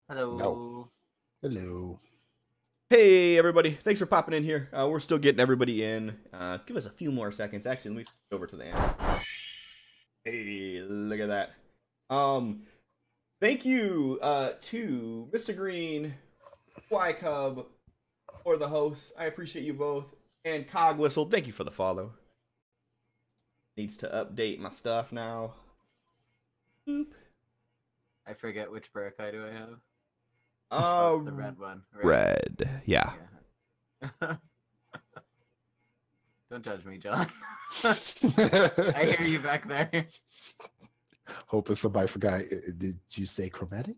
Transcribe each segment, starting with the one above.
Hello. No. Hello. Hey everybody, thanks for popping in here. We're still getting everybody in. Give us a few more seconds. Actually, let me switch over to the end. Hey, look at that. Thank you to Mr. Green, Y-Cub, for the hosts. I appreciate you both. And Cog Whistle, thank you for the follow. Needs to update my stuff now. Boop. I forget which Barakai do I have. Oh, it's the red one. Red. Yeah. Don't judge me, John. I hear you back there. Hoping somebody forgot. Did you say chromatic?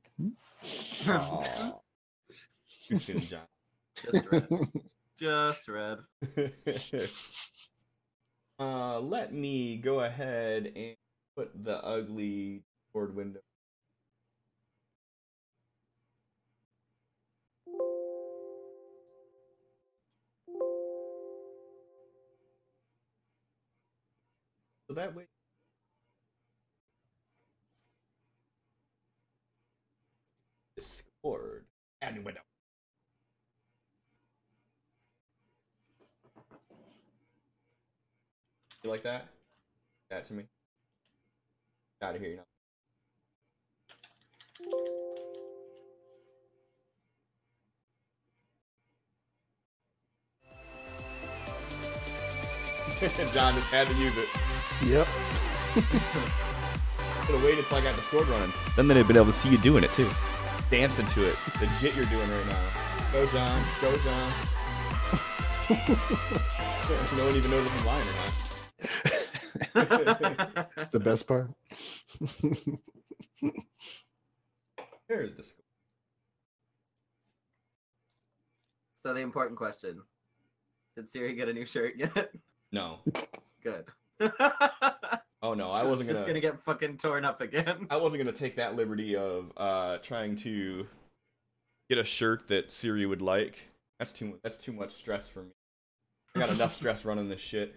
Too soon, John. Just red. Just red. Let me go ahead and put the ugly board window. So that way. Discord. Add new window. You like that? That to me. Out of here, you know. John just had to use it. Yep. Could have waited till I got Discord running. Then they'd been able to see you doing it too. Dancing to it. The jit you're doing right now. Go, John. Go, John. No one even knows if I'm lying or not. It's the best part. There's Discord. So the important question. Did Siri get a new shirt yet? No. Good. Oh no, I wasn't just gonna get fucking torn up again. I wasn't gonna take that liberty of trying to get a shirt that Siri would like. That's too much stress for me. I got enough stress running this shit.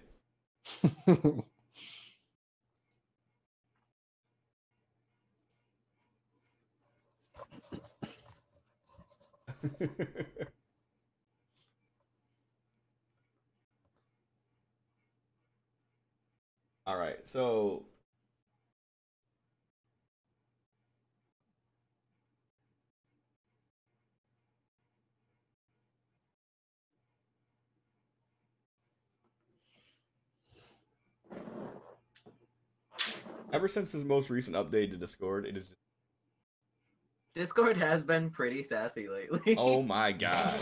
All right, so ever since his most recent update to Discord, it is just... Discord has been pretty sassy lately. Oh my god.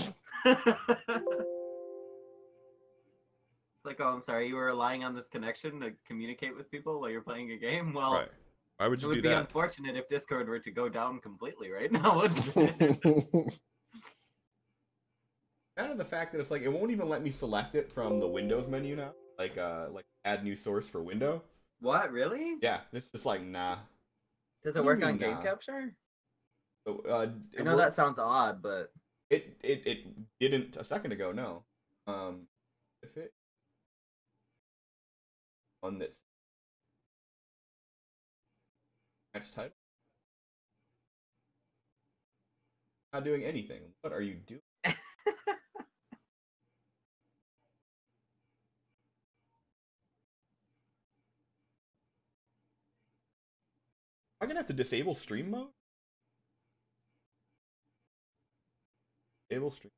It's like, oh, I'm sorry, you were relying on this connection to communicate with people while you're playing a game? Well, Right. Why would you it would do be that? unfortunate if Discord were to go down completely right now, wouldn't it? Kind of the fact that it's like, it won't even let me select it from the Windows menu now. Like add new source for window. What, really? Yeah, it's just like, nah. Does it work on Nah. game capture? So, I know that sounds odd, but... It didn't a second ago, no. If it... On this... Match title? Not doing anything. What are you doing? Am I gonna have to disable stream mode? Disable stream.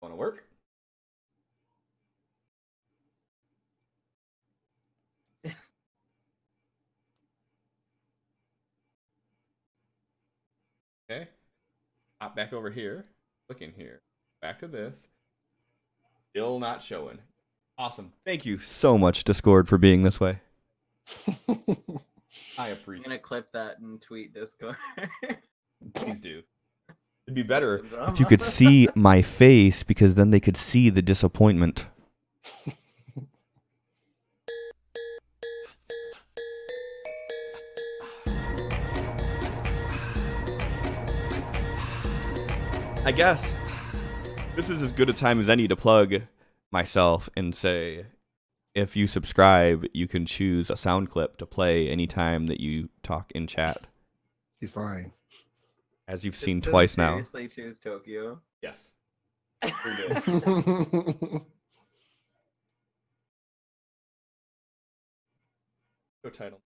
Wanna work? Okay. Hop back over here. Look in here. Back to this. Still not showing. Awesome. Thank you so much, Discord, for being this way. I I'm appreciate gonna clip that and tweet Discord. it. Please do. It'd be better if you could see my face, because then they could see the disappointment. I guess This is as good a time as any to plug myself and say, if you subscribe, you can choose a sound clip to play anytime that you talk in chat. He's lying. As you've seen twice now. Seriously choose Tokyo. Yes. We did. Go title.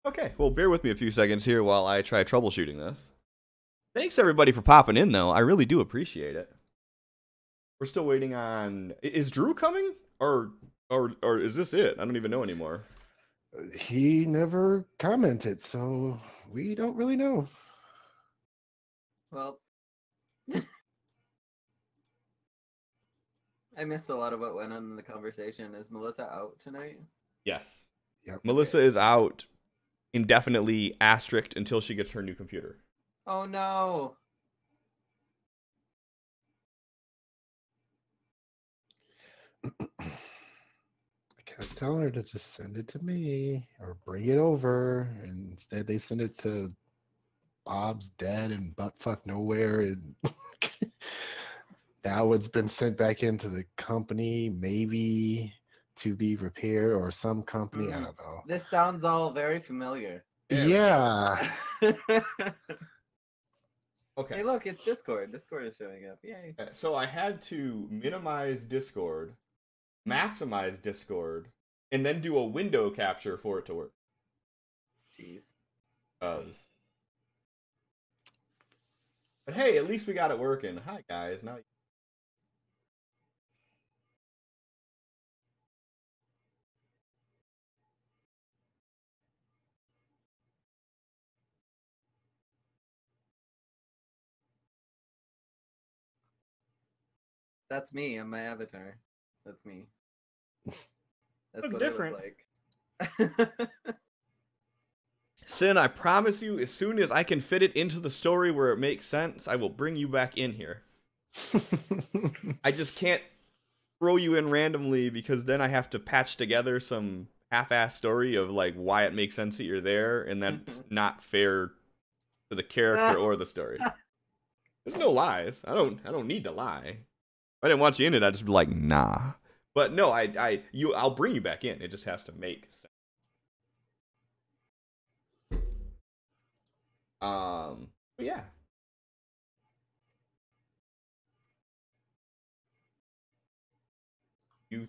Okay, well, bear with me a few seconds here while I try troubleshooting this. Thanks, everybody, for popping in, though. I really do appreciate it. We're still waiting on... Is Drew coming? Or is this it? I don't even know anymore. He never commented, so we don't really know. Well, I missed a lot of what went on in the conversation. Is Melissa out tonight? Yes. Yep. Melissa is out indefinitely asterisked until she gets her new computer. Oh no. I kept telling her to just send it to me or bring it over, and instead they send it to Bob's dead and buttfuck nowhere, and now it's been sent back into the company, maybe to be repaired, or some company. I don't know. This sounds all very familiar. Yeah. Okay. Hey, look, it's Discord. Discord is showing up. Yay. So I had to minimize Discord, maximize Discord, and then do a window capture for it to work. Jeez. But hey, at least we got it working. Hi, guys. Now. That's me on my avatar. That's me. That's Look what different. I look like. Sin, I promise you, as soon as I can fit it into the story where it makes sense, I will bring you back in here. I just can't throw you in randomly because then I have to patch together some half-ass story of like why it makes sense that you're there, and that's not fair to the character or the story. There's no lies. I don't need to lie. If I didn't want you in it, I'd just be like, nah. But no, I'll bring you back in. It just has to make sense. But yeah. U3.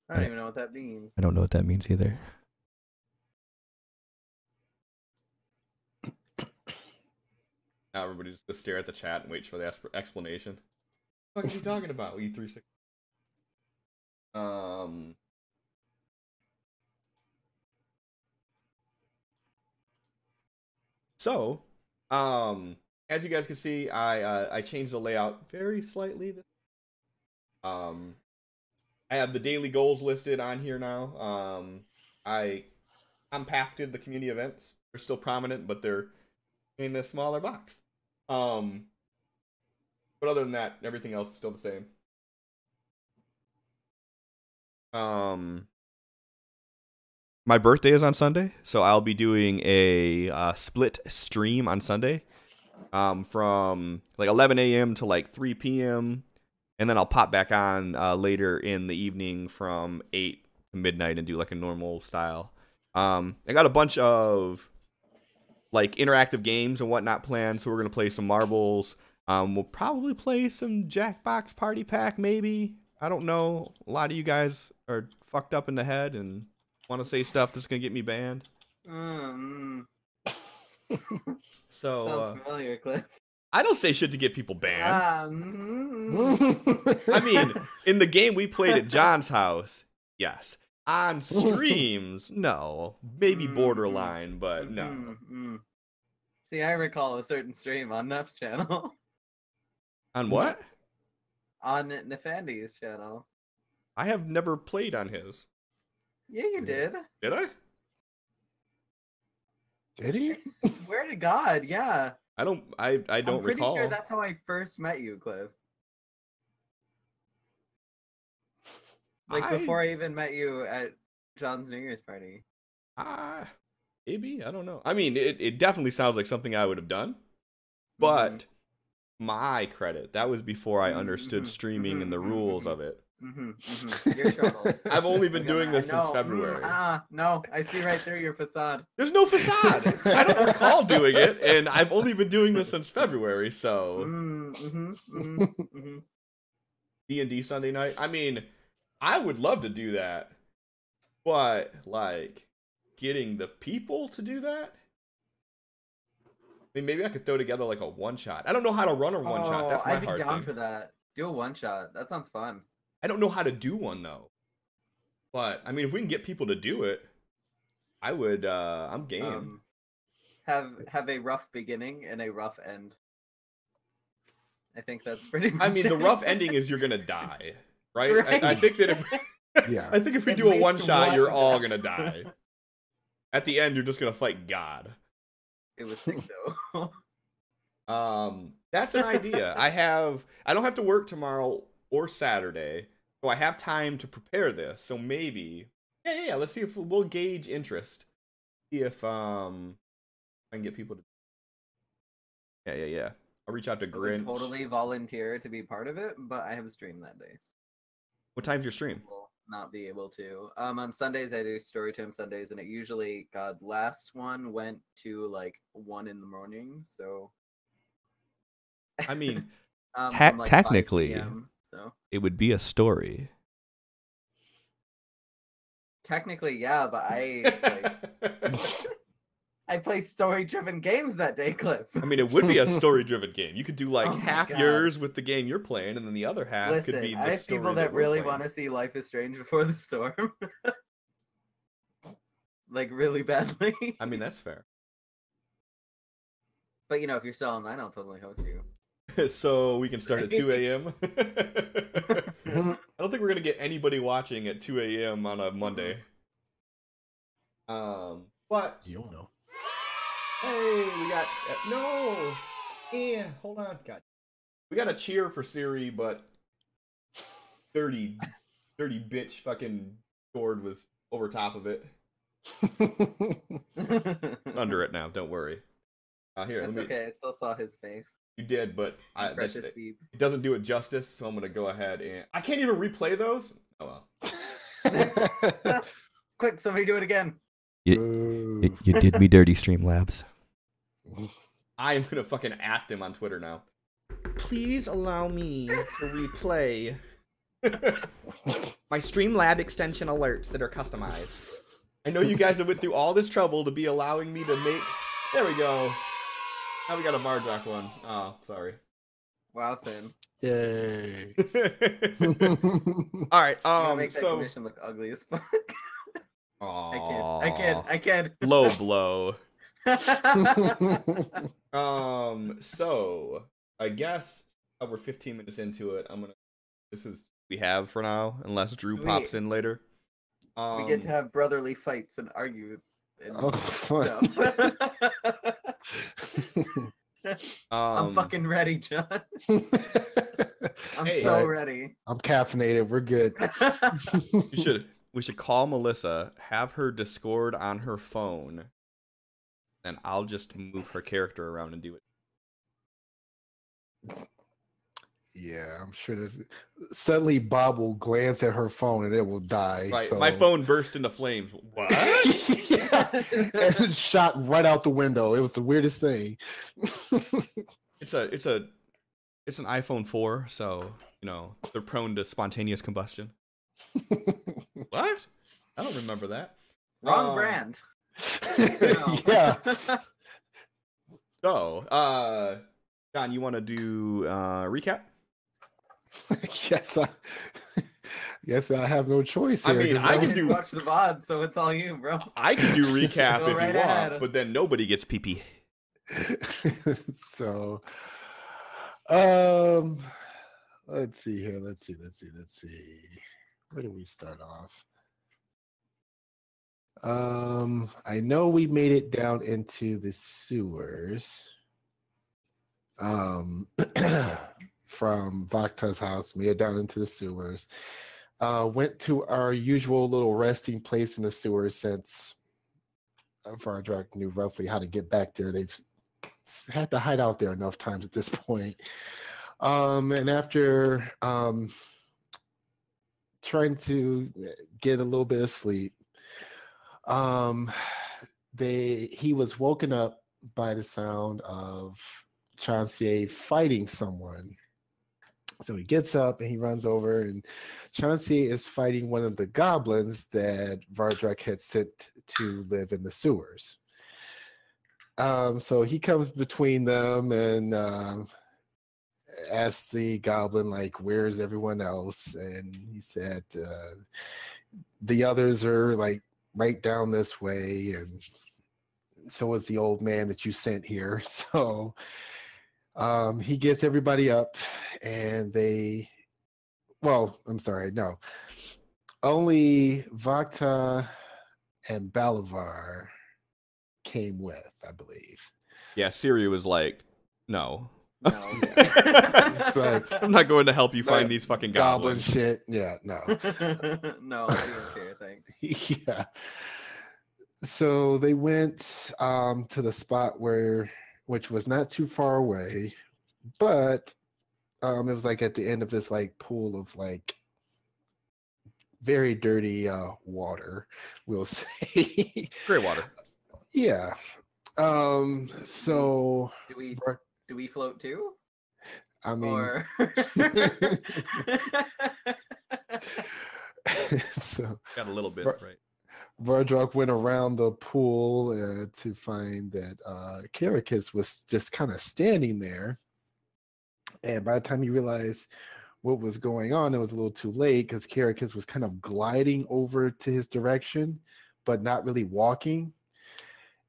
I don't even know what that means. I don't know what that means either. Now everybody just stare at the chat and wait for the explanation. What the fuck is he talking about? U360. So, as you guys can see, I changed the layout very slightly. I have the daily goals listed on here now. I compacted the community events. They're still prominent, but they're in a smaller box. But other than that, everything else is still the same. My birthday is on Sunday, so I'll be doing a split stream on Sunday, from like 11 a.m. to like 3 p.m. And then I'll pop back on later in the evening from 8 to midnight and do like a normal style. I got a bunch of like interactive games and whatnot planned, so we're gonna play some marbles. We'll probably play some Jackbox Party Pack, maybe. I don't know. A lot of you guys are fucked up in the head and want to say stuff that's gonna get me banned. So sounds familiar, Cliff. I don't say shit to get people banned. I mean, in the game we played at John's house, yes. On streams, no. Maybe borderline, but no. See, I recall a certain stream on Neff's channel. On what? On Nefandy's channel. I have never played on his. Yeah, you did. Did I? Did he? I swear to God, yeah. I don't I'm pretty recall. sure that's how I first met you, Cliff. Like before I even met you at John's New Year's party. Maybe, I don't know. I mean, it definitely sounds like something I would have done, but my credit, that was before I understood streaming and the rules of it. You're trouble. I've only been doing this since February. No, I see right through your facade. There's no facade. I don't recall doing it, and I've only been doing this since February. So D&D Sunday night. I mean, I would love to do that, but like getting the people to do that. I mean, maybe I could throw together like a one shot. I don't know how to run a one shot. That's my I'd be hard down thing. for that. Do a one shot. That sounds fun. I don't know how to do one though. But I mean, if we can get people to do it, I would. I'm game. Have a rough beginning and a rough end. I think that's pretty much I mean, it. the rough ending is you're gonna die, right? Right. I think that if I think if we At do a least one shot, one. you're all gonna die. At the end, you're just gonna fight God. It was sick though. That's an idea. I don't have to work tomorrow or Saturday, so I have time to prepare this. So maybe, yeah. Let's see if we'll gauge interest. See if I can get people to. Yeah. I'll reach out to I would Grinch. totally volunteer to be part of it, but I have a stream that day. So What time's your stream? I will not be able to. On Sundays I do Storytime Sundays, and it usually last one went to like 1 a.m. So I mean, from, like, 5 technically, p.m., so it would be a story. technically, yeah, but I play story-driven games that day, Cliff. I mean, it would be a story-driven game. You could do like Oh my half God. yours with the game you're playing, and then the other half Listen, could be the I have story people that we're really playing. want to see Life is Strange Before the Storm. Like, really badly. I mean, that's fair. But, if you're still online, I'll totally host you. So we can start at 2 a.m. I don't think we're gonna get anybody watching at 2 a.m. on a Monday. But You don't know. hey, we got no. Yeah, hold on, God. We got a cheer for Siri, but dirty bitch fucking Sword was over top of it. Under it now. Don't worry. Here, That's okay. I still saw his face. You did, but Precious Beeb. it doesn't do it justice, so I'm gonna go ahead and I can't even replay those. Oh well. Quick, somebody do it again. You did me dirty, Streamlabs. I am gonna fucking at them on Twitter now. Please allow me to replay my Streamlab extension alerts that are customized. I know you guys have went through all this trouble to be allowing me to make. There we go. Now we got a Marduk one. Oh, sorry. Wow, Sin. Yay. All right. Make that commission look ugly as fuck. I kid. Low blow. So I guess we're 15 minutes into it. This is we have for now, unless Drew Sweet. pops in later. We get to have brotherly fights and argue. Oh, fuck. I'm fucking ready, John. I'm Hey. so Right. ready. I'm caffeinated. We're good. We should call Melissa, have her Discord on her phone, and I'll just move her character around and do it. Yeah, I'm sure there's. Suddenly, Bob will glance at her phone and it will die. Right, so... my phone burst into flames. What? Yeah, and it shot right out the window. It was the weirdest thing. It's an iPhone 4, so they're prone to spontaneous combustion. What? I don't remember that. Wrong brand. Yeah. So, John, you want to do recap? Yes, I have no choice I here. mean, 'cause I I can can do- watch the VOD, so it's all you, bro. I can do recap Go if right you want, ahead. but then nobody gets PP. So, let's see here. Let's see. Where do we start off? I know we made it down into the sewers. From Vakta's house, made it down into the sewers. Went to our usual little resting place in the sewers since Vardrak knew roughly how to get back there. They've had to hide out there enough times at this point. And after trying to get a little bit of sleep, he was woken up by the sound of Chancier fighting someone. So he gets up and he runs over, and Chancier is fighting one of the goblins that Vardrak had sent to live in the sewers. So he comes between them and asks the goblin, like, where's everyone else? And he said, the others are like right down this way, and so is the old man that you sent here. So he gets everybody up, and only Vakta and Balavar came with, I believe. Yeah, Siri was like, no. No. It's like, I'm not going to help you find these fucking goblin goblins. shit. Yeah, no. No, I don't care, thanks. Yeah. So they went to the spot which was not too far away, but it was like at the end of this like pool of like very dirty water, we'll say. Great water. Yeah. So do we float too? I mean, Or... so got a little bit right. Vardrak went around the pool to find that Karakis was just kind of standing there. And by the time he realized what was going on, it was a little too late because Karakis was kind of gliding over to his direction, but not really walking.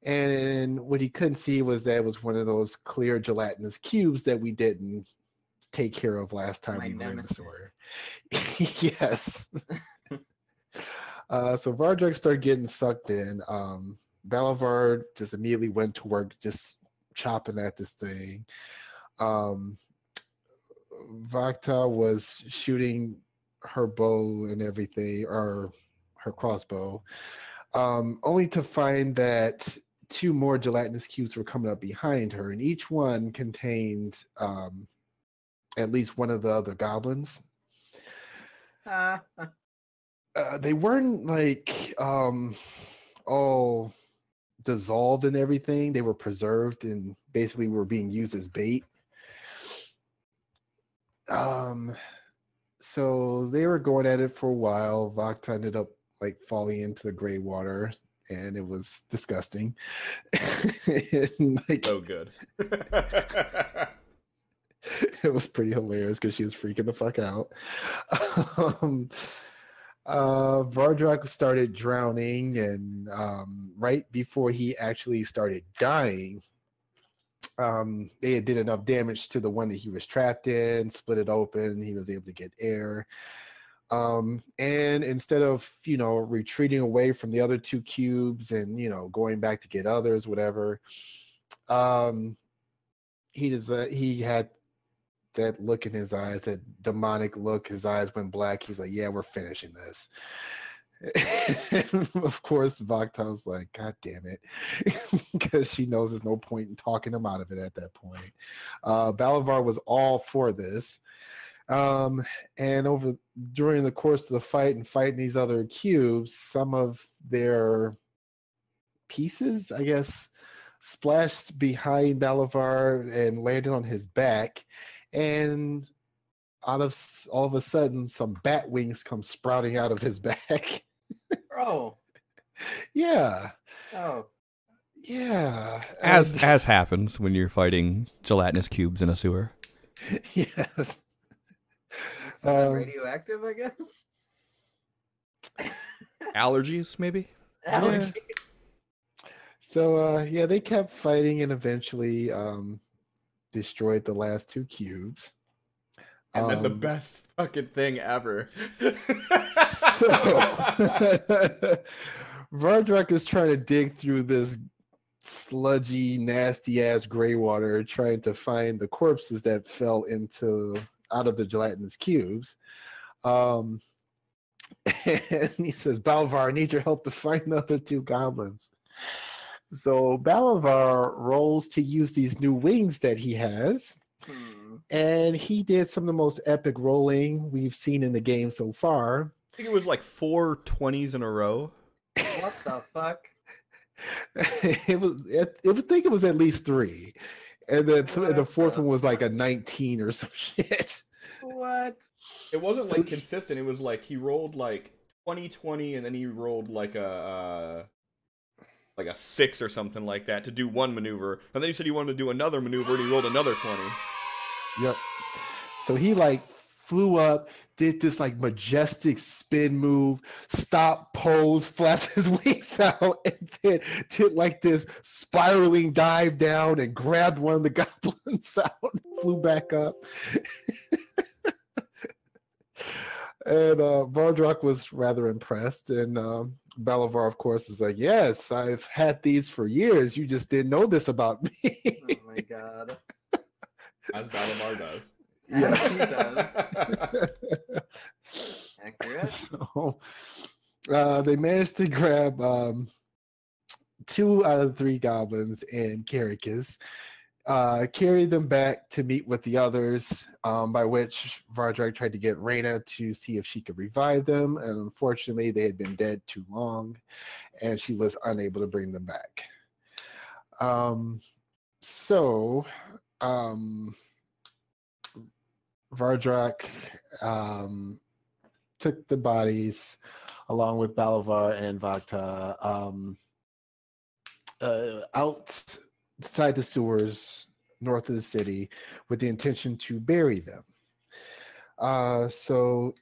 And what he couldn't see was that it was one of those clear gelatinous cubes that we didn't take care of last time we were in the sewer. Yes. So Vardrak started getting sucked in. Balavar just immediately went to work, just chopping at this thing. Vakta was shooting her bow and everything, or her crossbow, only to find that two more gelatinous cubes were coming up behind her, and each one contained at least one of the other goblins. They weren't like all dissolved and everything. They were preserved and basically were being used as bait. So they were going at it for a while. Vakta ended up like falling into the gray water, and it was disgusting. And, like, so good. It was pretty hilarious because she was freaking the fuck out. Vardrak started drowning, and right before he actually started dying, they did enough damage to the one that he was trapped in, split it open, he was able to get air. And instead of, retreating away from the other two cubes and, going back to get others, whatever, he had that look in his eyes, that demonic look. His eyes went black. He's like, yeah, we're finishing this. And of course, Vakta was like, God damn it. Because she knows there's no point in talking him out of it at that point. Balavar was all for this. And during the course of the fight and fighting these other cubes, some of their pieces, I guess, splashed behind Balavar and landed on his back. And all of a sudden, some bat wings come sprouting out of his back. Oh. Yeah. Oh. Yeah. As happens when you're fighting gelatinous cubes in a sewer. Yes. Radioactive, I guess. Allergies, maybe? Allergy. Yeah. So they kept fighting and eventually destroyed the last two cubes. And then the best fucking thing ever. So Vardrak is trying to dig through this sludgy, nasty ass gray water, trying to find the corpses that fell out of the gelatinous cubes. And he says, Balvar, I need your help to find the other two goblins. So Balavar rolls to use these new wings that he has. And he did some of the most epic rolling we've seen in the game so far. I think it was like 4 20s in a row. What the fuck? I think it was at least 3. And then the fourth one was like a 19 or some shit. What? It wasn't like consistent. It was like he rolled like 20, and then he rolled like a 6 or something like that to do one maneuver. And then he said he wanted to do another maneuver, and he rolled another 20. Yep. So he like flew up, did this like majestic spin move, stop, pose, flapped his wings out, and then did like this spiraling dive down and grabbed one of the goblins out and flew back up. And Vardrak was rather impressed, and Balavar, of course, is like, yes, I've had these for years. You just didn't know this about me. Oh my god. As Balavar does. Yeah, he does. Accurate. So they managed to grab 2 out of the 3 goblins and Caracas, carry them back to meet with the others, by which Vardrak tried to get Reyna to see if she could revive them, and unfortunately they had been dead too long, and she was unable to bring them back. Vardrak took the bodies along with Balavar and Vakta outside the sewers north of the city with the intention to bury them. So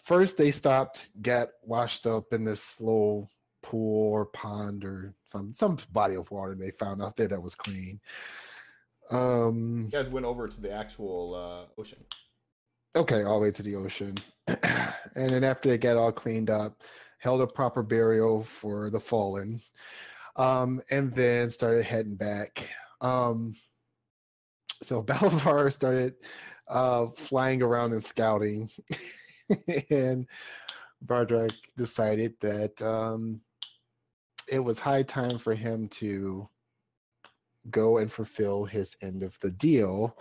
first they stopped, got washed up in this little pool or pond or some body of water they found out there that was clean. You guys went over to the actual ocean. Okay, all the way to the ocean. And then after they got all cleaned up, held a proper burial for the fallen, and then started heading back. So Balavar started flying around and scouting, and Vardrak decided that it was high time for him to go and fulfill his end of the deal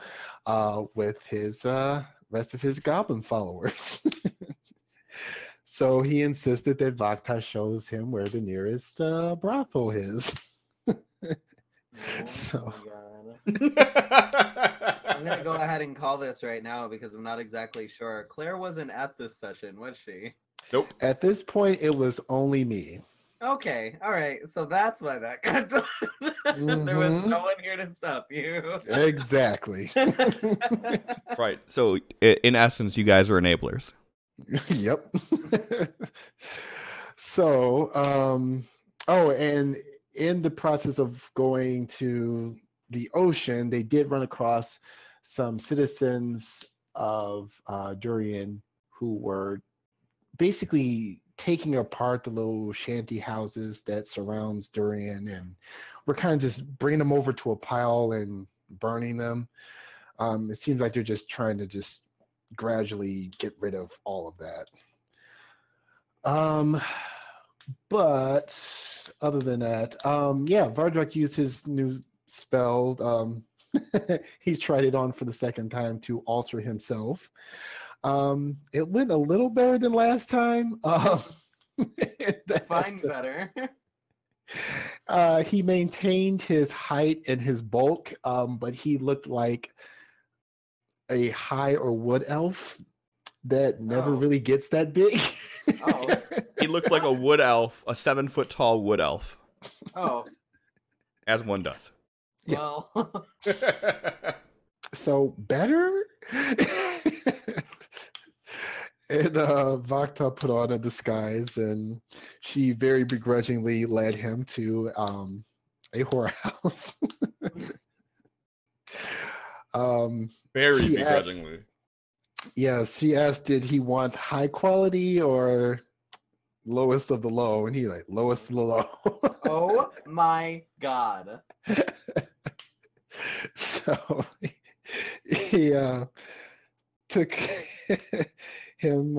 with his rest of his goblin followers. So he insisted that Vakta shows him where the nearest brothel is. So I'm gonna go ahead and call this right now because I'm not exactly sure. Claire wasn't at this session, was she? Nope. At this point, it was only me. Okay, all right. So that's why that got done. There was no one here to stop you. Exactly. Right. So in essence, you guys are enablers. Yep. So, and in the process of going to the ocean, they did run across some citizens of Durian who were basically taking apart the little shanty houses that surrounds Durian, and we're kind of just bringing them over to a pile and burning them. It seems like they're just trying to just gradually get rid of all of that. But other than that, Vardrak used his new spell. He tried it on for the second time to alter himself. It went a little better than last time. Fine, better. He maintained his height and his bulk, but he looked like a high or wood elf that never really gets that big. Oh. He looked like a wood elf, a 7-foot tall wood elf. Oh. As one does. Yeah. Well. So better? And Vakta put on a disguise, and she very begrudgingly led him to a whorehouse. Very begrudgingly. Yes, she asked, did he want high quality or lowest of the low, and he like lowest of the low. Oh my god. So he took him,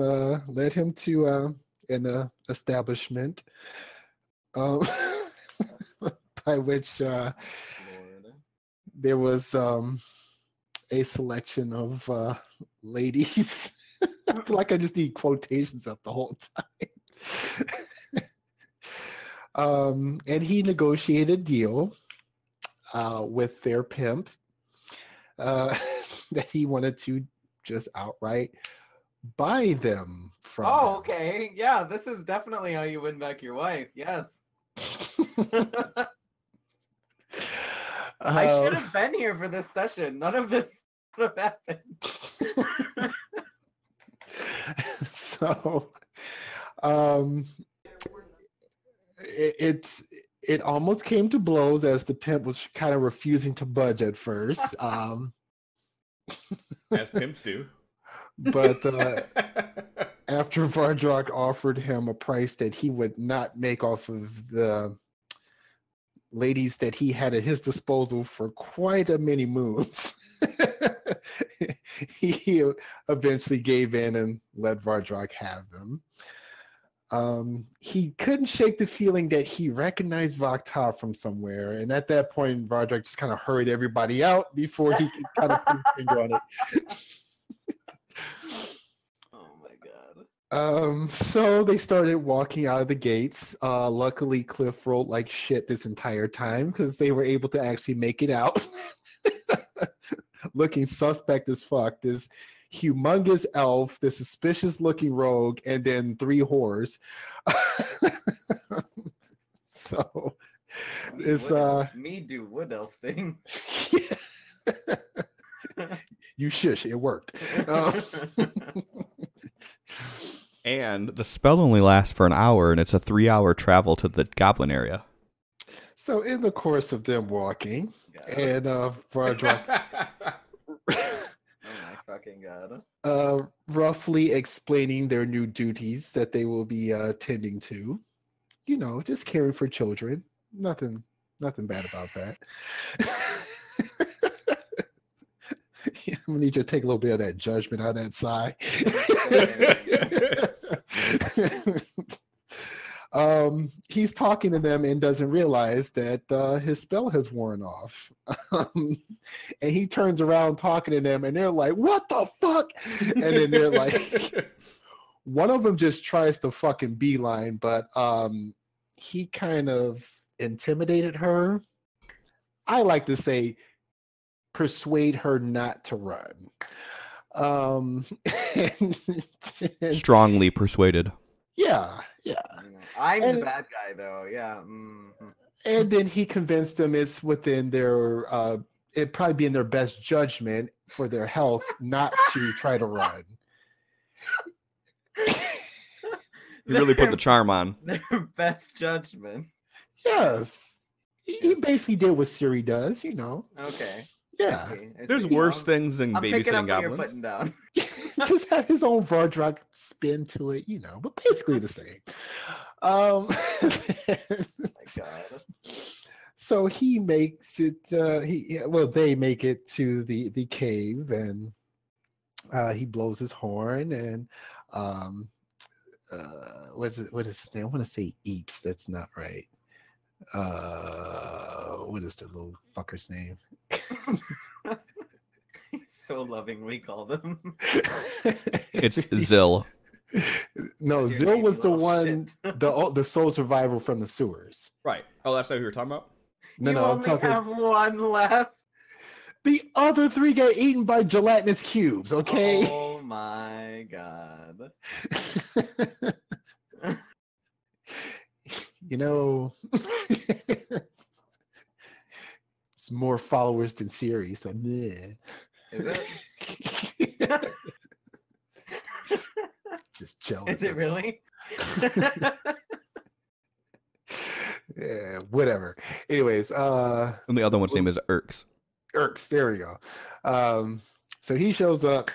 led him to an establishment, um, by which Lord. there was a selection of ladies. I feel like I just need quotations up the whole time. And he negotiated a deal with their pimp that he wanted to just outright buy them from Oh, him. okay. Yeah, this is definitely how you win back your wife. Yes. I should have been here for this session. None of this would have happened. So it almost came to blows as the pimp was kind of refusing to budge at first. As pimps do. But after Vardrock offered him a price that he would not make off of the ladies that he had at his disposal for quite a many moons, he eventually gave in and let Vardrock have them. He couldn't shake the feeling that he recognized Vaktar from somewhere, and at that point, Vardrock just kind of hurried everybody out before he could kind of put his finger on it. Oh my god. So they started walking out of the gates. Luckily, Cliff rolled like shit this entire time because they were able to actually make it out. Looking suspect as fuck. This humongous elf, this suspicious looking rogue, and then 3 whores. So it's me do wood elf things. You shush, it worked. And the spell only lasts for an hour, and it's a 3-hour travel to the goblin So in the course of them walking, and Vardrock Oh my fucking god. Roughly explaining their new duties that they will be tending to, you know, just caring for children. Nothing bad about that. I'm gonna need you to take a little bit of that judgment out of that sigh. He's talking to them and doesn't realize that his spell has worn off. And he turns around talking to them, and they're like, "What the fuck?" And then they're like, one of them just tries to fucking beeline, but he kind of intimidated her. I like to say persuade her not to run. Strongly persuaded. Yeah. I'm the bad guy, though. Yeah. Mm-hmm. And then he convinced them it's within their, it'd probably be in their best judgment for their health not to try to run. He really put the charm on. Their best judgment. Yes. He basically did what Siri does, you know. Okay. Yeah. I see. There's worse things than I'm picking up babysitting what you're goblins. putting down. Just had his own Vardrock spin to it, you know, but basically the same. My god. So he makes it. They make it to the cave, and he blows his horn, and what is his name? I want to say Eeps. That's not right. What is the little fucker's name? So lovingly called him. It's Zill. No, Dear Zill was the little one, shit. the sole survivor from the sewers. Right. Oh, that's not who you're talking about? No, You I'm only talking. have one left. The other 3 get eaten by gelatinous cubes. Okay. Oh my god. You know, it's more followers than series. So, meh. Is it? Just jealous. Is it that's all. really? Yeah, whatever. Anyways, And the other one's name is Urks. Irks, there we go. So he shows up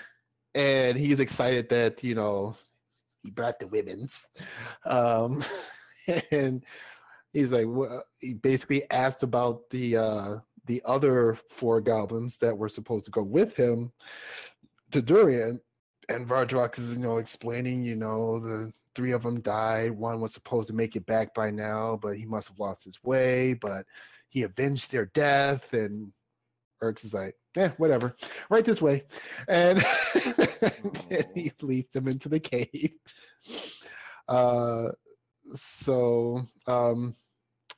and he's excited that, you know, He brought the women's. And he's like, well, he basically asked about the other 4 goblins that were supposed to go with him to Durian. And Vardrock is, explaining, the 3 of them died. One was supposed to make it back by now, but he must have lost his way. But he avenged their death. And Erx is like, whatever. Right this way. And then he leads them into the cave. So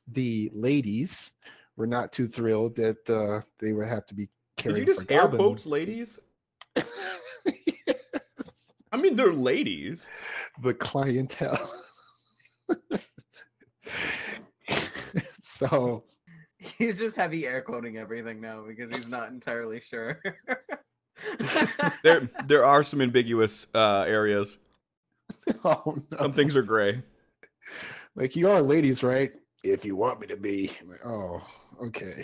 the ladies were not too thrilled that they would have to be carrying. Did you just air quotes ladies? Yes. I mean, they're ladies. The clientele. So he's just heavy air quoting everything now because he's not entirely sure. There are some ambiguous areas. Oh no. Some things are gray. Like, you are ladies, right? If you want me to be. I'm like, oh, okay.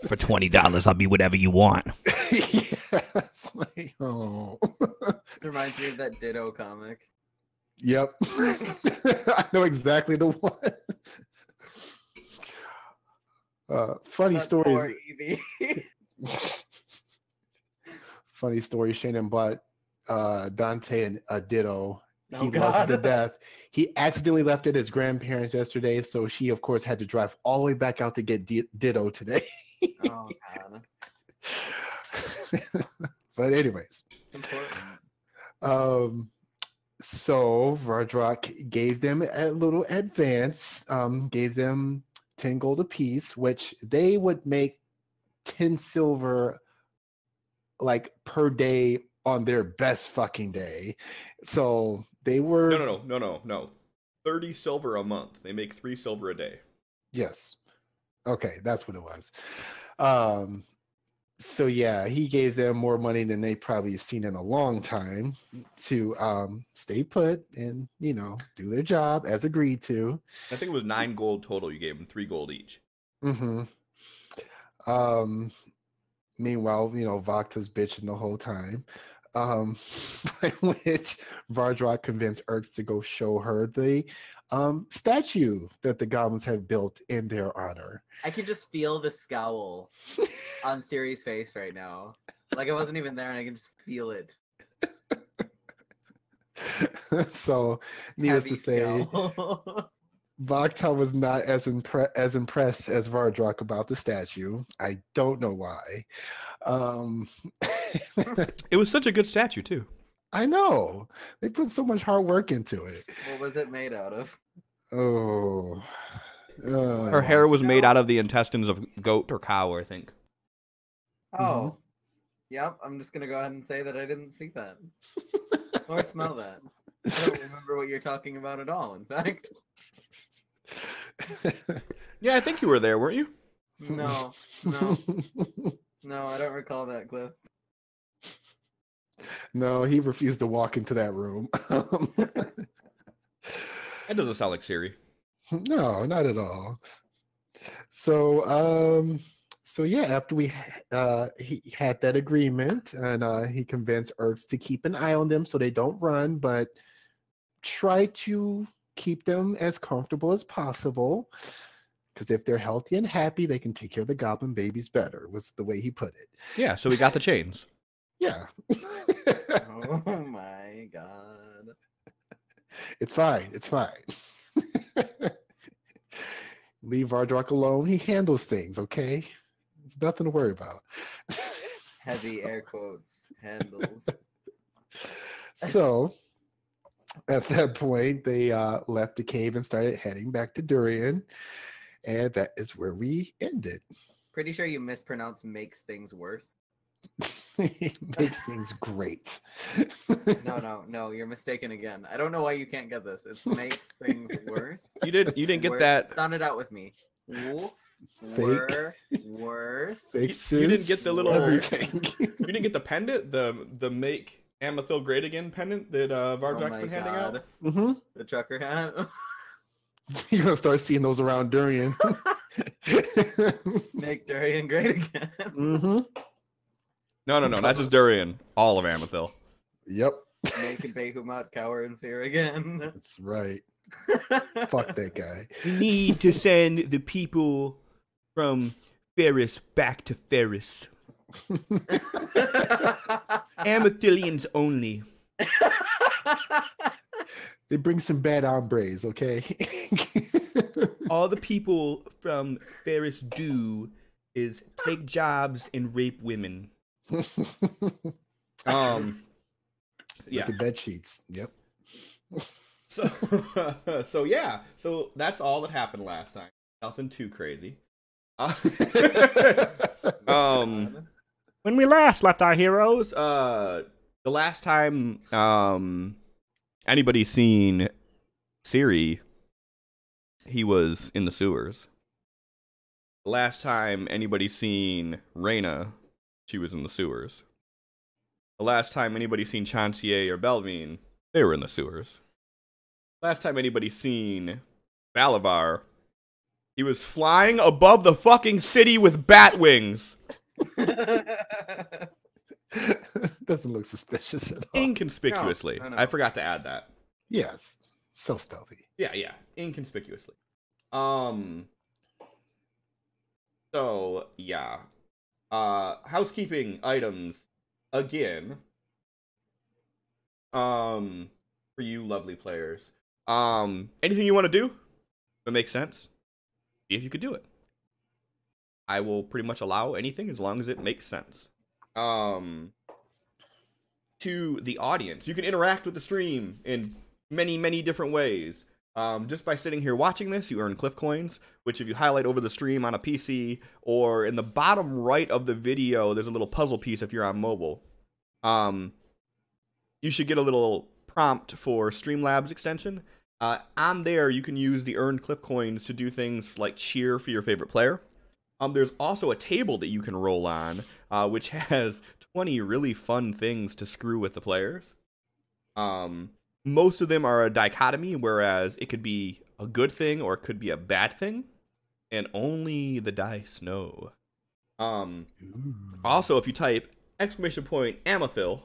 For $20, I'll be whatever you want. Yes. Like, oh. It reminds me of that Ditto comic. Yep. I know exactly the one. Funny That's stories. poor Evie. Funny story. Shannon bought Dante a Ditto. Oh, He loves it to God. death. He accidentally left it at his grandparents yesterday, so she, of course, had to drive all the way back out to get Ditto today. Oh, God. But anyways, Important. so Vardrock gave them a little advance, gave them 10 gold apiece, which they would make 10 silver like per day on their best fucking day. So they were No. 30 silver a month. They make 3 silver a day. Yes. Okay, that's what it was. So yeah, he gave them more money than they probably have seen in a long time to stay put and, do their job as agreed to. I think it was 9 gold total. You gave them 3 gold each. Mm-hmm. Meanwhile, Vakta's bitching the whole time. By which Vardrock convinced Erx to go show her the statue that the goblins have built in their honor. I can just feel the scowl on Siri's face right now. Like I wasn't even there and I can just feel it. So, needless to say, Vakta was not as impressed as Vardrock about the statue. I don't know why. It was such a good statue, too. I know. They put so much hard work into it. What was it made out of? Oh. Her hair was made out of the intestines of goat or cow, I think. Oh. Yep, I'm just going to go ahead and say that I didn't see that. Or smell that. I don't remember what you're talking about at all, in fact. Yeah, I think you were there, weren't you? No, I don't recall that, Cliff. No, he refused to walk into that room. That doesn't sound like Siri. No, not at all. So, yeah, after he had that agreement, and he convinced Erx to keep an eye on them so they don't run, but try to keep them as comfortable as possible. Because if they're healthy and happy, they can take care of the goblin babies better, was the way he put it. Yeah, so we got the chains. Yeah. Oh my God. It's fine. It's fine. Leave Vardrock alone. He handles things, okay? There's nothing to worry about. Heavy air quotes. Handles. So, at that point, they left the cave and started heading back to Durian. And that is where we ended. Pretty sure you mispronounced makes things worse. Makes things great. No, you're mistaken again. I don't know why you can't get this. It makes things worse. You didn't get Worse. that. Sound it out with me. Worse. You didn't get the little everything. You didn't get the pendant, the make Amethil great again pendant that Vardrock's been handing out. Mm-hmm. The trucker hat. You're gonna start seeing those around Durian. Make Durian great again. Mm-hmm. No, not just Durian. All of Amethil. Yep. Make Behemoth cower in fear again. That's right. Fuck that guy. We need to send the people from Ferris back to Ferris. Amethilians only. They bring some bad hombres, okay? All the people from Ferris do is take jobs and rape women. Yeah. Look at bed sheets. Yep. So yeah. So that's all that happened last time. Nothing too crazy. When we last left our heroes, the last time anybody seen Siri, he was in the sewers. The last time anybody seen Reyna, she was in the sewers. The last time anybody seen Chancier or Belvine, they were in the sewers. Last time anybody seen Balavar, he was flying above the fucking city with bat wings. Doesn't look suspicious at all. Inconspicuously. No. I forgot to add that. Yes. So stealthy. Yeah. Inconspicuously. So, yeah. Housekeeping items again. For you lovely players. Anything you want to do that makes sense? See if you could do it. I will pretty much allow anything as long as it makes sense. To the audience, you can interact with the stream in many, many different ways. Just by sitting here watching this, you earn Cliff Coins, which if you highlight over the stream on a PC, or in the bottom right of the video, there's a little puzzle piece if you're on mobile. You should get a little prompt for Streamlabs extension. On there, you can use the earned Cliff Coins to do things like cheer for your favorite player. There's also a table that you can roll on, which has 20 really fun things to screw with the players. Most of them are a dichotomy, whereas it could be a good thing or it could be a bad thing, and only the dice know. Also, if you type !Amethil,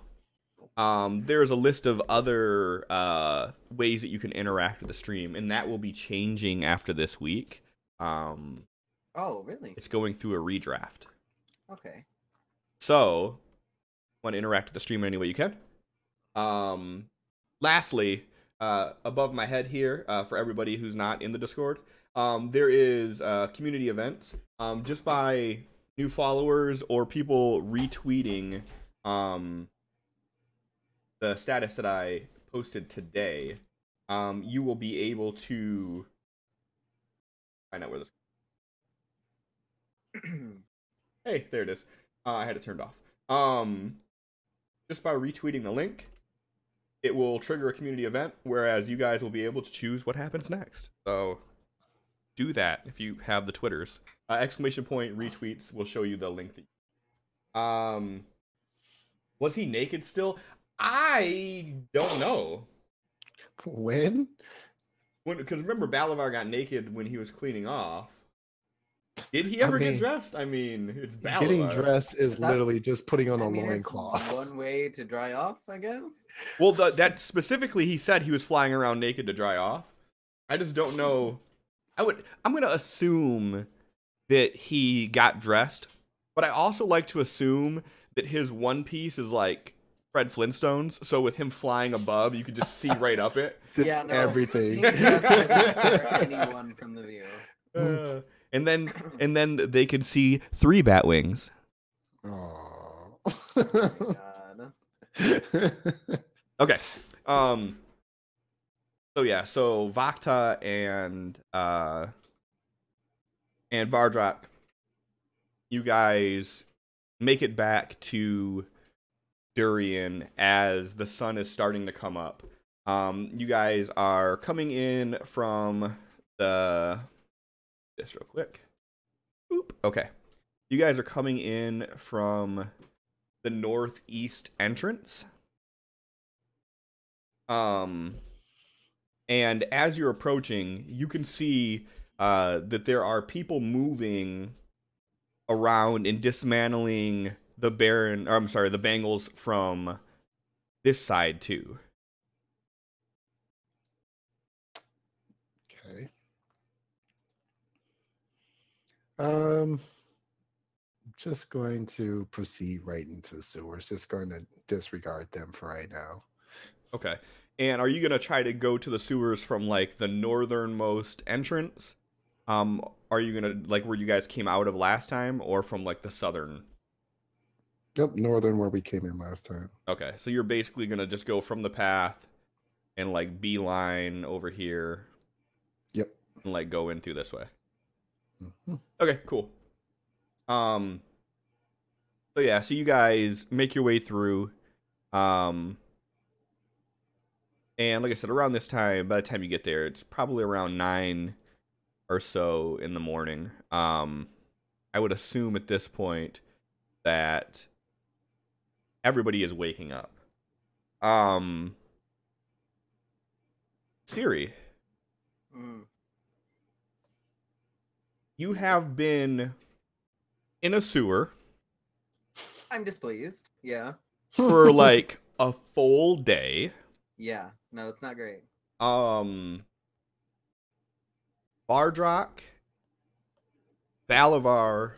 there's a list of other ways that you can interact with the stream, and that will be changing after this week. Oh, really? It's going through a redraft. Okay. So, want to interact with the stream any way you can. Lastly, above my head here, for everybody who's not in the Discord, there is community events. Just by new followers or people retweeting the status that I posted today, you will be able to find out where this. Hey, there it is. I had it turned off. Just by retweeting the link, it will trigger a community event, whereas you guys will be able to choose what happens next. So do that if you have the Twitters. ! Retweets will show you the link. Was he naked still? I don't know. When? Because remember, Balavar got naked when he was cleaning off. Did he ever get dressed? I mean, it's Balavar. Getting dressed is literally just putting on a it's loincloth. one way to dry off, I guess. Well, that specifically, he said he was flying around naked to dry off. I just don't know. I'm gonna assume that he got dressed, but I also like to assume that his one piece is like Fred Flintstones. So with him flying above, you could just see right up it. Just everything. Anyone from the view. And then they could see 3 bat wings. Oh. God. Okay. So yeah, so Vakta and Vardrak, you guys make it back to Durian as the sun is starting to come up. You guys are coming in from the this real quick. Boop. Okay. You guys are coming in from the northeast entrance. And as you're approaching, you can see that there are people moving around and dismantling the bangles from this side too. Okay. Just going to proceed right into the sewers. Just going to disregard them for right now. Okay. And are you gonna try to go to the sewers from like the northernmost entrance? Are you gonna like where you guys came out of last time, or from like the southern? Yep, northern where we came in last time. Okay, so you're basically gonna just go from the path and like beeline over here. Yep. And like go in through this way. Mm-hmm. Okay, cool. So yeah, so you guys make your way through. And like I said, around this time, by the time you get there, it's probably around 9 or so in the morning. I would assume at this point that everybody is waking up. Siri, you have been in a sewer I'm displeased. Yeah. for like a full day. Yeah. No, it's not great. Bardrock, Balavar,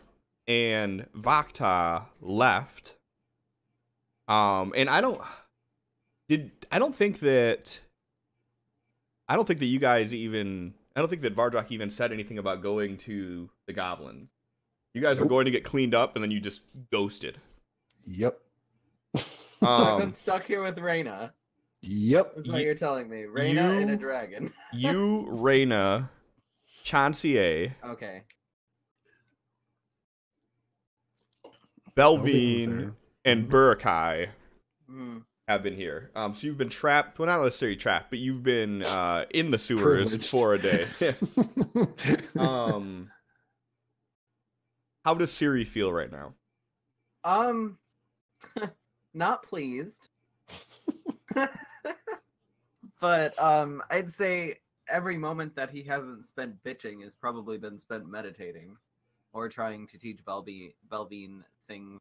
and Vakta left. And I don't think that you guys even, I don't think that Vardrock even said anything about going to the goblins. You guys were going to get cleaned up and then you just ghosted. Yep. So I've been stuck here with Reyna. Yep. That's what you're telling me. Reyna and a dragon. You, Reyna, Chancier, Okay. Belvine, and Burakai Mm. have been here. So you've been trapped. Well, not necessarily trapped, but you've been in the sewers Privileged. for a day. How does Siri feel right now? Not pleased. But I'd say every moment that he hasn't spent bitching has probably been spent meditating or trying to teach Belvine things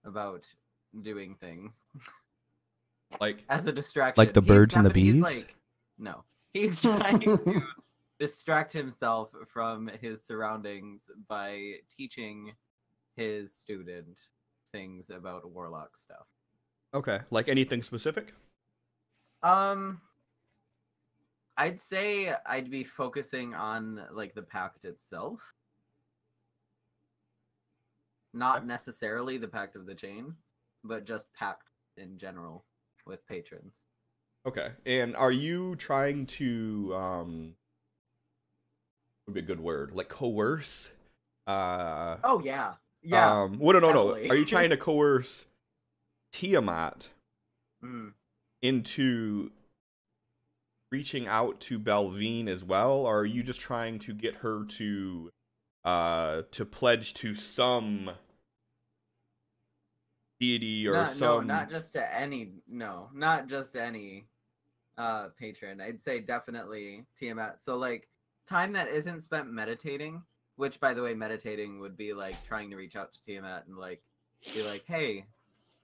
about doing things. Like As a distraction. Like the birds and the bees? No. He's trying to distract himself from his surroundings by teaching his student things about warlock stuff. okay, like anything specific? I'd say I'd be focusing on like the pact itself. Not necessarily the Pact of the Chain, but just pact in general with patrons. Okay, and are you trying to would be a good word, like coerce? Oh yeah, yeah. What? No. heavily. Are you trying to coerce Tiamat Mm. into reaching out to Belvine as well, or are you just trying to get her to pledge to some deity or some? No, not just any patron. I'd say definitely Tiamat. So like time that isn't spent meditating, which by the way, meditating would be like trying to reach out to Tiamat and like be like, hey,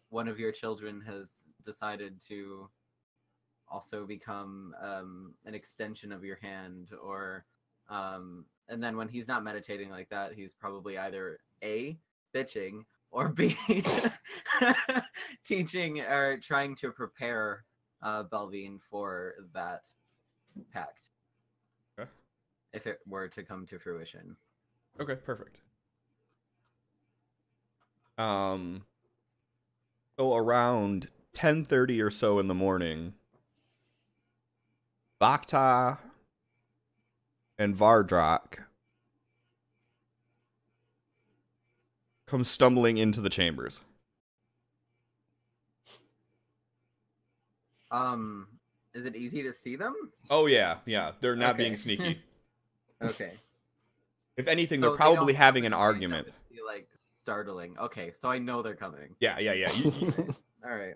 one of your children has decided to also become an extension of your hand, or and then when he's not meditating like that, he's probably either A, bitching, or B, teaching or trying to prepare Belvine for that pact. Okay. If it were to come to fruition. Okay, perfect. So around 10:30 or so in the morning, Vakta and Vardrock come stumbling into the chambers. Is it easy to see them? Oh yeah, they're not Okay. being sneaky. Okay. If anything, So they're probably don't having an come at me, argument. that would be, like startling. Okay, so I know they're coming. Yeah. All right.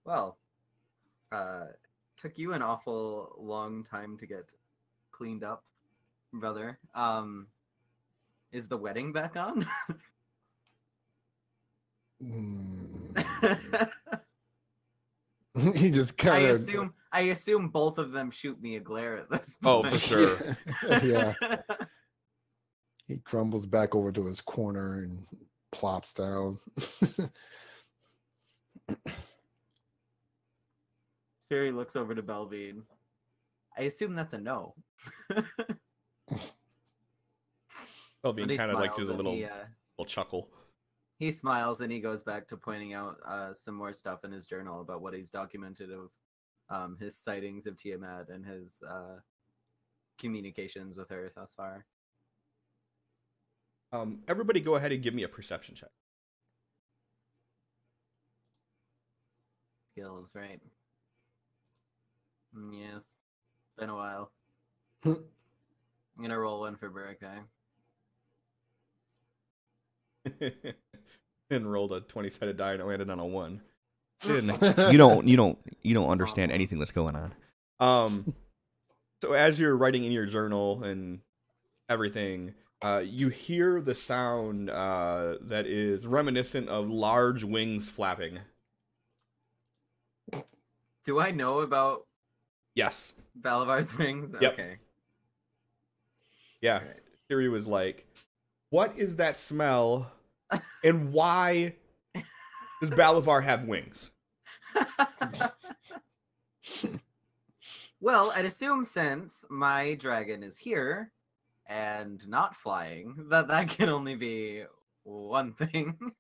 Well, took you an awful long time to get cleaned up, brother. Is the wedding back on? He just kind of. I assume both of them shoot me a glare at this Oh, point. for sure. Yeah. He crumbles back over to his corner and plops down. Siri looks over to Belvine. I assume that's a no. Belvine kind of like does a little chuckle. He smiles and he goes back to pointing out some more stuff in his journal about what he's documented of his sightings of Tiamat and his communications with her thus far. Everybody go ahead and give me a perception check. Skills, right? Yes. Been a while. Hmm. I'm gonna roll one for Burakai. And rolled a 20-sided die and it landed on a 1. You don't understand anything that's going on. So as you're writing in your journal and everything, you hear the sound that is reminiscent of large wings flapping. Do I know about Yes. Balavar's wings? Yep. Okay. Yeah. Right. Siri was like, what is that smell? And why does Balavar have wings? Well, I'd assume since my dragon is here and not flying, that can only be one thing.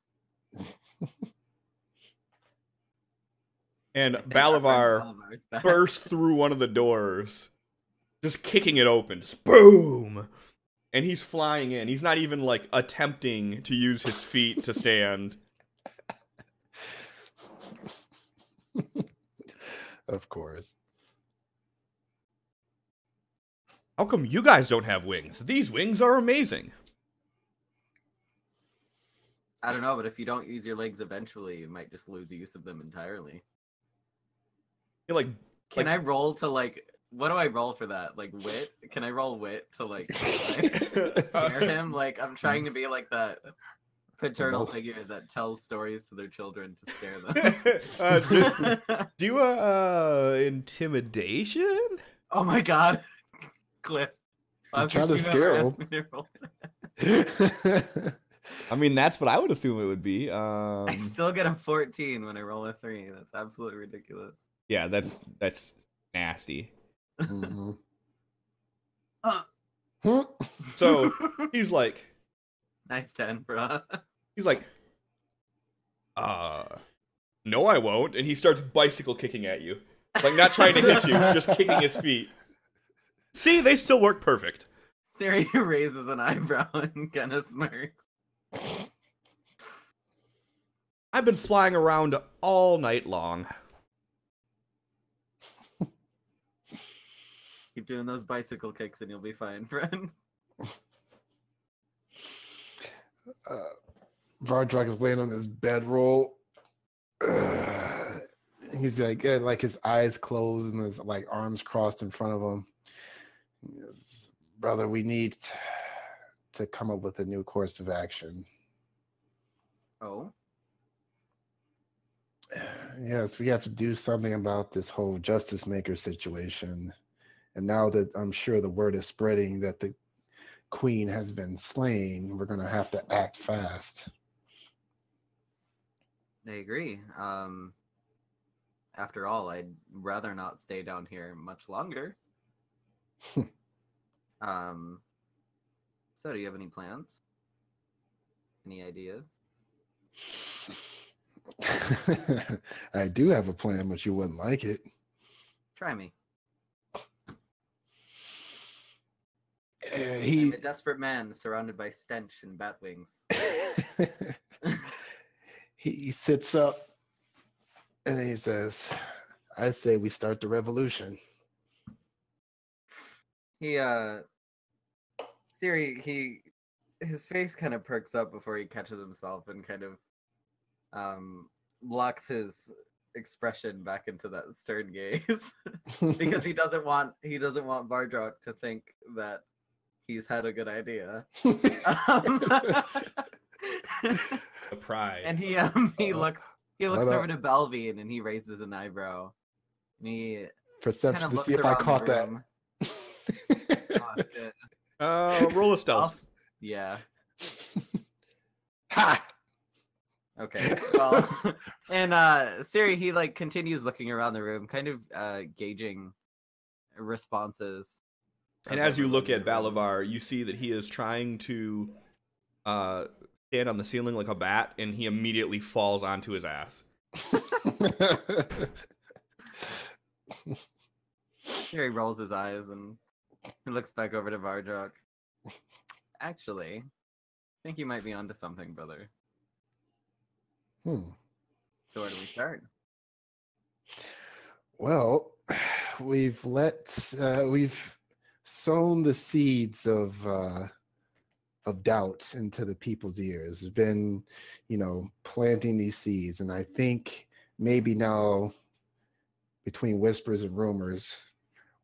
And Balavar bursts through one of the doors, just kicking it open, just boom! And he's flying in. He's not even, like, attempting to use his feet to stand. Of course. How come you guys don't have wings? These wings are amazing. I don't know, but if you don't use your legs eventually, you might just lose use of them entirely. You're like, Can I roll to, like, what do I roll for that? Like, wit? Can I roll wit to, like scare him? Like, I'm trying to be like that paternal figure that tells stories to their children to scare them. do intimidation? Oh my god. Cliff. I'm trying to scare him. I mean, that's what I would assume it would be. I still get a 14 when I roll a 3. That's absolutely ridiculous. Yeah, that's nasty. Mm-hmm. So he's like, nice 10, bro. He's like, no, I won't. And he starts bicycle kicking at you, like not trying to hit you, just kicking his feet. See, they still work perfect. Siri raises an eyebrow and kind of smirks. I've been flying around all night long. Keep doing those bicycle kicks and you'll be fine, friend. Vardrak is laying on his bedroll. He's like his eyes closed and his like arms crossed in front of him. He goes, brother, we need to come up with a new course of action. Oh? Yes, we have to do something about this whole Justice Maker situation. And now that I'm sure the word is spreading that the queen has been slain, we're going to have to act fast. I agree. After all, I'd rather not stay down here much longer. So do you have any plans? Any ideas? I do have a plan, but you wouldn't like it. Try me. I'm a desperate man surrounded by stench and bat wings. He sits up and he says, I say we start the revolution. Siri, his face kind of perks up before he catches himself and kind of locks his expression back into that stern gaze because he doesn't want Vardrak to think that he's had a good idea. The pride. And he He looks over to Belvian and he raises an eyebrow. And he Perception kind of to see if I caught that. Oh, shit. Roll a stealth. Yeah. Ha! Okay. Well, and Siri, he like continues looking around the room, kind of gauging responses. And as you look at Balavar, you see that he is trying to stand on the ceiling like a bat, and he immediately falls onto his ass. Siri rolls his eyes and he looks back over to Vardrock. Actually, I think you might be onto something, brother. So where do we start? Well, we've sown the seeds of doubt into the people's ears. We've been, planting these seeds, and I think maybe now, between whispers and rumors,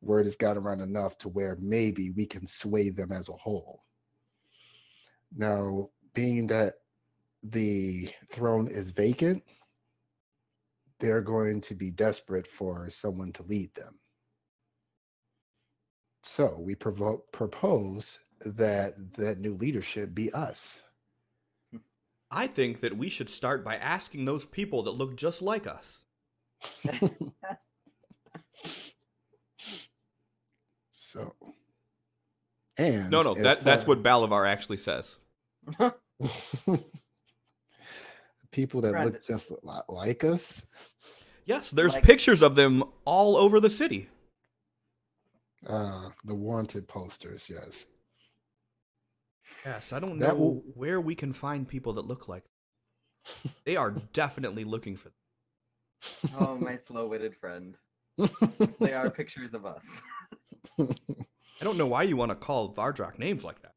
word has got around enough to where maybe we can sway them as a whole. Now, being that the throne is vacant, they're going to be desperate for someone to lead them. So we propose that new leadership be us. I think that we should start by asking those people that look just like us. So, and no, that's what Balavar actually says. People that look just like us. Yes, there's pictures of them all over the city. The wanted posters, yes. Yes, I don't know where we can find people that look like them. They are definitely looking for them. Oh, my slow-witted friend. They are pictures of us. I don't know why you want to call Vardrock names like that.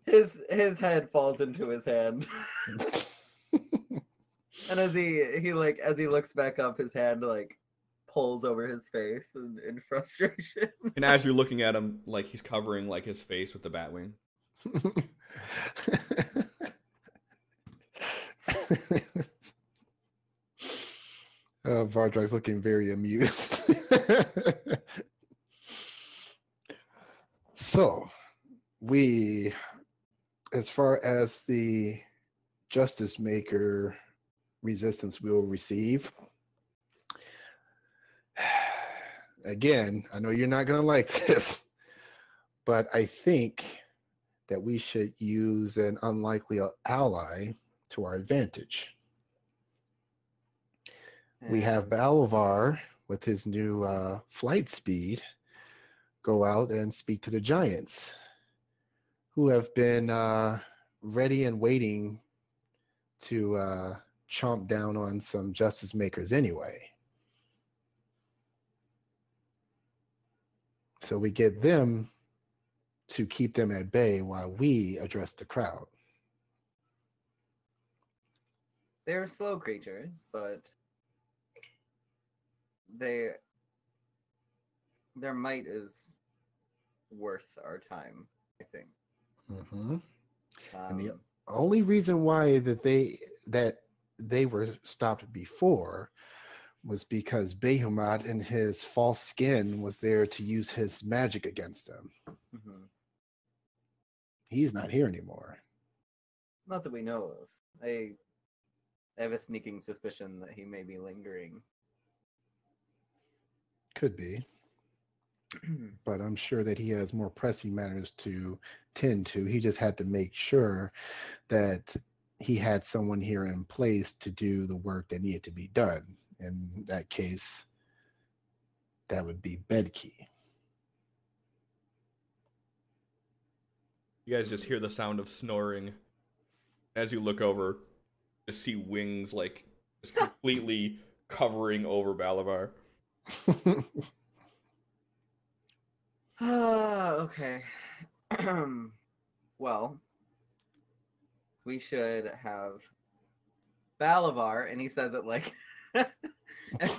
His head falls into his hand. And as he looks back up, his hand pulls over his face in frustration. And as you're looking at him, he's covering his face with the Batwing. Vardrock's looking very amused. So, as far as the Justice Maker resistance we'll receive, again, I know you're not going to like this, but I think that we should use an unlikely ally to our advantage. We have Balavar with his new flight speed go out and speak to the giants, who have been ready and waiting to chomp down on some Justice Makers anyway. So we get them to keep them at bay while we address the crowd. They're slow creatures, but their might is worth our time, I think. Mm-hmm. And the only reason why that they were stopped before was because Behemoth in his false skin was there to use his magic against them. Mm-hmm. He's not here anymore. Not that we know of. I have a sneaking suspicion that he may be lingering. Could be. But I'm sure that he has more pressing matters to tend to. He just had to make sure that he had someone here in place to do the work that needed to be done. In that case, that would be Bedkey. You guys just hear the sound of snoring. As you look over, you see wings just completely covering over Balavar. Okay. Well, we should have Balavar, and he says it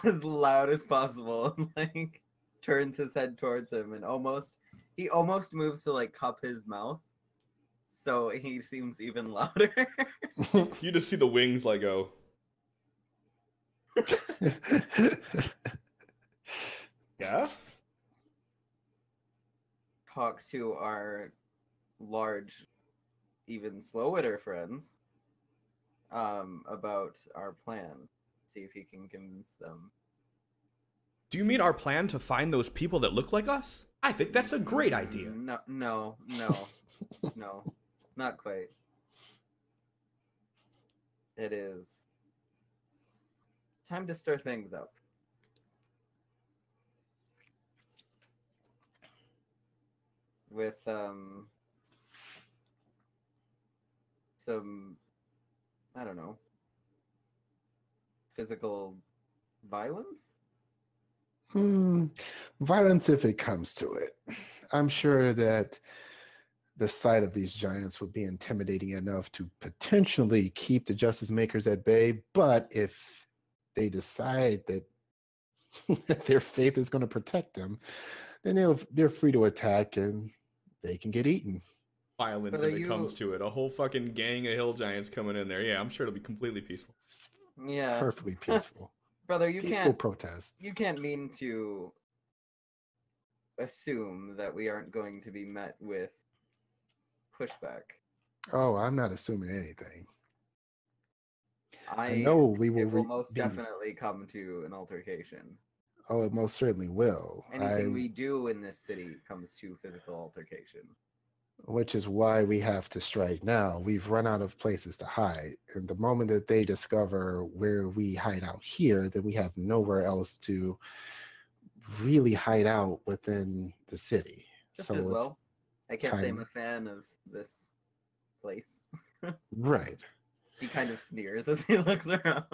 as loud as possible, and turns his head towards him, and he almost moves to cup his mouth so he seems even louder. You just see the wings like go. Yes? Talk to our large, even slow-witter friends about our plan. See if he can convince them. Do you mean our plan to find those people that look like us? I think that's a great idea. No, not quite. It is time to stir things up. With some, I don't know, physical violence? Violence if it comes to it. I'm sure that the sight of these giants would be intimidating enough to potentially keep the justice makers at bay, but if they decide that their faith is going to protect them, then they're free to attack and they can get eaten. Violence if it comes to it. A whole fucking gang of hill giants coming in there. Yeah, I'm sure it'll be completely peaceful. Yeah. Perfectly peaceful. Brother, peaceful protest. You can't mean to assume that we aren't going to be met with pushback. Oh, I'm not assuming anything. I know we will, it will most definitely come to an altercation. Oh, it most certainly will. Anything we do in this city comes to physical altercation. Which is why we have to strike now. We've run out of places to hide. And the moment that they discover where we hide out here, then we have nowhere else to really hide out within the city. Just as well. I can't say I'm a fan of this place. Right. He kind of sneers as he looks around.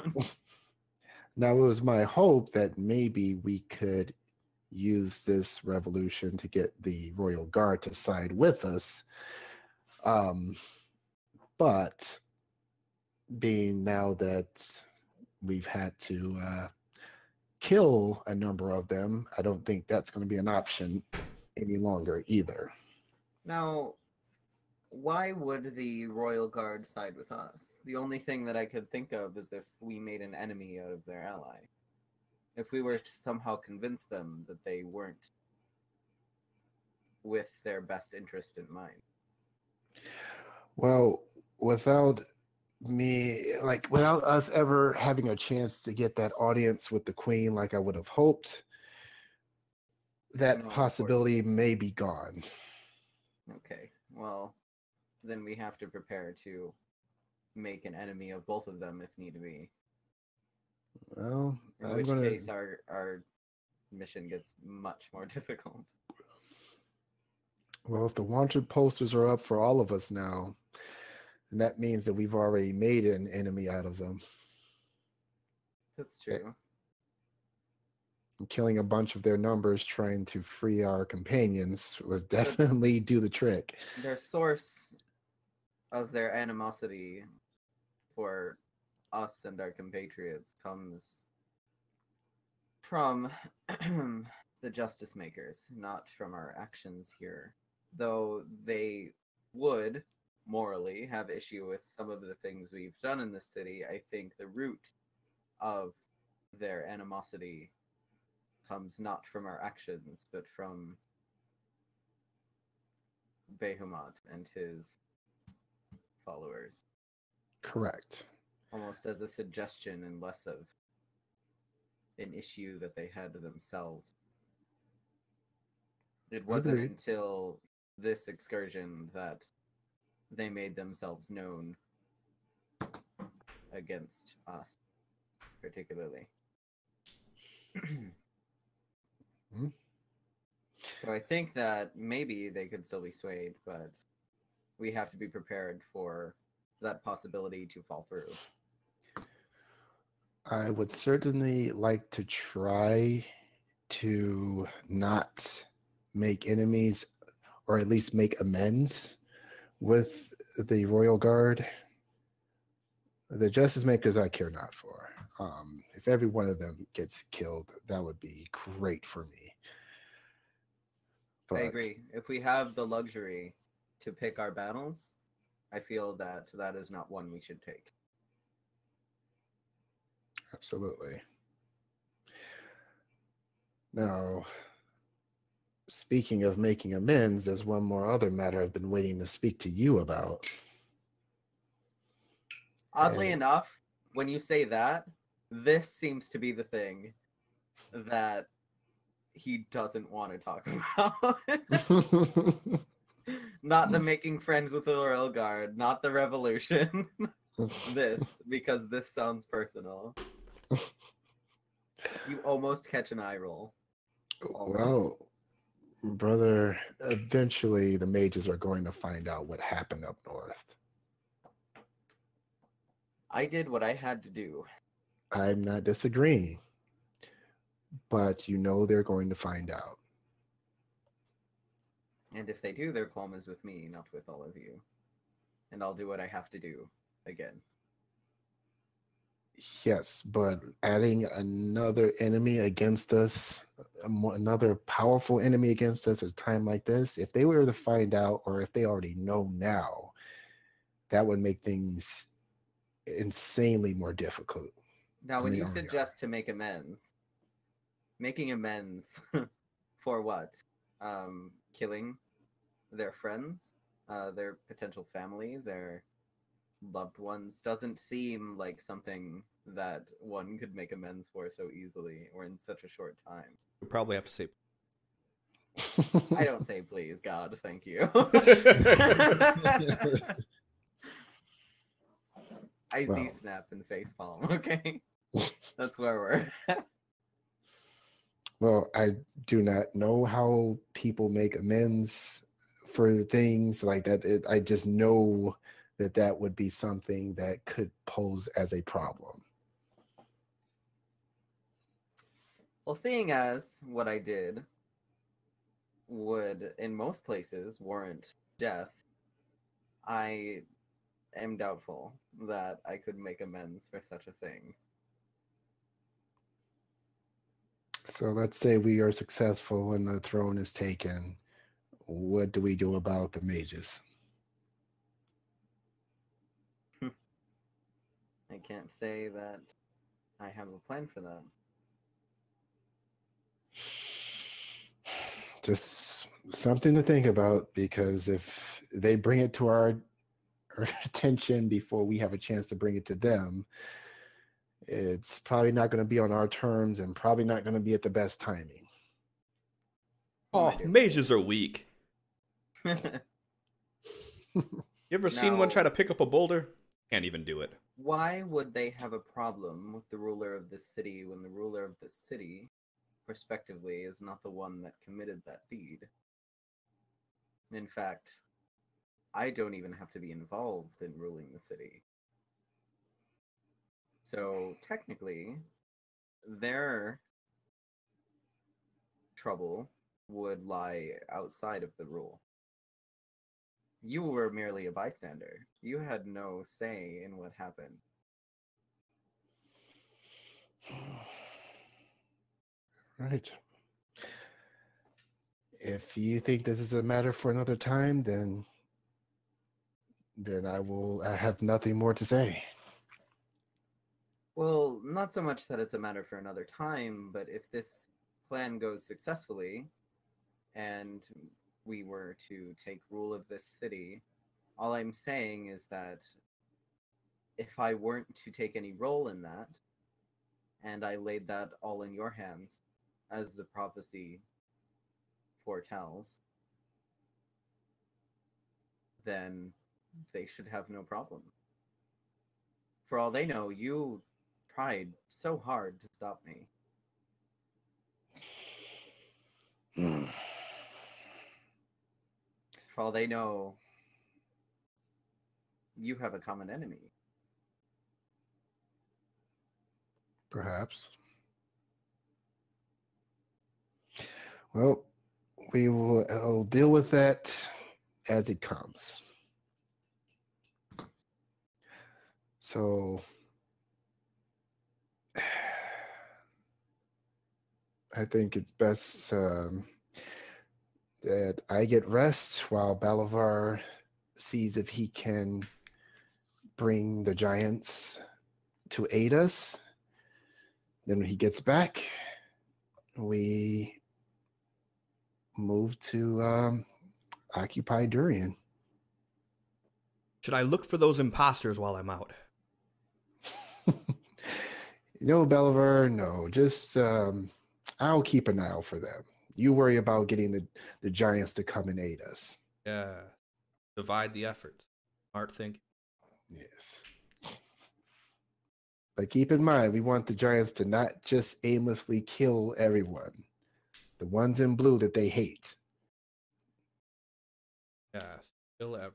Now, it was my hope that maybe we could use this revolution to get the royal guard to side with us. But being now that we've had to kill a number of them, I don't think that's going to be an option any longer either. Now, why would the royal guard side with us? The only thing that I could think of is if we made an enemy out of their ally. If we were to somehow convince them that they weren't with their best interest in mind. Well, without us ever having a chance to get that audience with the queen like I would have hoped, that possibility may be gone. Okay, well, then we have to prepare to make an enemy of both of them if need be. Well, in which case our mission gets much more difficult. Well, if the wanted posters are up for all of us now, then that means that we've already made an enemy out of them. That's true. And killing a bunch of their numbers trying to free our companions was definitely do the trick. Their source of their animosity for us and our compatriots comes from the justice makers, not from our actions here. Though they would morally have issue with some of the things we've done in this city, I think the root of their animosity comes not from our actions, but from Behemoth and his followers. Correct. Almost as a suggestion and less of an issue that they had themselves. It wasn't until this excursion that they made themselves known against us, particularly. So I think that maybe they could still be swayed, but we have to be prepared for that possibility to fall through. I would certainly like to try to not make enemies, or at least make amends with the Royal Guard. The Justice Makers I care not for. If every one of them gets killed, that would be great for me. But I agree. If we have the luxury to pick our battles, I feel that that is not one we should take. Absolutely. Now, speaking of making amends, there's one more other matter I've been waiting to speak to you about. Oddly enough, when you say that, this seems to be the thing that he doesn't want to talk about. Not the making friends with the royal guard, not the revolution. This, because this sounds personal. You almost catch an eye roll. Almost. Well, brother, eventually the mages are going to find out what happened up north. I did what I had to do. I'm not disagreeing, but you know they're going to find out. And if they do, their qualm is with me, not with all of you. And I'll do what I have to do again. Yes, but adding another enemy against us, another powerful enemy against us at a time like this, if they were to find out, or if they already know now, that would make things insanely more difficult. Now, when you suggest to make amends, making amends for what? Killing their friends, their potential family, their loved ones doesn't seem like something that one could make amends for so easily or in such a short time. We probably have to say. I don't say please, God, thank you. I see snap and facepalm, okay? That's where we're at. Well, I do not know how people make amends for things like that. I just know that that would be something that could pose as a problem. Well, seeing as what I did would, in most places, warrant death, I am doubtful that I could make amends for such a thing. So let's say we are successful and the throne is taken. What do we do about the mages? I can't say that I have a plan for that. Just something to think about, because if they bring it to our attention before we have a chance to bring it to them, it's probably not going to be on our terms and probably not going to be at the best timing. Oh, mages are weak. You ever seen one try to pick up a boulder? Can't even do it. Why would they have a problem with the ruler of the city when the ruler of the city, prospectively, is not the one that committed that deed? In fact, I don't even have to be involved in ruling the city. So, technically, their trouble would lie outside of the rule. You were merely a bystander. You had no say in what happened. Right. If you think this is a matter for another time, then I have nothing more to say. Well, not so much that it's a matter for another time, but if this plan goes successfully and we were to take rule of this city, all I'm saying is that if I weren't to take any role in that, and I laid that all in your hands, as the prophecy foretells, then they should have no problem. For all they know, you tried so hard to stop me. For all they know, you have a common enemy. Perhaps. Well, we will deal with that as it comes. So I think it's best that I get rest while Balavar sees if he can bring the giants to aid us. Then when he gets back, we move to occupy Durian. Should I look for those imposters while I'm out? Belivar, no. Just I'll keep an eye out for them. You worry about getting the giants to come and aid us. Yeah. Divide the efforts. Smart thinking. Yes. But keep in mind, we want the giants to not just aimlessly kill everyone. The ones in blue that they hate. Yeah. Kill everyone.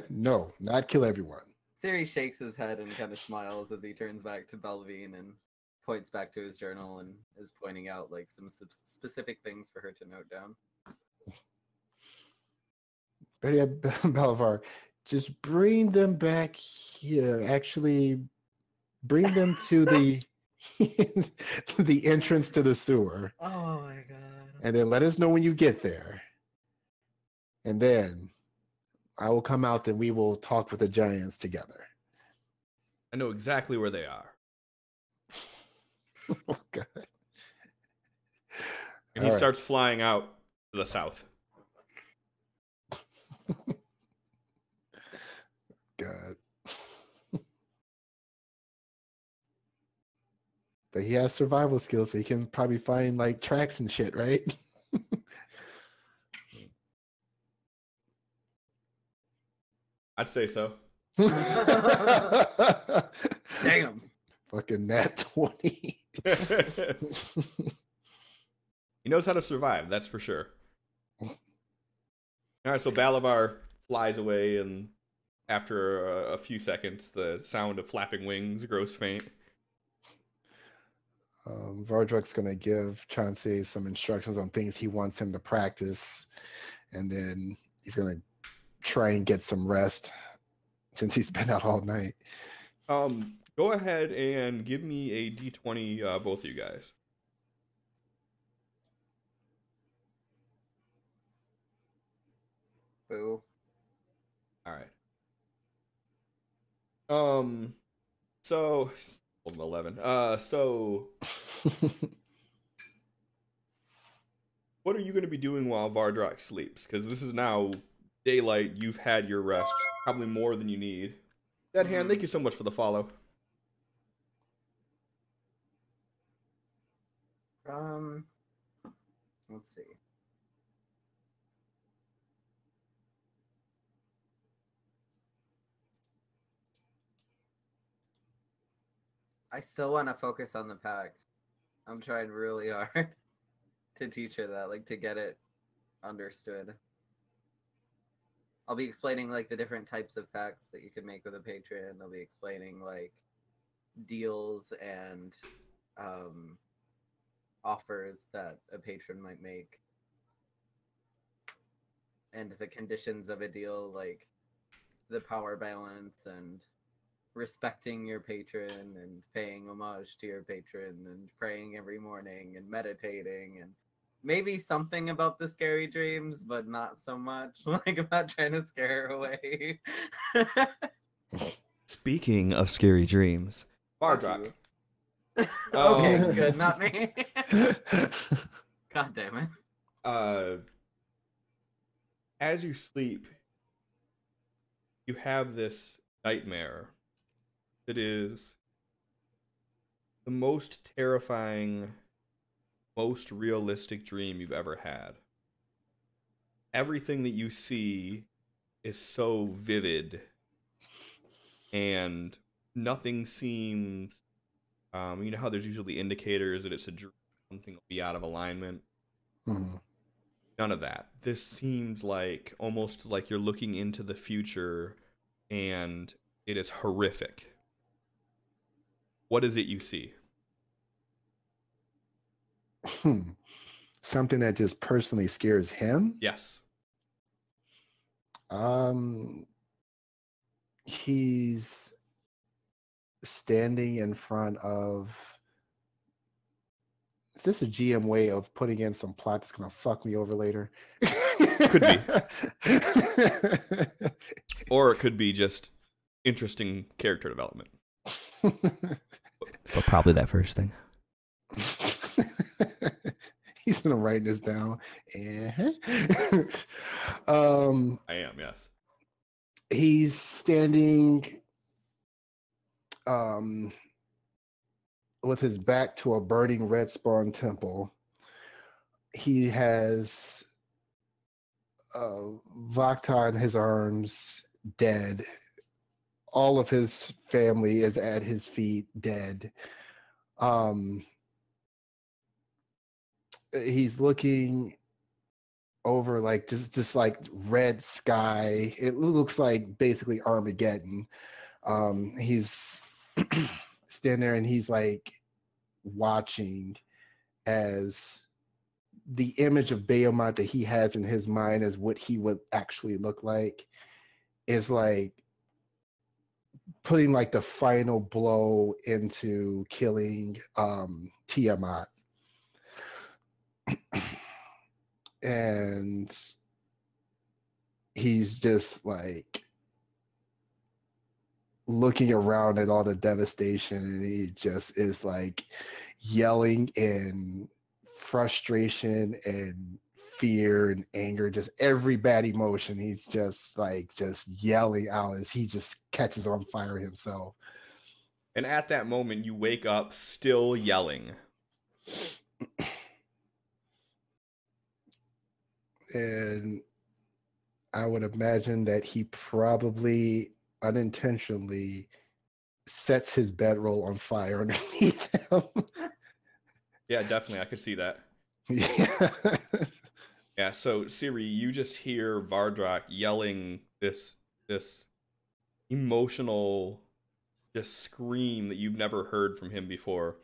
No, not kill everyone. Siri shakes his head and kind of smiles as he turns back to Belvine and points back to his journal and is pointing out like some specific things for her to note down. But yeah, Belivar, just bring them back here. Actually, bring them to the the entrance to the sewer. Oh my god. And then let us know when you get there. And then I will come out and we will talk with the giants together. I know exactly where they are. Oh, God. And he starts flying out to the south. God. But he has survival skills, so he can probably find like tracks and shit, right? I'd say so. Damn. Fucking nat 20. He knows how to survive, that's for sure. All right, so Balavar flies away, and after a few seconds, the sound of flapping wings grows faint. Vardruk's going to give Chauncey some instructions on things he wants him to practice, and then he's going to try and get some rest since he's been out all night. Go ahead and give me a d20, both of you guys. Boo. All right. So 11. So what are you going to be doing while Vardruk sleeps? Because this is now daylight. You've had your rest, probably more than you need. Dead Hand, thank you so much for the follow. Let's see. I still want to focus on the packs. I'm trying really hard to teach her that, like to get it understood. I'll be explaining like the different types of packs that you can make with a patron. I'll be explaining like deals and offers that a patron might make. And the conditions of a deal, like the power balance and respecting your patron and paying homage to your patron and praying every morning and meditating and maybe something about the scary dreams, but not so much. Like I'm not trying to scare her away. Speaking of scary dreams, Vardruk. Okay, good, not me. God damn it. As you sleep, you have this nightmare that is the most terrifying, most realistic dream you've ever had. Everything that you see is so vivid, and nothing seems, you know how there's usually indicators that it's a dream, something will be out of alignment? Mm-hmm. None of that. This seems like almost like you're looking into the future, and it is horrific. What is it you see? Something that just personally scares him? Yes. He's standing in front of... Is this a GM way of putting in some plot that's going to fuck me over later? Could be. Or it could be just interesting character development. But probably that first thing. He's gonna write this down. I am, yes. He's standing with his back to a burning red spawn temple. He has Vakta in his arms, dead. All of his family is at his feet, dead. He's looking over like just like red sky. It looks like basically Armageddon. He's standing there and he's like watching as the image of Bahamut that he has in his mind as what he would actually look like is like putting like the final blow into killing Tiamat. And he's just like looking around at all the devastation, and he just is like yelling in frustration and fear and anger, just every bad emotion. He's just yelling out as he just catches on fire himself. And at that moment, you wake up still yelling. And I would imagine that he probably unintentionally sets his bedroll on fire underneath him. Yeah, definitely. I could see that. Yeah. Yeah, so Siri, you just hear Vardrak yelling this emotional just scream that you've never heard from him before.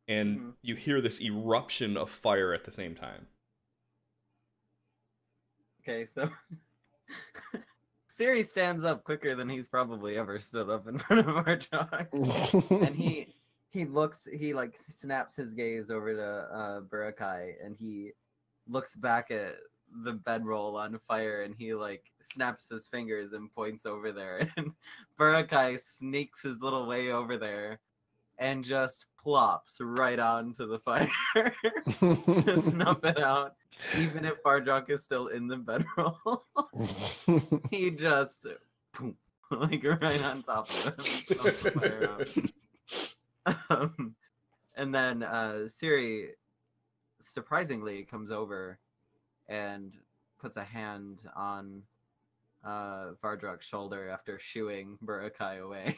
And you hear this eruption of fire at the same time. Okay, so Siri stands up quicker than he's probably ever stood up in front of Vardrak. And he looks, he like snaps his gaze over to Burakai, and he looks back at the bedroll on fire, and he like snaps his fingers and points over there, and Burakai sneaks his little way over there and just plops right onto the fire to snuff it out, even if Vardrak is still in the bedroll. He just boom, like right on top of him, snuffs the fire out. And then Siri surprisingly comes over and puts a hand on Vardrak's shoulder after shooing Burakai away.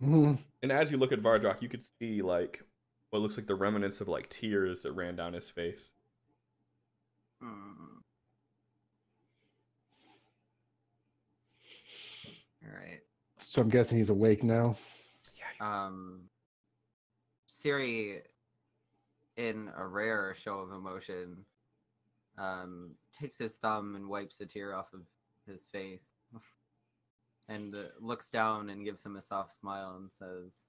And as you look at Vardrak, you could see like what looks like the remnants of like tears that ran down his face. All right. So I'm guessing he's awake now. Siri, in a rare show of emotion, takes his thumb and wipes a tear off of his face, and looks down and gives him a soft smile and says,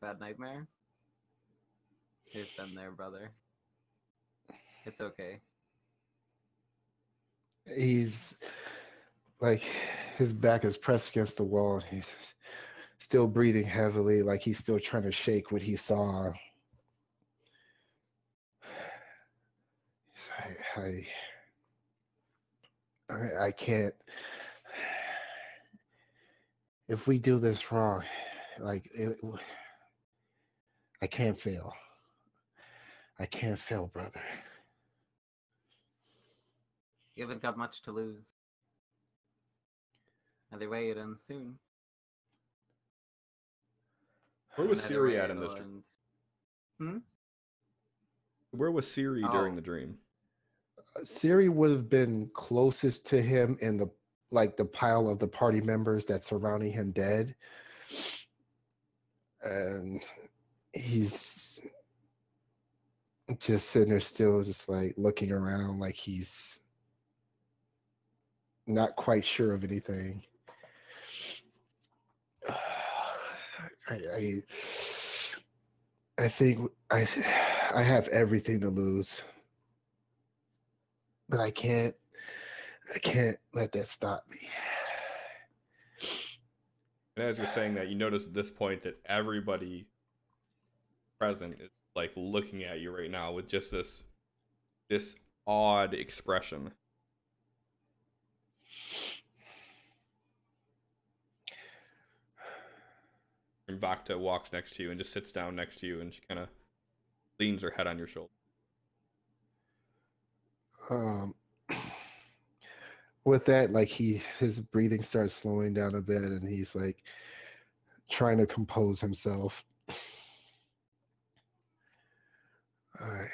"Bad nightmare? You've been there, brother. It's okay." He's like, his back is pressed against the wall. He's still breathing heavily, like he's still trying to shake what he saw. I can't. If we do this wrong, like I can't fail. I can't fail, brother. You haven't got much to lose. Either way, it ends soon. Where was Siri at in this dream? Where was Siri during the dream? Siri would have been closest to him in the pile of the party members that's surrounding him dead. And he's just sitting there still, just like looking around like he's not quite sure of anything. I think I have everything to lose. But I can't let that stop me. And as you're saying that, you notice at this point that everybody present is like looking at you right now with just this odd expression. And Vakta walks next to you and just sits down next to you, and she kind of leans her head on your shoulder. With that, like his breathing starts slowing down a bit, and he's like trying to compose himself. All right.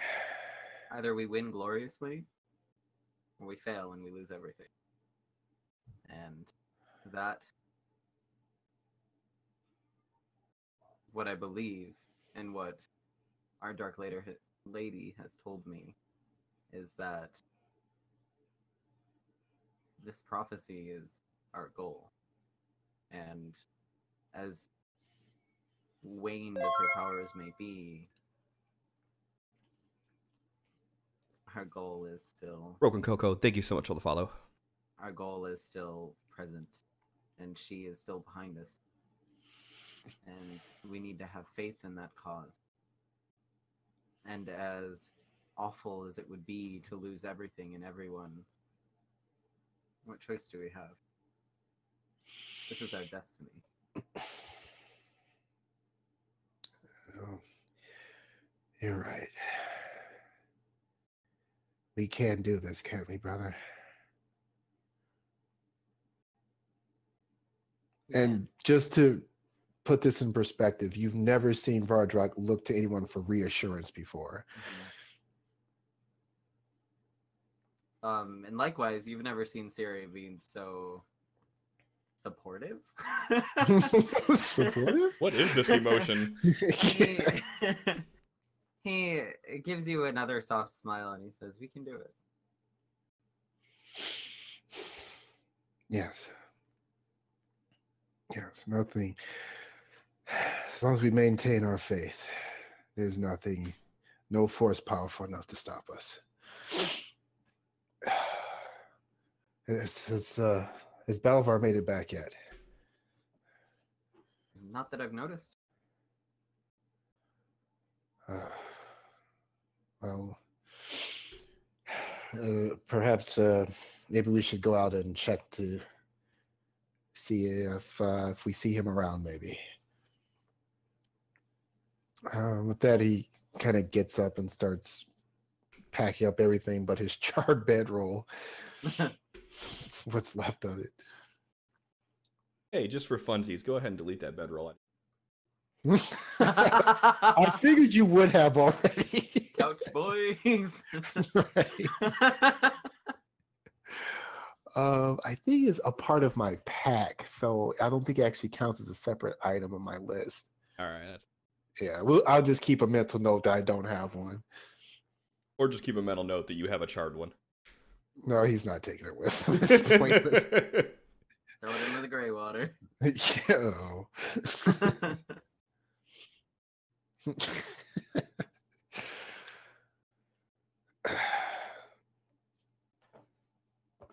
Either we win gloriously, or we fail and we lose everything. And that, what I believe and what our Dark Lady has told me is that this prophecy is our goal. And as waned as her powers may be, our goal is still... Broken Coco, thank you so much for the follow. Our goal is still present, and she is still behind us. And we need to have faith in that cause. And as awful as it would be to lose everything and everyone, what choice do we have? This is our destiny. Oh, you're right. We can do this, can't we, brother? And just to put this in perspective, you've never seen Vardrak look to anyone for reassurance before. And likewise, you've never seen Syria being so supportive. Supportive? What is this emotion? He gives you another soft smile and he says, "We can do it." Yes. Yes, nothing. As long as we maintain our faith, there's nothing, no force powerful enough to stop us. Has Balvar made it back yet? Not that I've noticed. Well, perhaps maybe we should go out and check to see if we see him around, maybe. With that, he kind of gets up and starts packing up everything but his charred bedroll. What's left of it. Hey, just for funsies, go ahead and delete that bedroll. I figured you would have already. Couch boys. Right. I think it's a part of my pack, so I don't think it actually counts as a separate item on my list. All right. That's... Yeah, I'll just keep a mental note that I don't have one. Or just keep a mental note that you have a charred one. No, he's not taking it with him. It's pointless. Throw it into the gray water. Yo.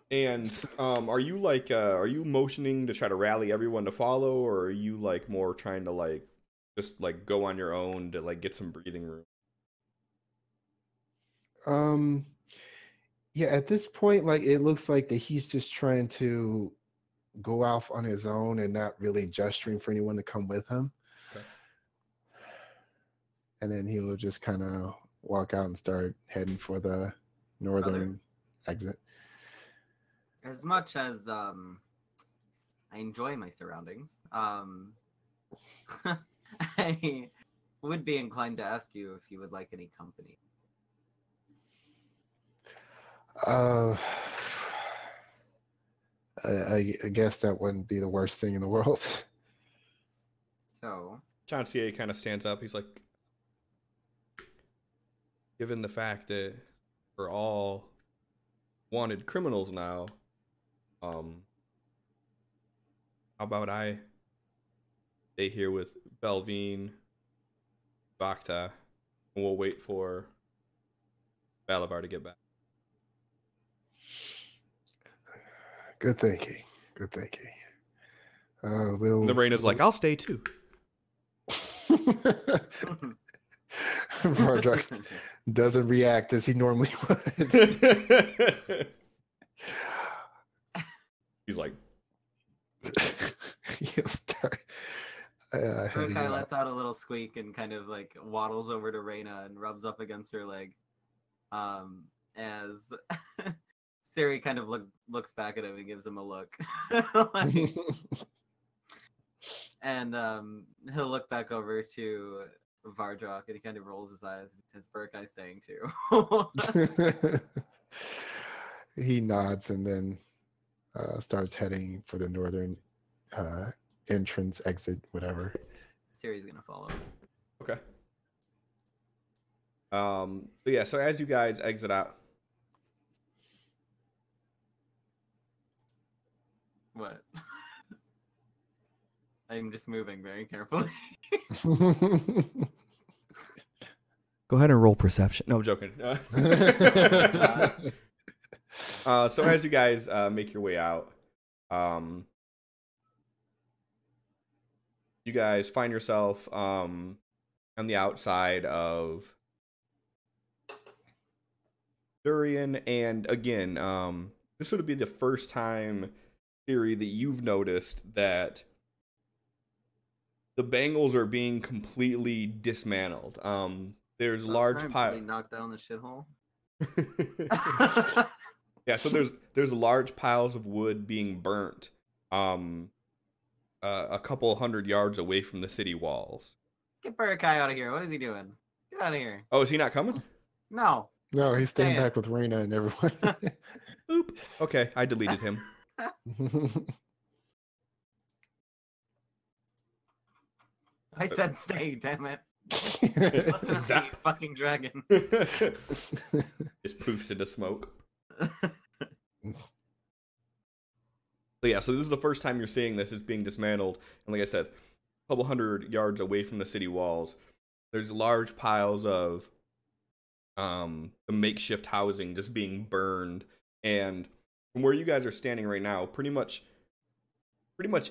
And are you motioning to try to rally everyone to follow, or are you like more trying to like just like go on your own to like get some breathing room? Yeah, at this point, like it looks like that he's just trying to go off on his own and not really gesturing for anyone to come with him. Okay. And then he will just kind of walk out and start heading for the northern exit. As much as I enjoy my surroundings, I would be inclined to ask you if you would like any company. I guess that wouldn't be the worst thing in the world. So Chancier kind of stands up. He's like, given the fact that we're all wanted criminals now, how about I stay here with Belvine, Vakta, and we'll wait for Balavar to get back. Good thinking. Good thinking. We'll. Lorena's like, I'll stay too. Vardrak doesn't react as he normally would. He's like, he'll start. Urukai lets out a little squeak and kind of like waddles over to Reyna and rubs up against her leg. As Siri kind of looks back at him and gives him a look. Like, and he'll look back over to Vardrak and he kind of rolls his eyes and says, Burkai's staying too. He nods and then starts heading for the northern entrance, exit, whatever. Siri's gonna follow. okay. But yeah, so as you guys exit out, What? I'm just moving very carefully. go ahead and roll perception. No, I'm joking. So as you guys make your way out, you guys find yourself on the outside of Durian, and again, this would be the first time, Theory, that you've noticed that the Bengals are being completely dismantled. There's large piles. Knock down the shithole. Yeah, so there's large piles of wood being burnt, a couple 100 yards away from the city walls. Get Burkai out of here. What is he doing? Get out of here. Oh, is he not coming? No. No, he's staying back with Reyna and everyone. Oop. Okay, I deleted him. I said stay, damn it. Listen to me, fucking dragon. Just poofs into smoke. So yeah, so this is the first time you're seeing this. It's being dismantled. And like I said, a couple 100 yards away from the city walls, there's large piles of the makeshift housing just being burned. And from where you guys are standing right now, pretty much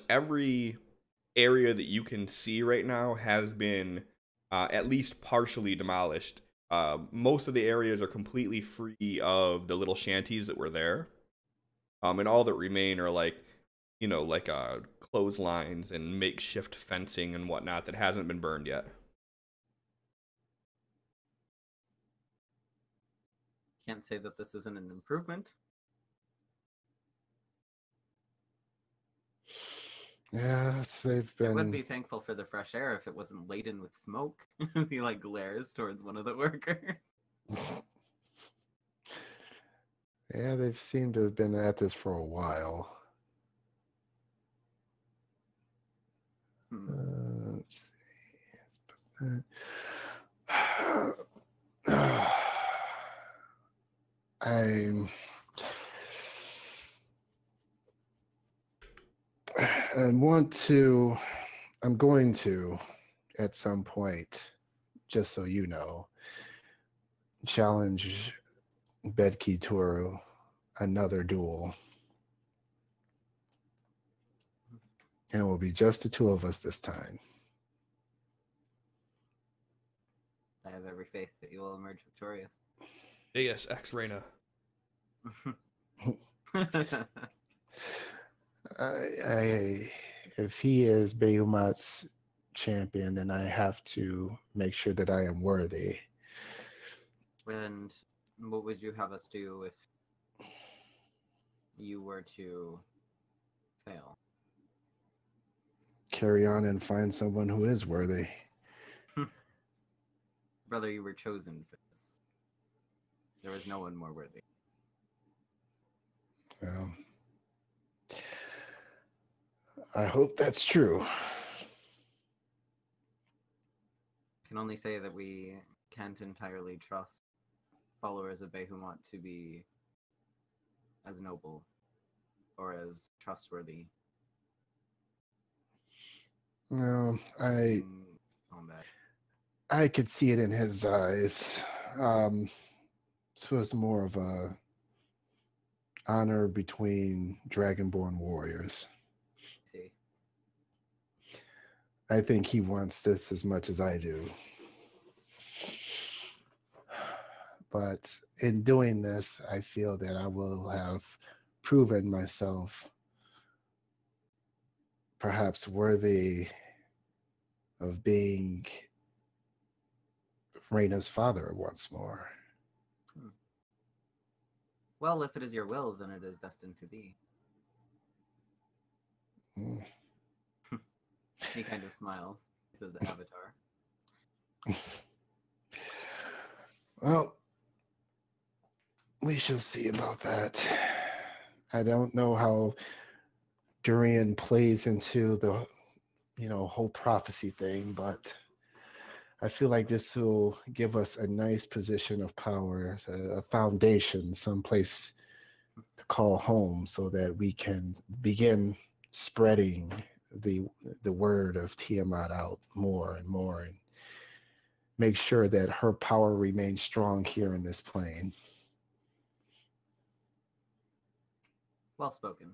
every area that you can see right now has been at least partially demolished. Most of the areas are completely free of the little shanties that were there. And all that remain are like clotheslines and makeshift fencing and whatnot that hasn't been burned yet. Can't say that this isn't an improvement. Yes, they've been. I would be thankful for the fresh air if it wasn't laden with smoke. He like glares towards one of the workers. Yeah, they've seemed to have been at this for a while. Let's see. I'm going to, at some point, just so you know, challenge Bedkey to another duel. And it will be just the two of us this time. I have every faith that you will emerge victorious. Yes, ex Reyna. If he is Behemoth's champion, then I have to make sure that I am worthy. And what would you have us do if you were to fail? Carry on and find someone who is worthy. Brother, you were chosen for this. There was no one more worthy. Well, I hope that's true. I can only say that we can't entirely trust followers of Behemoth to be as noble or as trustworthy. No, I could see it in his eyes. This was more of a honor between Dragonborn warriors. See. I think he wants this as much as I do. But in doing this, I feel that I will have proven myself perhaps worthy of being Reyna's father once more. Well, if it is your will, then it is destined to be. Mm. He kind of smiles. He says, Avatar. Well, we shall see about that. I don't know how Durian plays into the, whole prophecy thing, but I feel like this will give us a nice position of power, a foundation, someplace to call home, so that we can begin spreading the word of Tiamat out more and more, and make sure that her power remains strong here in this plane. Well spoken.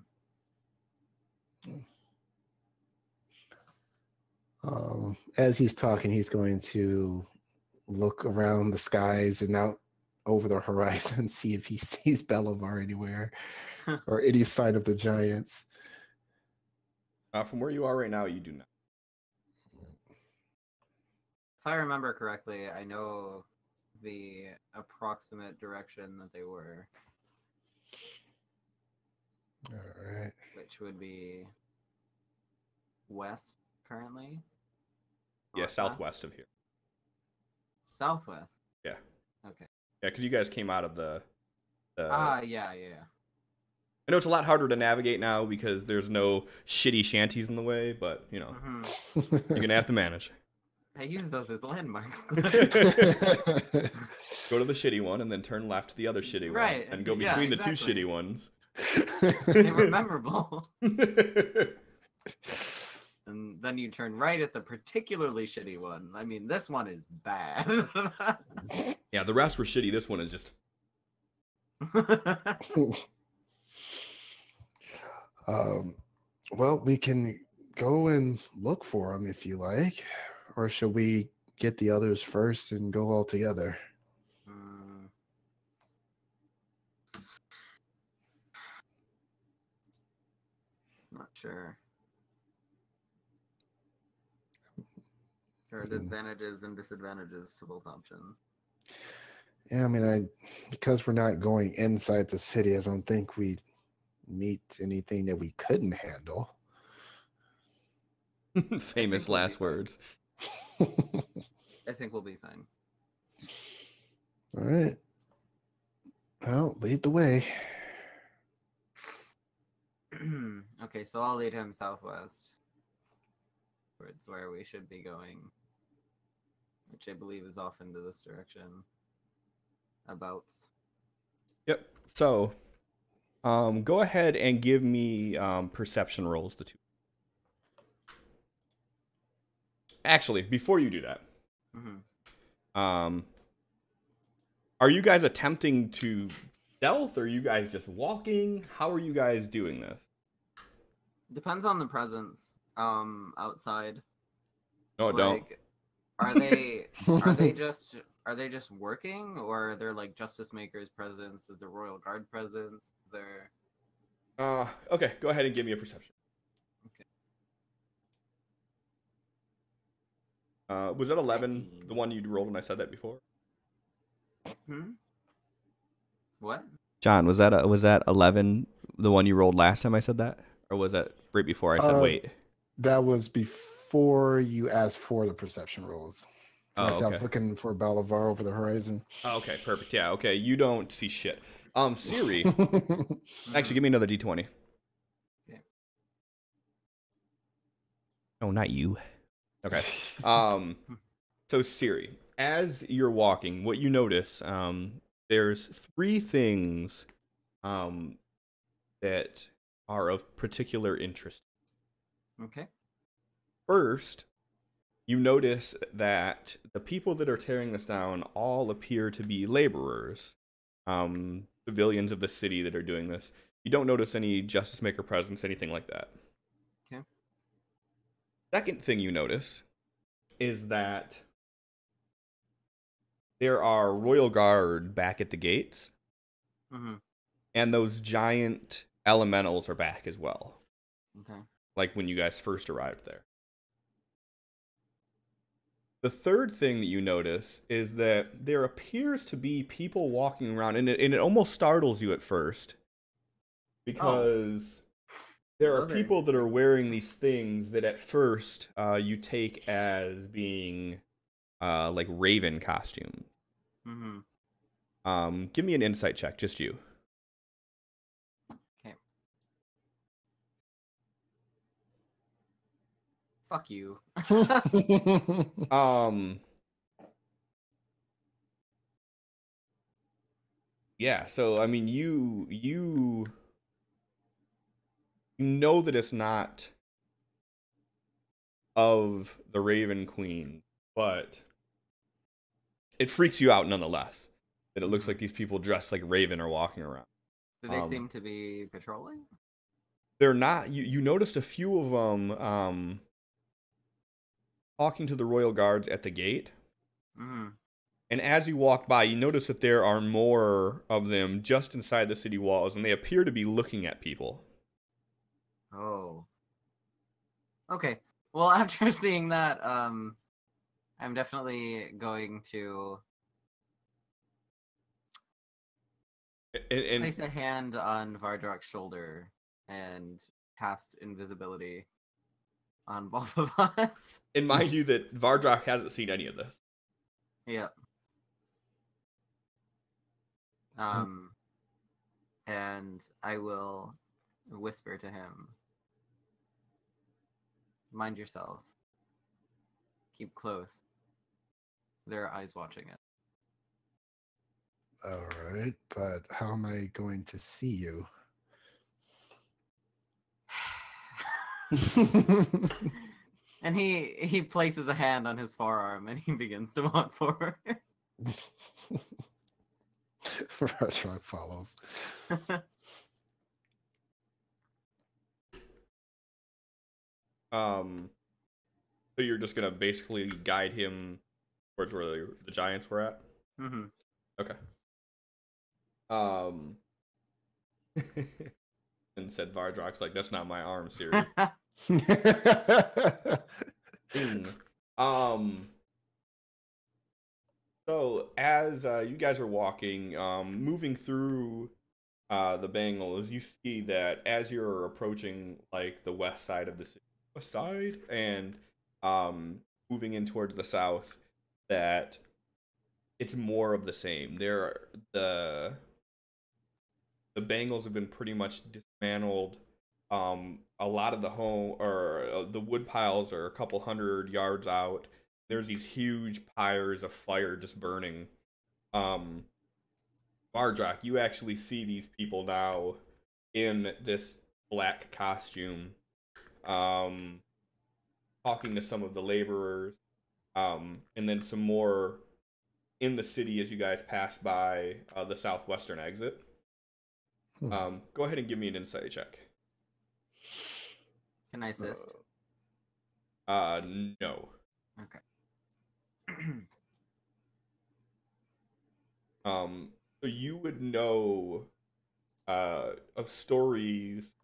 As he's talking, he's going to look around the skies and out over the horizon, see if he sees Belivar anywhere or any sign of the giants. From where you are right now, you do not. If I remember correctly, I know the approximate direction that they were. All right. Which would be west currently? Yeah, Northwest? southwest of here. Southwest? Yeah. Okay. Yeah, because you guys came out of the... yeah. I know it's a lot harder to navigate now because there's no shitty shanties in the way, but, you're going to have to manage. I use those as landmarks. Go to the shitty one and then turn left to the other shitty one. And go between the two shitty ones. They were memorable. And then you turn right at the particularly shitty one. I mean, this one is bad. Yeah, the rest were shitty. This one is just... Well, we can go and look for them if you like. Or should we get the others first and go all together? Not sure. There are advantages and disadvantages to both options. Yeah, I mean, because we're not going inside the city, I don't think we'd meet anything that we couldn't handle. Famous last words. I think we'll be fine. All right. Well, lead the way. Okay, so I'll lead him southwest towards where we should be going, which I believe is off into this direction. Abouts. Yep. So, go ahead and give me perception rolls, the two. Actually, before you do that, are you guys attempting to stealth? Or are you guys just walking? How are you guys doing this? Depends on the presence outside. No, don't. Are they just working, or are there like Justice Maker's presence? Is there Royal Guard presence? Is there... Okay, go ahead and give me a perception. Okay. Was that 11 the one you rolled when I said that before? What? John, was that 11 the one you rolled last time I said that? Or was that right before I said wait? That was before you asked for the perception rolls. Oh, okay. I was looking for Bolivar over the horizon. Oh, okay, perfect. Yeah, okay. You don't see shit. Siri. Actually, give me another D20. Okay. Oh, not you. Okay. So Siri, as you're walking, what you notice, there's 3 things that are of particular interest. Okay. First, you notice that the people that are tearing this down all appear to be laborers. The civilians of the city that are doing this. You don't notice any Justice Maker presence, anything like that. Okay. Second thing you notice is that there are Royal Guard back at the gates, and those giant elementals are back as well. Okay. Like when you guys first arrived there. The third thing that you notice is that there appears to be people walking around, and it almost startles you at first, because there are people that are wearing these things that at first you take as being like Raven costumes. Give me an insight check, just you. Okay. Fuck you. Yeah, so I mean you know that it's not of the Raven Queen, but it freaks you out nonetheless that it looks like these people dressed like Raven are walking around. Do they seem to be patrolling? They're not. You noticed a few of them talking to the Royal Guards at the gate. And as you walk by, you notice that there are more of them just inside the city walls, and they appear to be looking at people. Oh. Okay. Well, after seeing that, I'm definitely going to place a hand on Vardrak's shoulder and cast invisibility on both of us. And mind you that Vardrak hasn't seen any of this. Yep. And I will whisper to him, mind yourself. Keep close. There are eyes watching it. All right, but how am I going to see you? And he places a hand on his forearm and he begins to walk forward. Vardrak follows. So you're just gonna basically guide him towards where the giants were at? Okay. And said Vardrak's like, that's not my arm, Siri. So as you guys are walking, moving through the Bangles, you see that as you're approaching like the west side of the city, and moving in towards the south, that it's more of the same. The Bangles have been pretty much dismantled. A lot of the the wood piles are a couple hundred yards out. There's these huge pyres of fire just burning. Vardrak, you actually see these people now in this black costume, talking to some of the laborers, and then some more in the city as you guys pass by the southwestern exit. Go ahead and give me an insight check. Can I assist? No. Okay. So you would know of stories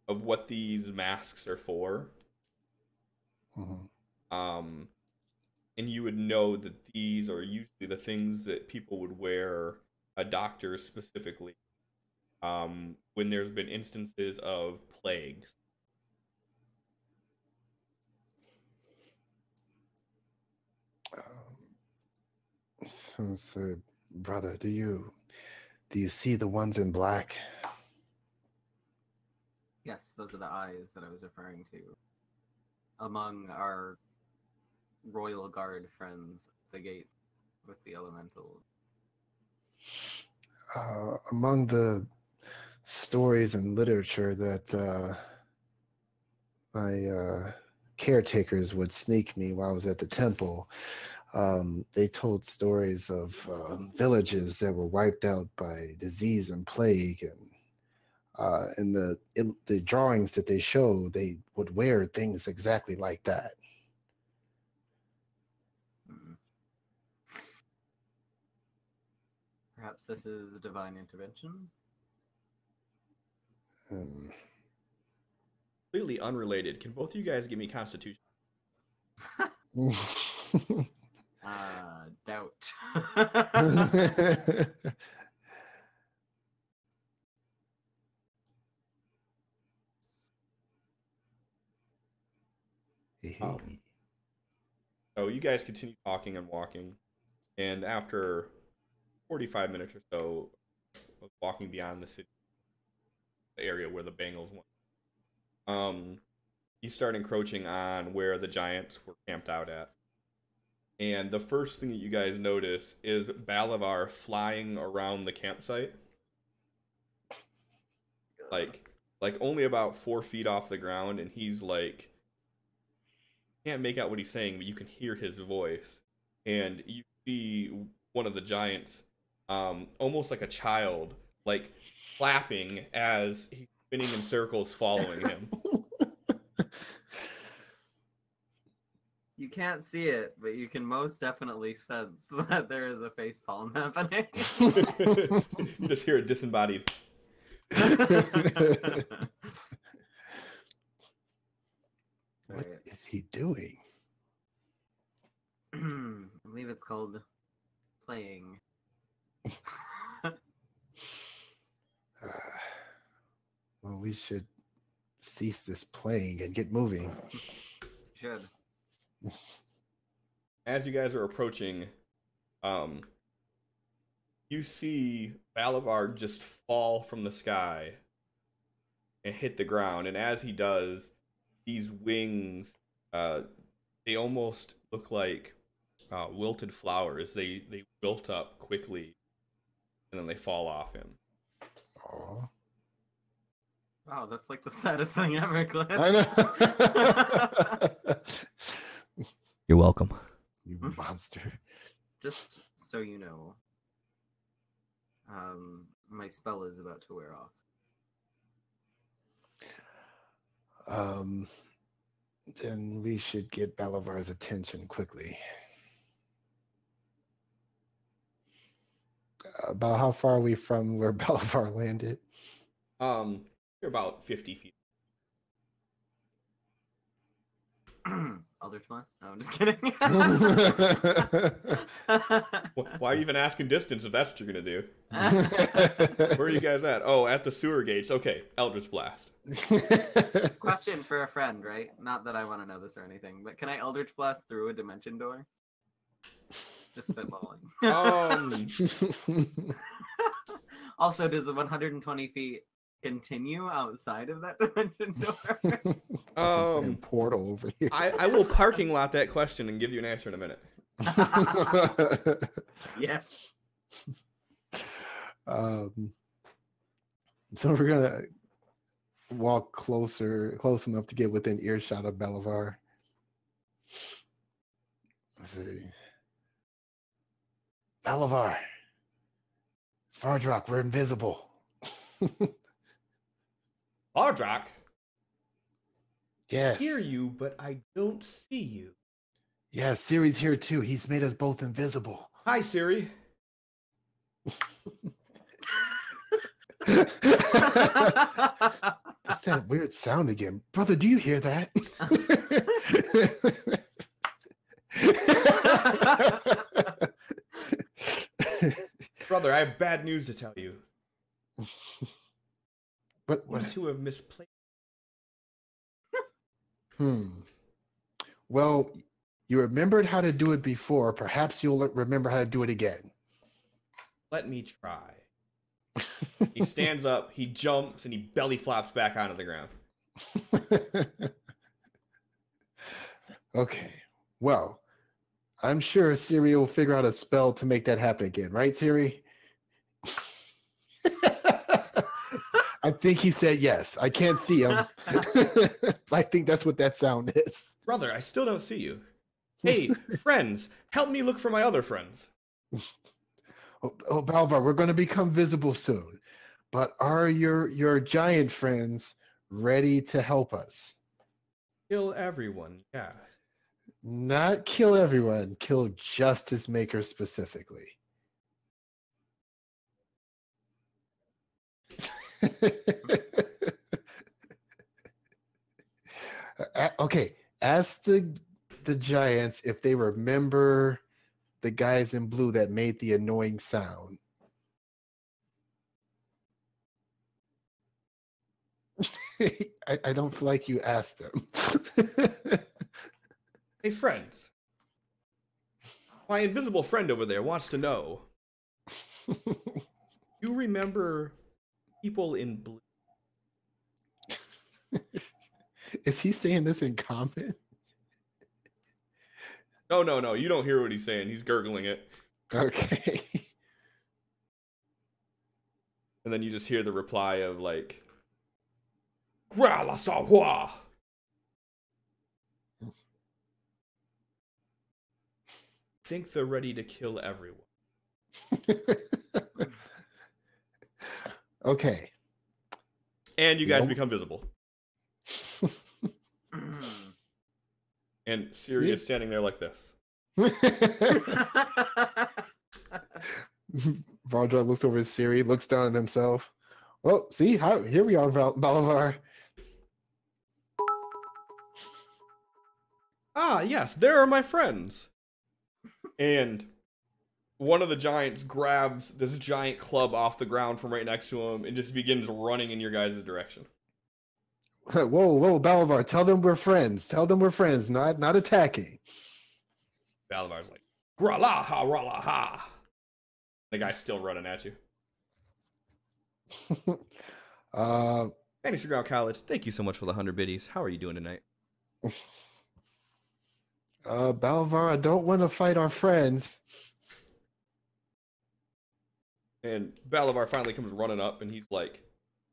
of what these masks are for. And you would know that these are usually the things that people would wear, doctors specifically, when there's been instances of plagues. So, brother, do you see the ones in black? Yes, those are the eyes that I was referring to. Among our Royal Guard friends, the gate with the elementals. Among the stories and literature that my caretakers would sneak me while I was at the temple, they told stories of villages that were wiped out by disease and plague, and in the drawings that they showed, they would wear things exactly like that. Perhaps this is divine intervention. Completely unrelated. Can both of you guys give me Constitution? Doubt. So you guys continue talking and walking, and after 45 minutes or so of walking beyond the city, the area where the Bengals went, you start encroaching on where the Giants were camped out at. And the first thing that you guys notice is Balavar flying around the campsite. Like only about 4 feet off the ground, and he's like, can't make out what he's saying, but you can hear his voice. And you see one of the Giants, almost like a child, like clapping as he's spinning in circles following him. You can't see it, but you can most definitely sense that there is a facepalm happening. You just hear a disembodied. What is he doing? I believe it's called playing. Well, we should cease this playing and get moving. Should. As you guys are approaching, you see Balavar just fall from the sky and hit the ground. And as he does, these wings, they almost look like wilted flowers. They wilt up quickly, and then they fall off him. Aww. Wow, that's like the saddest thing ever, Cliff. I know. You're welcome. You monster. Just so you know, my spell is about to wear off. Then we should get Balavar's attention quickly. About how far are we from where Balavar landed? You're about 50 feet. Eldritch Blast? No, I'm just kidding. Why are you even asking distance if that's what you're going to do? Where are you guys at? Oh, at the sewer gates. Okay, Eldritch Blast. Question for a friend, right? Not that I want to know this or anything, but can I Eldritch Blast through a dimension door? Just spitballing. Also, does the 120 feet continue outside of that dimension door? Portal over here. I will parking lot that question and give you an answer in a minute. Yes. So we're gonna walk close enough to get within earshot of Balavar. Let's see. Balavar, it's Vardrock. We're invisible. Vardrock? Yes. I hear you, but I don't see you. Yeah, Siri's here too. He's made us both invisible. Hi, Siri. What's that weird sound again? Brother, do you hear that? Brother, I have bad news to tell you. What? You two have misplaced. Well, you remembered how to do it before. Perhaps you'll remember how to do it again. Let me try. He stands up, he jumps, and he belly flops back onto the ground. Okay. Well, I'm sure Siri will figure out a spell to make that happen again. Right, Siri? I think he said yes. I can't see him. I think that's what that sound is. Brother, I still don't see you. Hey, friends, help me look for my other friends. Oh, Balvar, we're going to become visible soon. But are your giant friends ready to help us? Kill everyone, yeah. Not kill everyone, kill Justice Maker specifically. Okay, ask the giants if they remember the guys in blue that made the annoying sound. I don't feel like you asked them. Hey, friends. My invisible friend over there wants to know. You remember people in blue? Is he saying this in common? No. You don't hear what he's saying. He's gurgling it. Okay. And then you just hear the reply of, like, Grala Sahwa! Think they're ready to kill everyone. Okay. And you guys become visible. And Siri is standing there like this. Valdra looks over at Siri, looks down at himself. Well, see, here we are, Balavar. Ah, yes, there are my friends. And one of the giants grabs this giant club off the ground from right next to him and just begins running in your guys' direction. Whoa, Balavar, tell them we're friends. Tell them we're friends, not attacking. Balavar's like, Gralaha, Ralaha. The guy's still running at you. Fantasy Ground College, thank you so much for the 100 biddies. How are you doing tonight? Balavar, I don't want to fight our friends. And Balavar finally comes running up and he's like,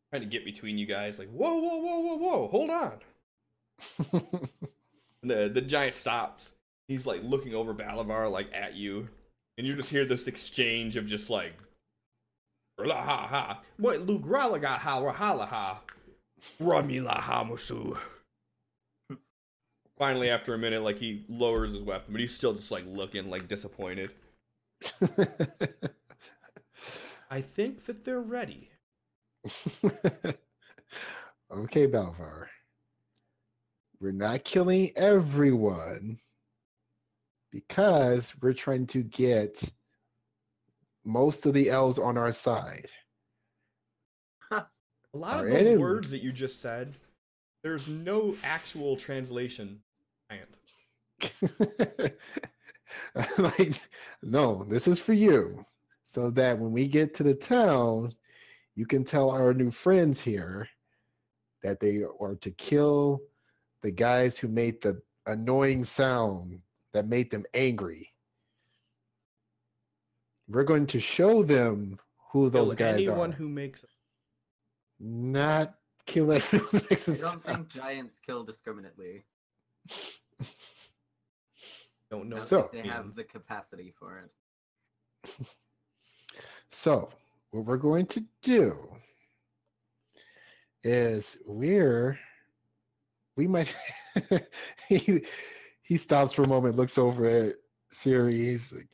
trying to get between you guys, like, whoa, hold on. And the giant stops. He's like looking over Balavar, like at you. And you just hear this exchange of just like, la ha ha. What Lugralaga ha rahala ha. Ramila hamusu. Finally, after a minute, like he lowers his weapon, but he's still just like looking like disappointed. I think that they're ready. Okay, Balvar. We're not killing everyone because we're trying to get most of the elves on our side. A lot of those words that you just said, there's no actual translation. Like, no, this is for you. So that when we get to the town, you can tell our new friends here that they are to kill the guys who made the annoying sound that made them angry. We're going to show them who those guys are. Anyone who makes not kill everyone who makes a I don't sound. think giants kill discriminately. Don't know. So they have the capacity for it. So what we're going to do is we might he stops for a moment, looks over at Siri. He's like,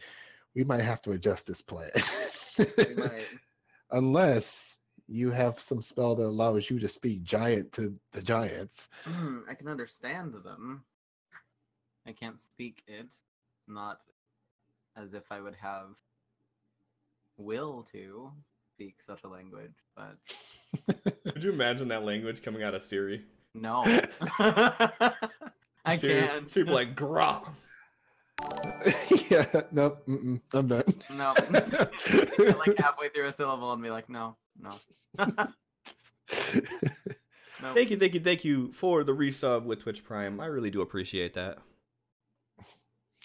we might have to adjust this plan. Unless you have some spell that allows you to speak giant to the giants. I can understand them. I can't speak it. Not as if I would have will to speak such a language, but could you imagine that language coming out of Siri? No. I can't. People like gra. Yeah, no, I'm done. No. Get like halfway through a syllable and be like, no. Nope. Thank you for the resub with Twitch Prime. I really do appreciate that.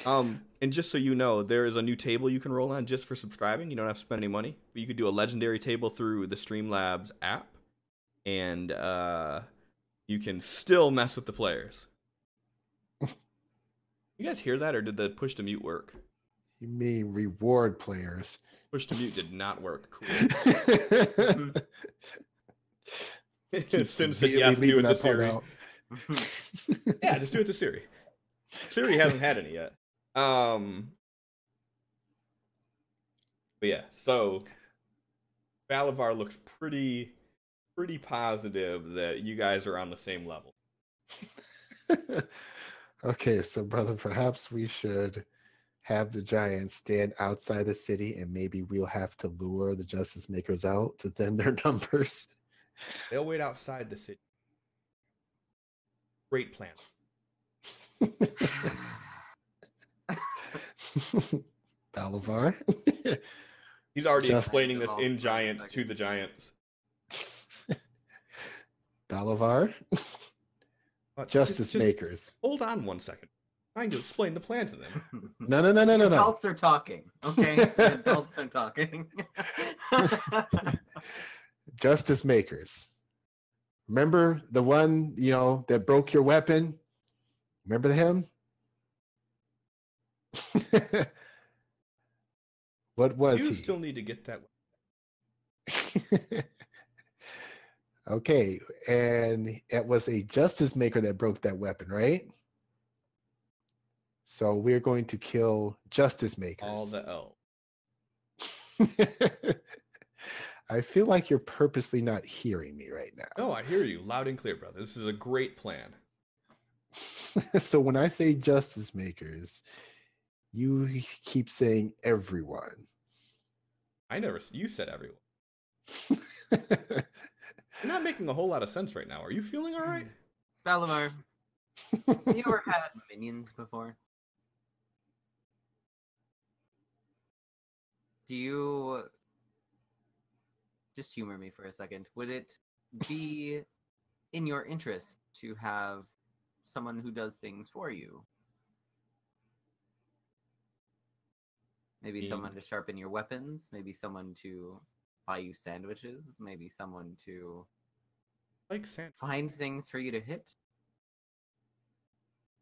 And just so you know, there is a new table you can roll on just for subscribing. You don't have to spend any money. But you could do a legendary table through the Streamlabs app, and you can still mess with the players. You guys hear that, or did the push to mute work? You mean reward players? Push to mute did not work. Cool. Sim said yes, do it to Siri. Yeah, just do it to Siri. Siri hasn't had any yet. But yeah, so Balavar looks pretty positive that you guys are on the same level. Okay, so brother, perhaps we should have the giants stand outside the city, and maybe we'll have to lure the justice makers out to thin their numbers. They'll wait outside the city. Great plan. Balavar. He's already Just- explaining this in Giant to the Giants. Balavar. Justice makers. Hold on 1 second. I'm trying to explain the plan to them. No. Adults are talking, okay? Adults are talking. Justice makers. Remember the one, that broke your weapon? Remember him? What was he? You still need to get that. Okay, and it was a justice maker that broke that weapon, right? So we're going to kill justice makers. All the L. I feel like you're purposely not hearing me right now. No, I hear you loud and clear, brother. This is a great plan. So when I say justice makers, you keep saying everyone. You said everyone. You're not making a whole lot of sense right now. Are you feeling all right? Balavar, you ever had minions before? Do you... Just humor me for a second. Would it be in your interest to have someone who does things for you? Maybe someone to sharpen your weapons, maybe someone to buy you sandwiches, maybe someone to find things for you to hit.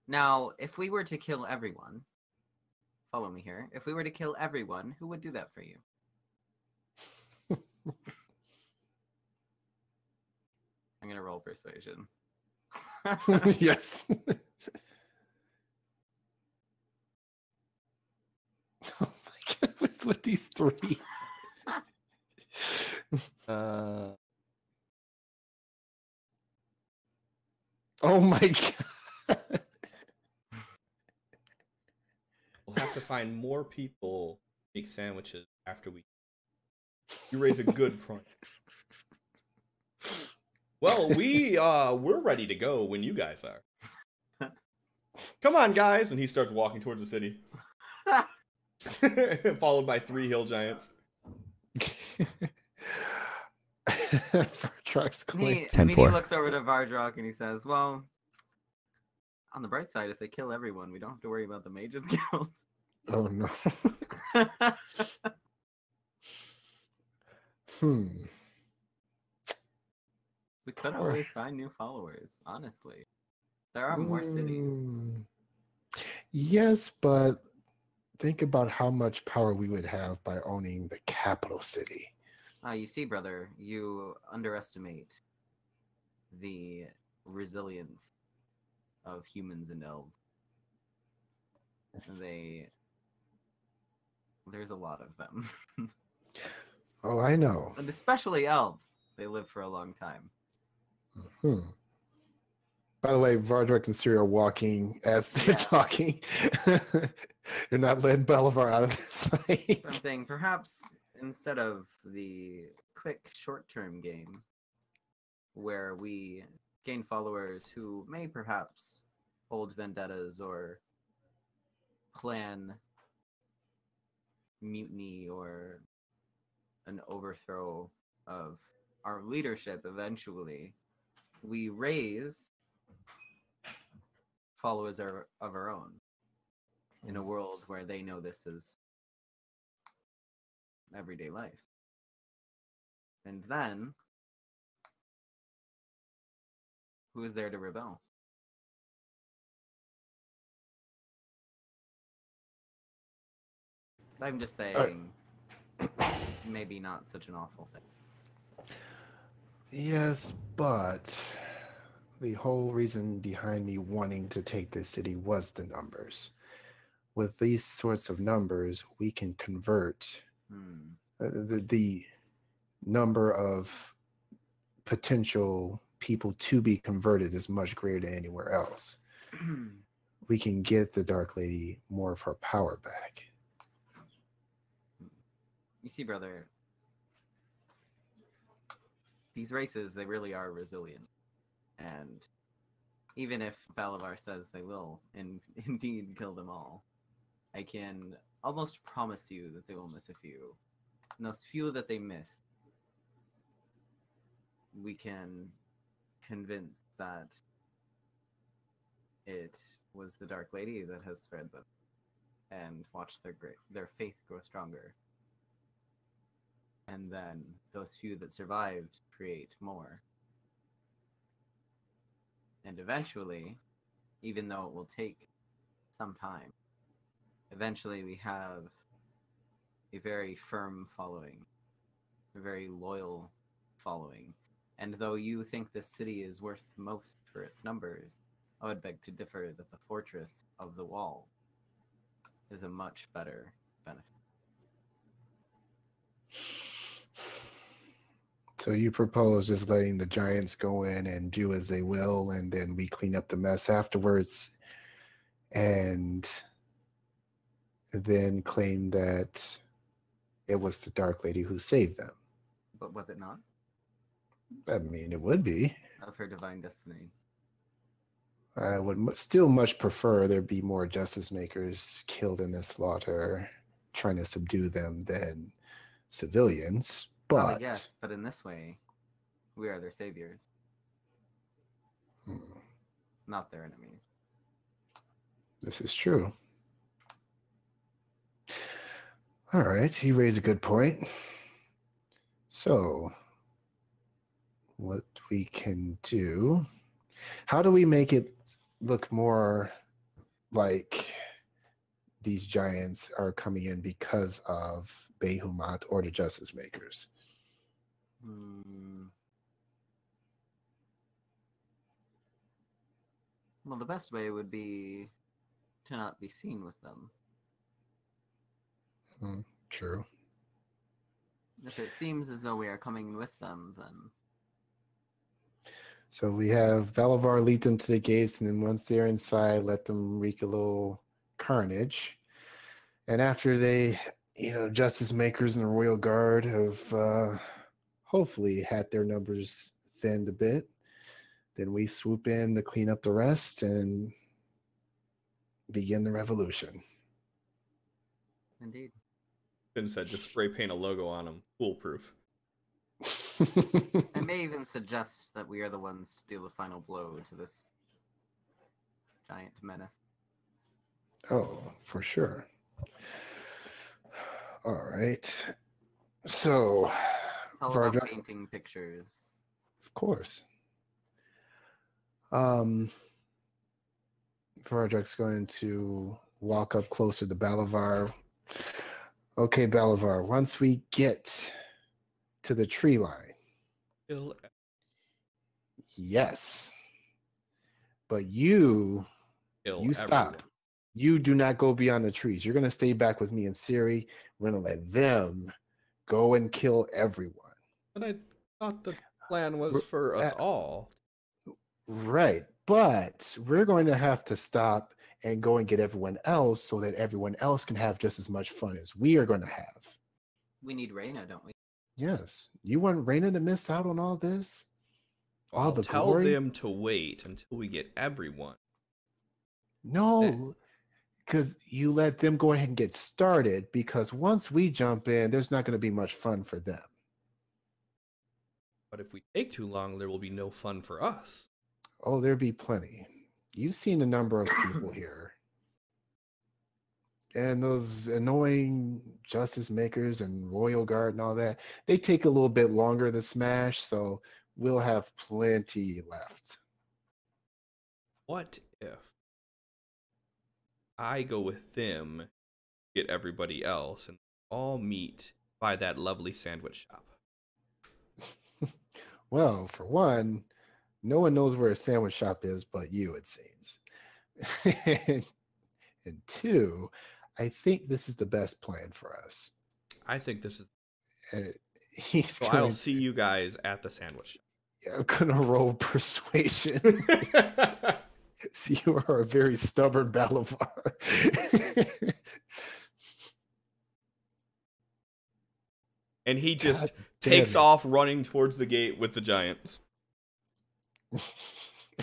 Now, if we were to kill everyone, follow me here, if we were to kill everyone, who would do that for you? I'm gonna roll persuasion. Yes. Oh my god, what's with these threes? Oh my god. We'll have to find more people to make sandwiches after we. You raise a good point. Well, we're ready to go when you guys are. Come on, guys! And he starts walking towards the city, followed by 3 hill giants. Trucks He looks over to Vardrock and he says, well, on the bright side, if they kill everyone, we don't have to worry about the Mages Guild. Oh no. We could always find new followers, honestly. There are more cities. Yes, but think about how much power we would have by owning the capital city. You see, brother, you underestimate the resilience of humans and elves. There's a lot of them. Oh, I know. And especially elves. They live for a long time. By the way, Vardrock and Siri are walking as they're talking. You're not letting Balavar out of the sight. Something, perhaps, instead of the quick short-term game, where we gain followers who may perhaps hold vendettas or plan mutiny or an overthrow of our leadership eventually, we raise followers of our own in a world where they know this is everyday life. And then, who is there to rebel? I'm just saying, maybe not such an awful thing. Yes, but the whole reason behind me wanting to take this city was the numbers. With these sorts of numbers, we can convert the number of potential people to be converted is much greater than anywhere else. We can get the Dark Lady more of her power back. You see, brother, these races, they really are resilient. And even if Balavar says they will indeed kill them all, I can almost promise you that they will miss a few. And those few that they miss, we can convince that it was the Dark Lady that has spread them, and watch their faith grow stronger. And then those few that survived create more. And eventually, even though it will take some time, eventually we have a very firm following, a very loyal following. And though you think this city is worth most for its numbers, I would beg to differ that the fortress of the wall is a much better benefit. So you propose just letting the giants go in and do as they will, and then we clean up the mess afterwards, and then claim that it was the Dark Lady who saved them. But was it not? I mean, it would be. Of her divine destiny. I would still much prefer there be more justice makers killed in this slaughter, trying to subdue them, than civilians. But yes, but in this way, we are their saviors, not their enemies. This is true. All right, you raise a good point. So, what we can do, how do we make it look more like these giants are coming in because of Behemoth or the Justice Makers? Well, the best way would be to not be seen with them. True. If it seems as though we are coming with them, then... So we have Balavar lead them to the gates, and then once they're inside, let them wreak a little carnage. And after they, Justice Makers and the Royal Guard have hopefully had their numbers thinned a bit, then we swoop in to clean up the rest and begin the revolution. Indeed. Couldn't said just spray paint a logo on them. Foolproof. I may even suggest that we are the ones to deal the final blow to this giant menace. Oh, for sure. All right. So, it's all about painting pictures. Of course. Vardrak's going to walk up closer to Balavar. Okay, Balavar, once we get to the tree line. Yes. But you stop. You do not go beyond the trees. You're going to stay back with me and Siri. We're going to let them go and kill everyone. But I thought the plan was for us all. Right. But we're going to have to stop and go and get everyone else so that everyone else can have just as much fun as we are going to have. We need Reyna, don't we? Yes. You want Reyna to miss out on all this? Well, all the tell glory? them to wait until we get everyone. No, because you let them go ahead and get started, because once we jump in, there's not going to be much fun for them. But if we take too long, there will be no fun for us. Oh, there'll be plenty. You've seen the number of people here. And those annoying Justice Makers and Royal Guard and all that, they take a little bit longer to smash, so we'll have plenty left. What if I go with them get everybody else and all meet by that lovely sandwich shop? Well, for one, no one knows where a sandwich shop is but you, it seems. And two, I think this is the best plan for us. I think this is. He's So going I'll see you guys at the sandwich I'm gonna roll persuasion. shop. So you are a very stubborn Balavar. And he just God takes damn it. off running towards the gate with the giants.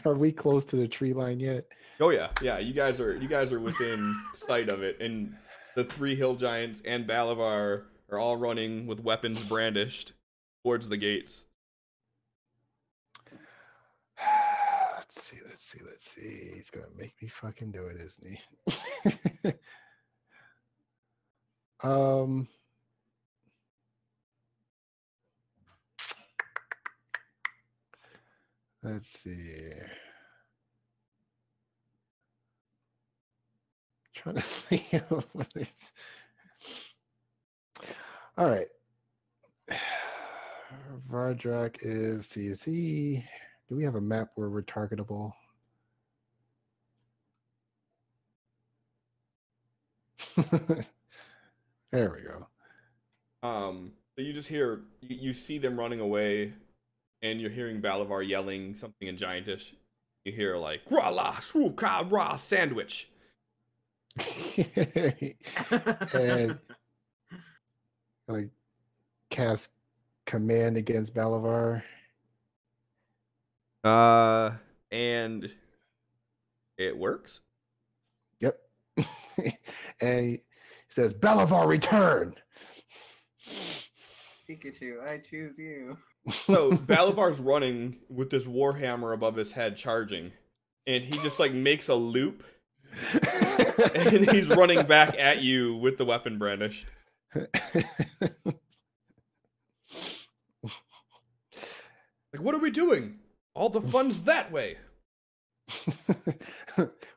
Are we close to the tree line yet? Oh yeah, yeah. You guys are within sight of it, and the 3 hill giants and Balavar are all running with weapons brandished towards the gates. Let's see. He's gonna make me fucking do it, isn't he? Let's see. Trying to think of what is. All right. Vardrak is CSE. Do we have a map where we're targetable? There we go. So you just hear, you see them running away, and you're hearing Balavar yelling something in Giantish. You hear like "Rala Shruka Ra sandwich," And like cast command against Balavar. And it works. Yep. And he says, Balavar, return. Pikachu, I choose you. So Balavar's running with this warhammer above his head, charging, and he just like makes a loop, and he's running back at you with the weapon brandished. Like, what are we doing? All the fun's that way.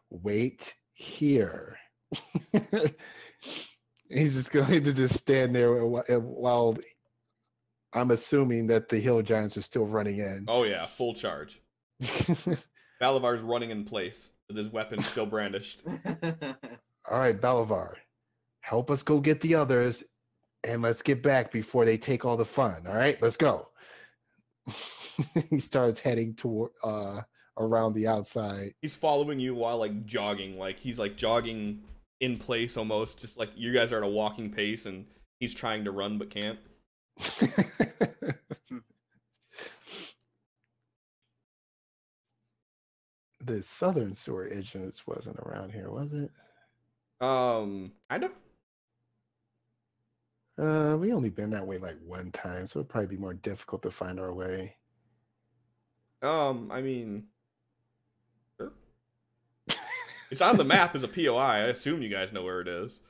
Wait here. He's just going to just stand there while I'm assuming that the hill giants are still running in. Oh yeah, full charge. Balavar's running in place with his weapon still brandished. All right, Balavar, help us go get the others, and let's get back before they take all the fun. All right, let's go. He starts heading toward around the outside. He's following you while like jogging, like he's like jogging in place almost, just like you guys are at a walking pace, and he's trying to run but can't. The southern sewer entrance wasn't around here, was it? Kind of. We only been that way like one time, so it'd probably be more difficult to find our way. I mean, sure. It's on the map as a POI. I assume you guys know where it is.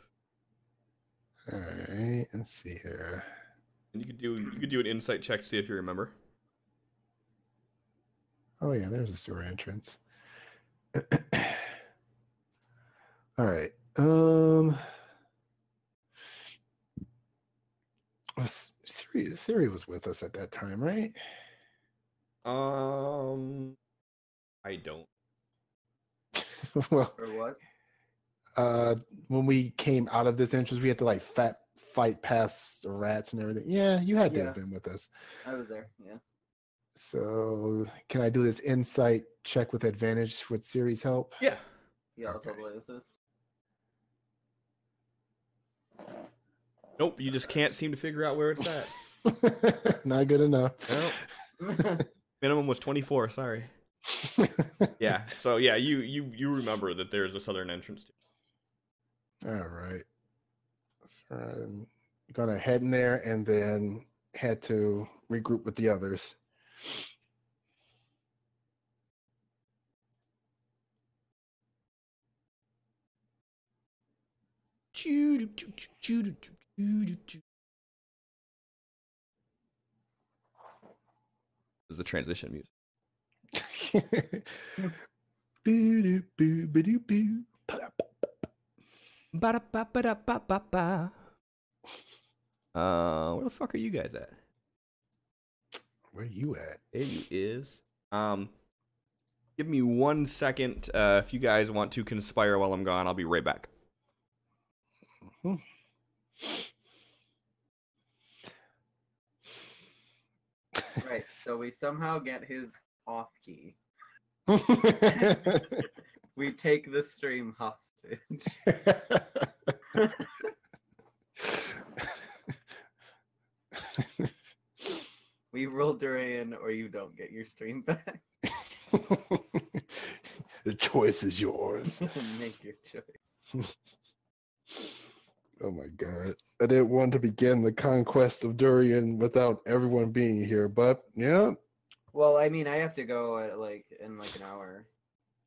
All right, let's see here. And you could do an insight check to see if you remember. Oh yeah, there's a sewer entrance. All right. Siri was with us at that time, right? I don't. Well, Or what? when we came out of this entrance, we had to like fight past the rats and everything. Yeah, you had to have been with us. I was there, yeah. So can I do this insight check with advantage with Siri's help? Yeah. Yeah, I'll Okay. totally assist. Nope, you just can't seem to figure out where it's at. Not good enough. Nope. Minimum was 24, sorry. Yeah, so yeah, you remember that there's a southern entrance too. All right. So I'm gonna head in there and then head to regroup with the others. This is the transition music. Ba-da-ba-ba-da-ba-ba-ba. Where the fuck are you guys at? Where you at? There you is. Give me 1 second. If you guys want to conspire while I'm gone, I'll be right back. Right, so we somehow get his off key. We take the stream hostage. We roll Durian or you don't get your stream back. The choice is yours. Make your choice. Oh my god. I didn't want to begin the conquest of Durian without everyone being here, but yeah. Well, I mean, I have to go at in an hour.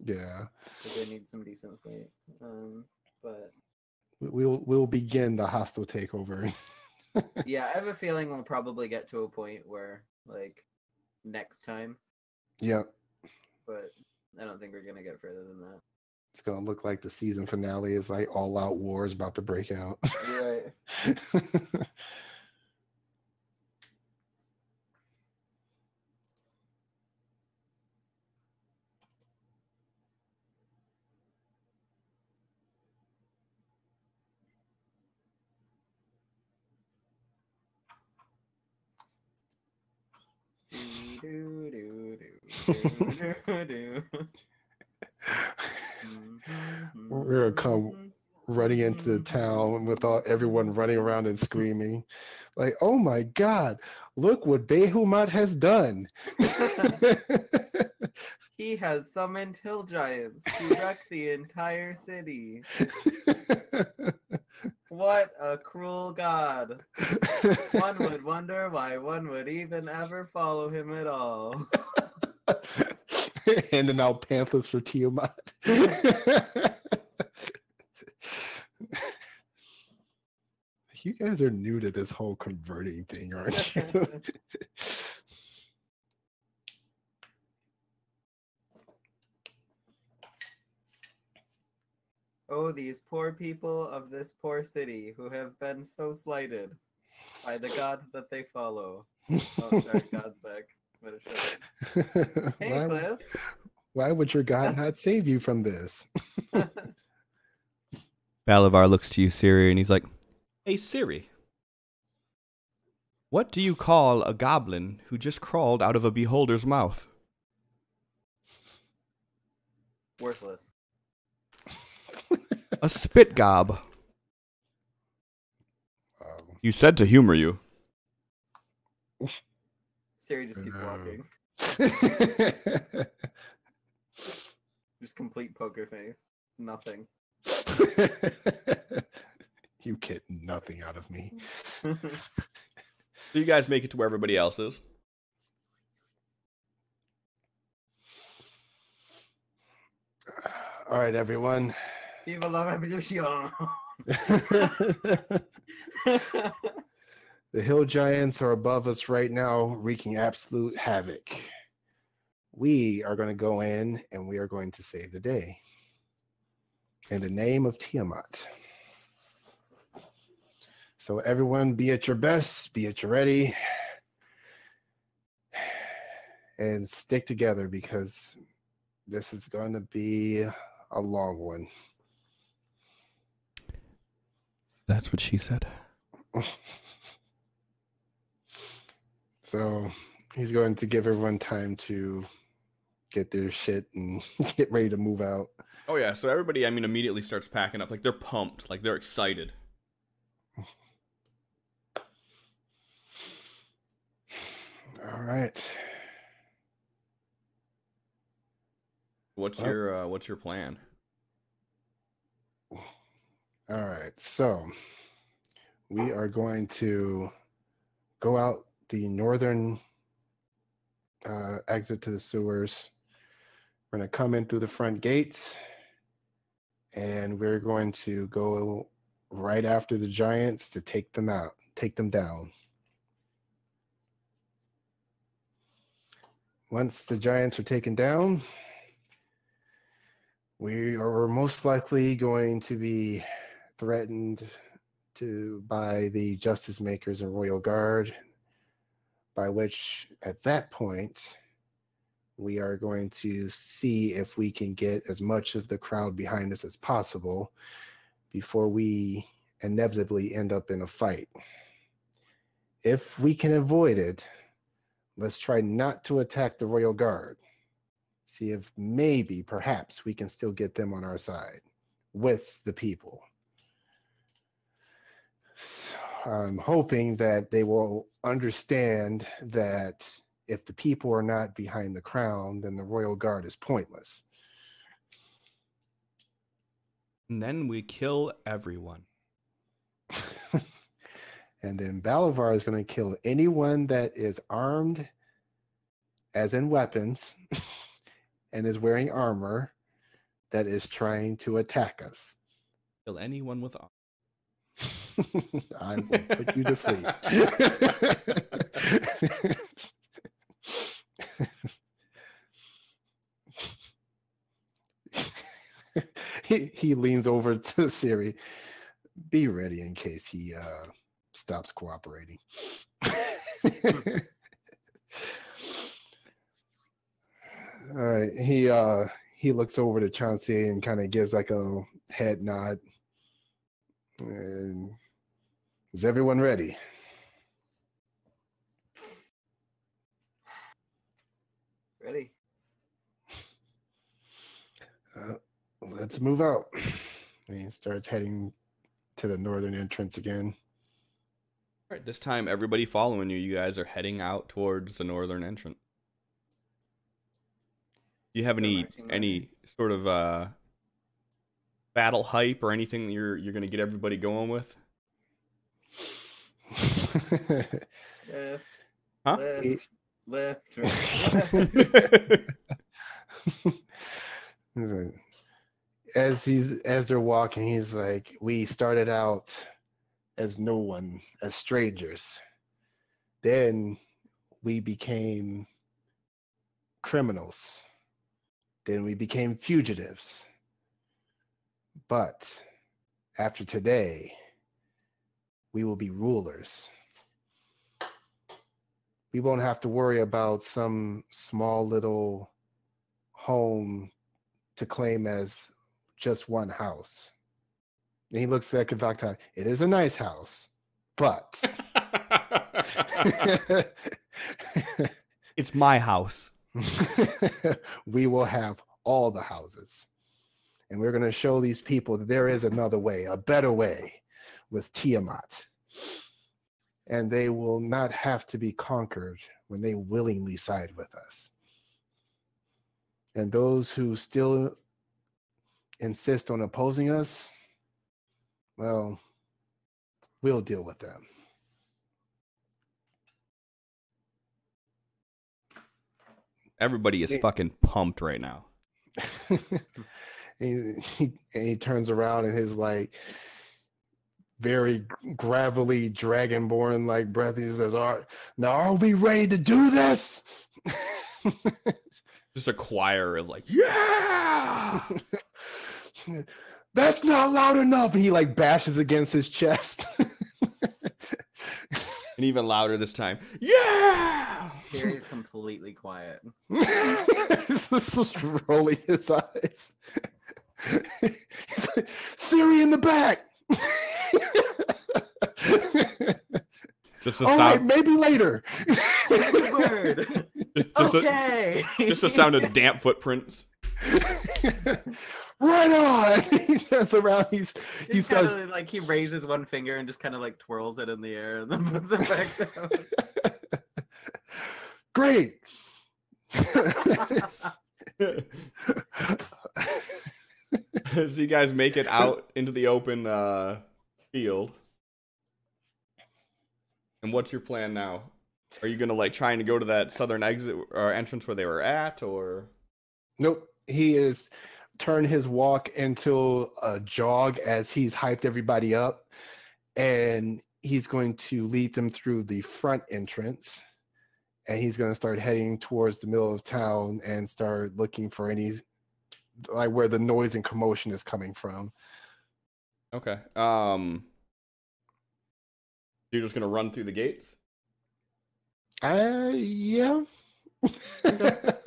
Yeah. Because I need some decent sleep. But we'll begin the hostile takeover. yeah, I have a feeling we'll probably get to a point where next time. Yep. But I don't think we're gonna get further than that. It's gonna look like the season finale is like all out war is about to break out. Right. We're gonna come running into the town with everyone running around and screaming, like, "Oh my God! Look what Behemoth has done! He has summoned hill giants to wreck the entire city. What a cruel god! One would wonder why one would even ever follow him at all." Handing out pamphlets for Tiamat. You guys are new to this whole converting thing, aren't you? Oh, these poor people of this poor city who have been so slighted by the god that they follow. Oh, sorry, God's back. Hey, Cliff. Why would your god not save you from this? Balavar looks to you, Siri, and he's like, "Hey, Siri. What do you call a goblin who just crawled out of a beholder's mouth?" Worthless. "A spit gob." You said to humor you. Siri just keeps walking. Just complete poker face. Nothing. You get nothing out of me. So you guys make it to where everybody else is. All right, everyone. Viva la revolution! The hill giants are above us right now, wreaking absolute havoc. We are going to go in and we are going to save the day. In the name of Tiamat. So everyone, be at your best, be at your ready, and stick together because this is going to be a long one. That's what she said. So he's going to give everyone time to get their shit and get ready to move out. Oh yeah, so everybody, immediately starts packing up. Like, they're pumped. Like, they're excited. All right. What's your plan? All right. So we are going to go out the northern exit to the sewers. We're going to come in through the front gates, and we're going to go right after the giants to take them down. Once the giants are taken down, we are most likely going to be threatened by the Justice Makers and Royal Guard, by which at that point we are going to see if we can get as much of the crowd behind us as possible before we inevitably end up in a fight. If we can avoid it, let's try not to attack the Royal Guard. See if maybe, perhaps, we can still get them on our side with the people. So I'm hoping that they will understand that if the people are not behind the crown, then the Royal Guard is pointless. And then we kill everyone. And then Bolivar is going to kill anyone that is armed, as in weapons, and is wearing armor that is trying to attack us. Kill anyone with armor. I will put you to sleep. He leans over to Siri. Be ready in case he stops cooperating. All right. He looks over to Chauncey and kind of gives like a head nod. And is everyone ready? Ready. Let's move out. And he starts heading to the northern entrance again. All right, this time everybody following you. You guys are heading out towards the northern entrance. Do you have any sort of battle hype or anything that you're gonna get everybody going with? Left. Huh? Left. Right. As they're walking, he's like, we started out as no one, as strangers. Then we became criminals. Then we became fugitives. But after today, we will be rulers. We won't have to worry about some small little home to claim as just one house. And he looks at Kavaktan. It is a nice house, but It's my house. We will have all the houses. And we're going to show these people that there is another way, a better way with Tiamat. And they will not have to be conquered when they willingly side with us. And those who still insist on opposing us, well, we'll deal with them. Everybody is fucking pumped right now. and he turns around and his like very gravelly dragonborn like breath. He says, now are we ready to do this? Just a choir of like, yeah. That's not loud enough. And he like bashes against his chest. And even louder this time. Yeah! Siri's completely quiet. He's just rolling his eyes. He's like, Siri in the back. Just a all sound. right, maybe later. Word. Okay. Just a sound of damp footprints. Right on. He turns around. He starts like he raises one finger and just kind of like twirls it in the air and then puts it back down. Great. So you guys make it out into the open field. And what's your plan now? Are you gonna like trying to go to that southern exit or entrance where they were at, or? Nope. He is turned his walk into a jog as he's hyped everybody up, and he's going to lead them through the front entrance, and he's going to start heading towards the middle of town and start looking for any like where the noise and commotion is coming from. Okay. You're just gonna run through the gates? Yeah. Okay.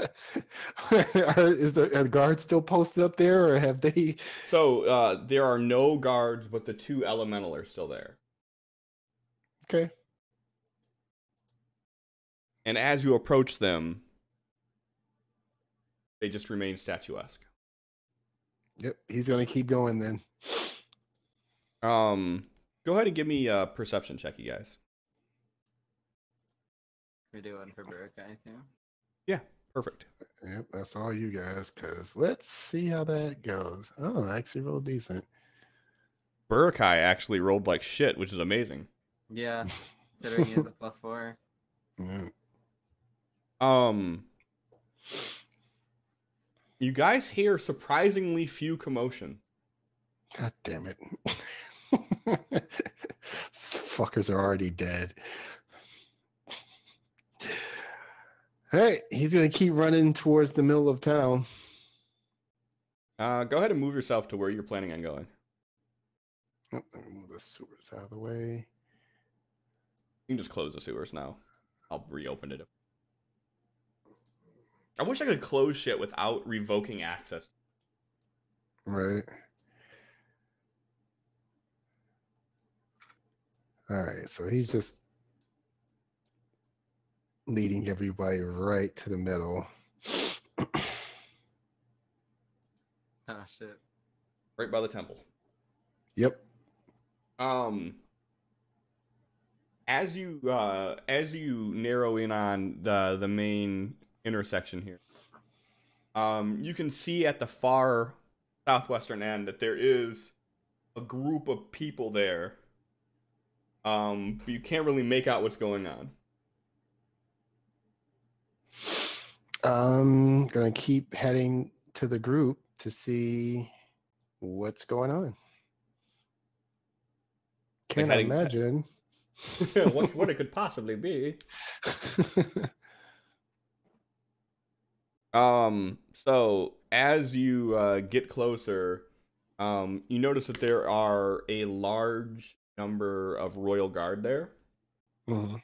Is the guard still posted up there, or have they? So there are no guards, but the 2 elemental are still there. Okay. And as you approach them, they just remain statuesque. Yep, he's gonna keep going then. Go ahead and give me a perception check, you guys. We're doing for Burukai too. Yeah, perfect. Yep, that's all you guys. Cause let's see how that goes. Oh, actually, real decent. Burukai actually rolled like shit, which is amazing. Yeah, considering he has a +4. Yeah. You guys hear surprisingly few commotion. God damn it. Fuckers are already dead. Hey, he's gonna keep running towards the middle of town. Go ahead and move yourself to where you're planning on going. Oh, let me move the sewers out of the way. You can just close the sewers now. I'll reopen it. I wish I could close shit without revoking access. Right. All right, so he's just leading everybody right to the middle. Oh shit. Right by the temple. Yep. As you narrow in on the main intersection here, you can see at the far southwestern end that there is a group of people there. But you can't really make out what's going on. I'm gonna keep heading to the group to see what's going on. Can't imagine what it could possibly be. So as you get closer, you notice that there are a large number of royal guard there. Mm-hmm.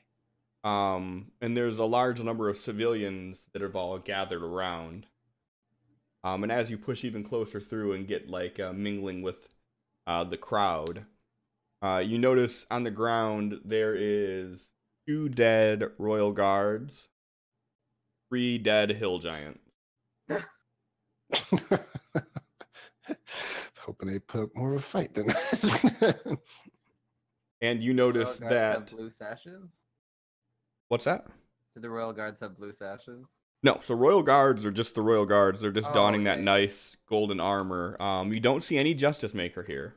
And there's a large number of civilians that have all gathered around. And as you push even closer through and get like mingling with the crowd, you notice on the ground there is 2 dead royal guards, 3 dead hill giants. Hoping they put up more of a fight than that. And you notice Royal Guards have that... blue sashes? What's that? Do the Royal Guards have blue sashes? No, so Royal Guards are just the Royal Guards. They're just donning that okay. nice golden armor. You don't see any Justice Maker here.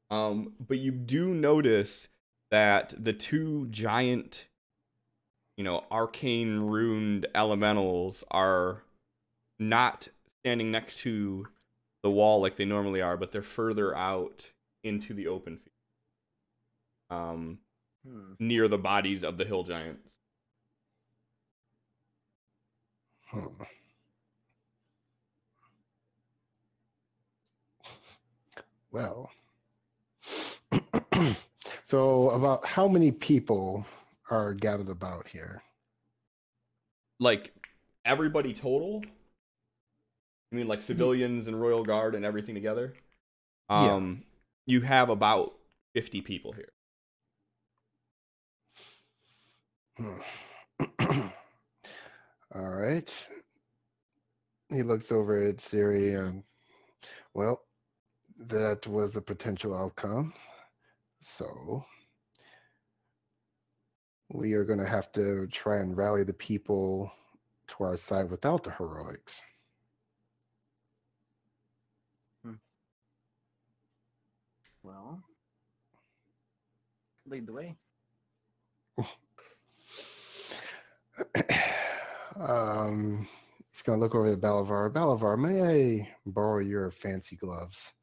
But you do notice that the 2 giant, arcane runed elementals are not standing next to the wall like they normally are, but they're further out into the open field. Near the bodies of the hill giants. Well, so about how many people are gathered about here? Like everybody total? I mean, like civilians and Royal Guard and everything together? Yeah. You have about 50 people here. All right. He looks over at Siri. Well, that was a potential outcome. So we are going to have to try and rally the people to our side without the heroics. Well, lead the way. He's going to look over at Balavar. Balavar, may I borrow your fancy gloves?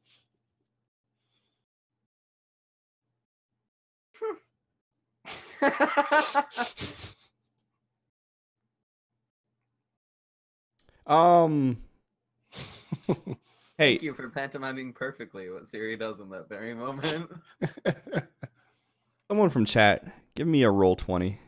Hey, Thank you for pantomiming perfectly what Siri does in that very moment. someone from chat, give me a roll 20.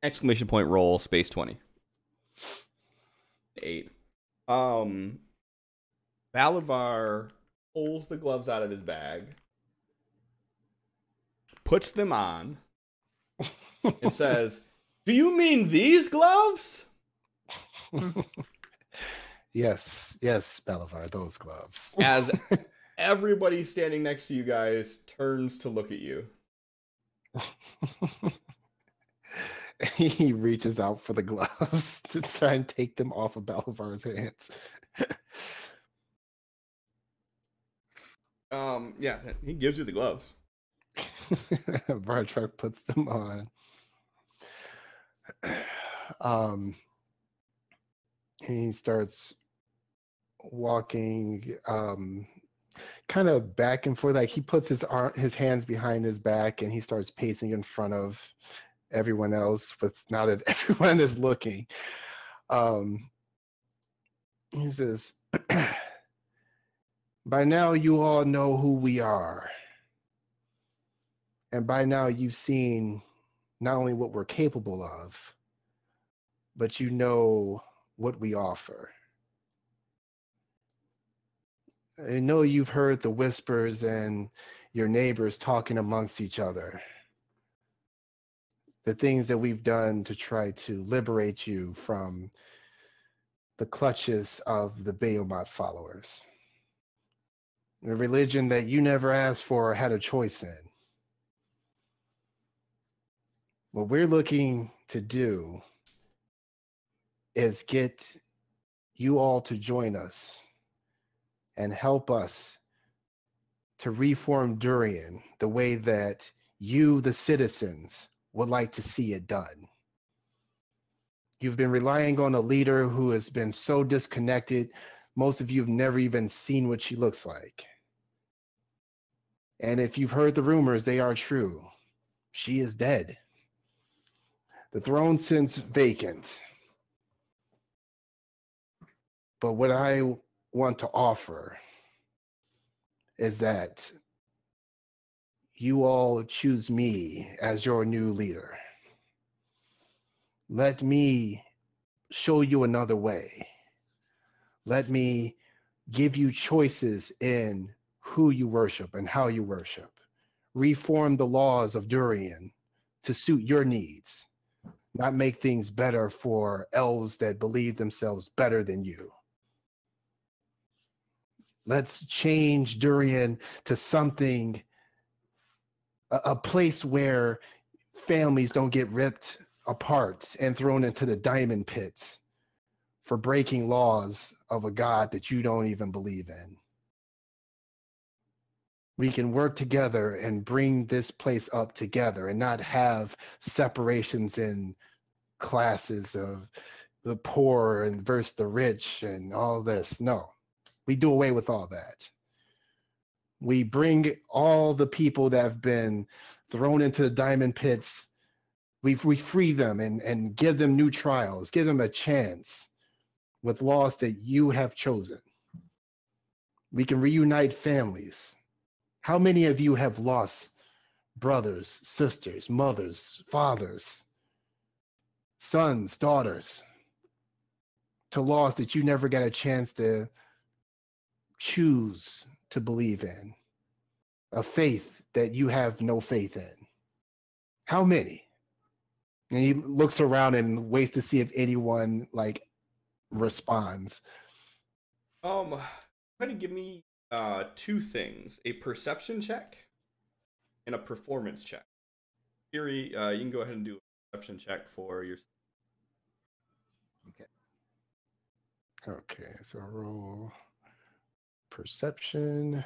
Exclamation point roll space 20. 8. Bolivar pulls the gloves out of his bag, puts them on, and says, "Do you mean these gloves?" Yes, Bolivar, those gloves. As everybody standing next to you guys turns to look at you. He reaches out for the gloves to try and take them off of Bolivar's hands. Yeah, he gives you the gloves. Bartruck puts them on. And he starts walking kind of back and forth. Like he puts his hands behind his back and he starts pacing in front of everyone else, but now that everyone is looking. He says, by now you all know who we are. And by now you've seen not only what we're capable of, but you know what we offer. I know you've heard the whispers and your neighbors talking amongst each other. The things that we've done to try to liberate you from the clutches of the Bahamut followers. A religion that you never asked for or had a choice in. What we're looking to do is get you all to join us and help us to reform Durian the way that you, the citizens, would like to see it done. You've been relying on a leader who has been so disconnected. Most of you have never even seen what she looks like. And if you've heard the rumors, they are true. She is dead. The throne sits vacant. But what I want to offer is that you all choose me as your new leader. Let me show you another way. Let me give you choices in who you worship and how you worship. Reform the laws of Durian to suit your needs, not make things better for elves that believe themselves better than you. Let's change Durian to something, a place where families don't get ripped apart and thrown into the diamond pits for breaking laws of a god that you don't even believe in. We can work together and bring this place up together and not have separations in classes of the poor and versus the rich and all this. No, we do away with all that. We bring all the people that have been thrown into the diamond pits, we free them and give them new trials, give them a chance with laws that you have chosen. We can reunite families. How many of you have lost brothers, sisters, mothers, fathers, sons, daughters to laws that you never got a chance to choose to believe in? A faith that you have no faith in. How many? And he looks around and waits to see if anyone responds. Try to give me two things: a perception check and a performance check. Siri, you can go ahead and do a perception check for your. Okay, so roll perception.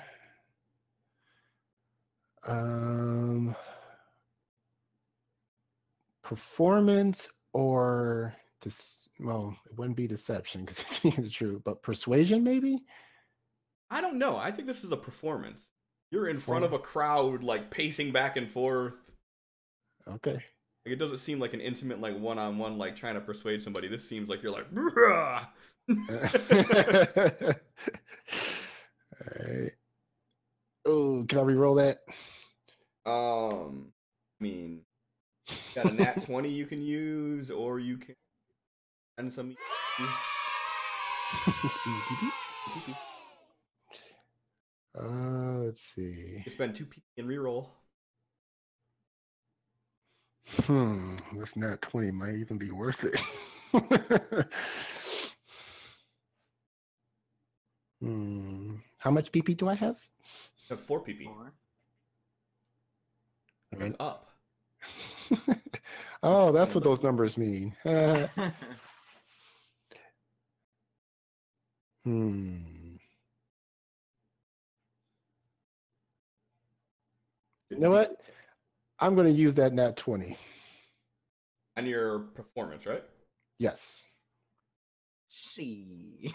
Performance or well, it wouldn't be deception because it's being the truth, but persuasion maybe? I don't know. I think this is a performance. You're in front of a crowd, like pacing back and forth. Okay. Like, it doesn't seem like an intimate, like, one-on-one, like, trying to persuade somebody. This seems like you're like, bruh. All right. Oh, can I re-roll that? I mean, got a nat 20 you can use, or you can and some. Let's see. You spend 2 PP and reroll. This nat 20 might even be worth it. How much PP do I have? You have 4 PP. 4. Okay. Up. Oh, that's what those numbers mean. You know what? I'm going to use that nat 20. And your performance, right? Yes. She.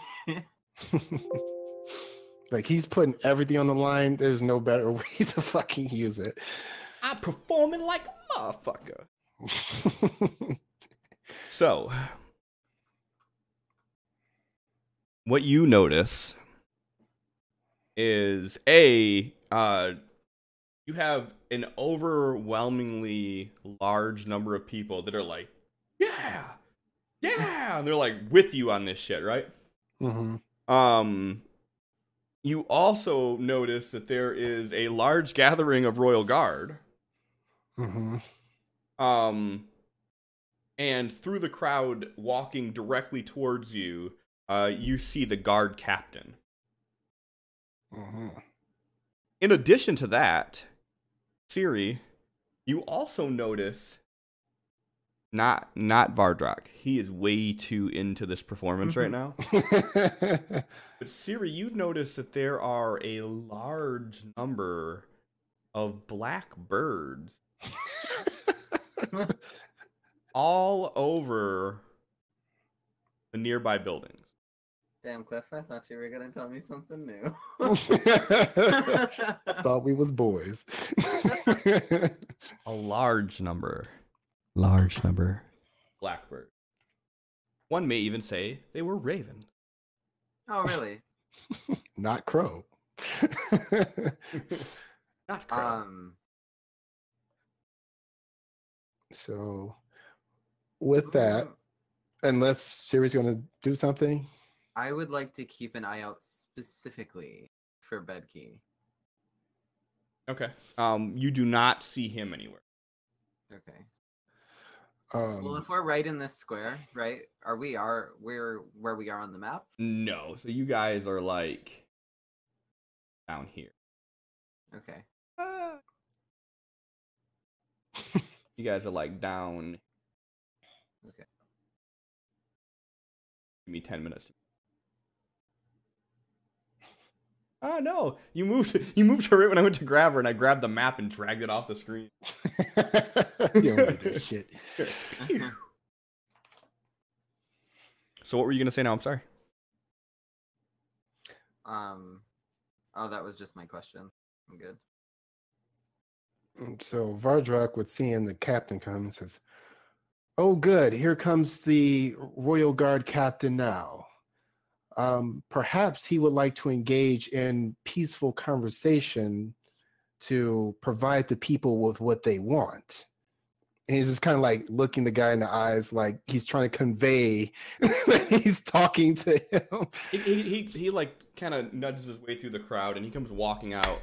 Like, he's putting everything on the line. There's no better way to fucking use it. I'm performing like a motherfucker. So, what you notice is you have an overwhelmingly large number of people that are like, yeah, and they're like with you on this shit, right? Mm-hmm. You also notice that there is a large gathering of Royal Guard. Mm-hmm. And through the crowd walking directly towards you, you see the guard captain. Mm-hmm. In addition to that, Siri, you also notice not Vardrak. He is way too into this performance right now. But Siri, you notice that there are a large number of black birds all over the nearby buildings. Damn, Cliff, I thought you were going to tell me something new. Thought we was boys. A large number. Blackbird. One may even say they were ravens. Oh, really? Not crow. Not crow. So, with that, unless Siri's going to do something, I would like to keep an eye out specifically for Bedkey. Okay. You do not see him anywhere. Okay. Well, if we're right in this square, right? We're where we are on the map? No. So you guys are like down here. Okay. You guys are like down. Okay. Give me 10 minutes. Oh no! You moved her right when I went to grab her, and I grabbed the map and dragged it off the screen. You don't need that shit. So what were you gonna say now? I'm sorry. Oh, that was just my question. I'm good. So Vardrak, with seeing the captain come, says, "Oh, good. Here comes the Royal Guard captain now. Perhaps he would like to engage in peaceful conversation to provide the people with what they want." And he's just kind of like looking the guy in the eyes, like he's trying to convey that he's talking to him. He like kind of nudges his way through the crowd, and he comes walking out.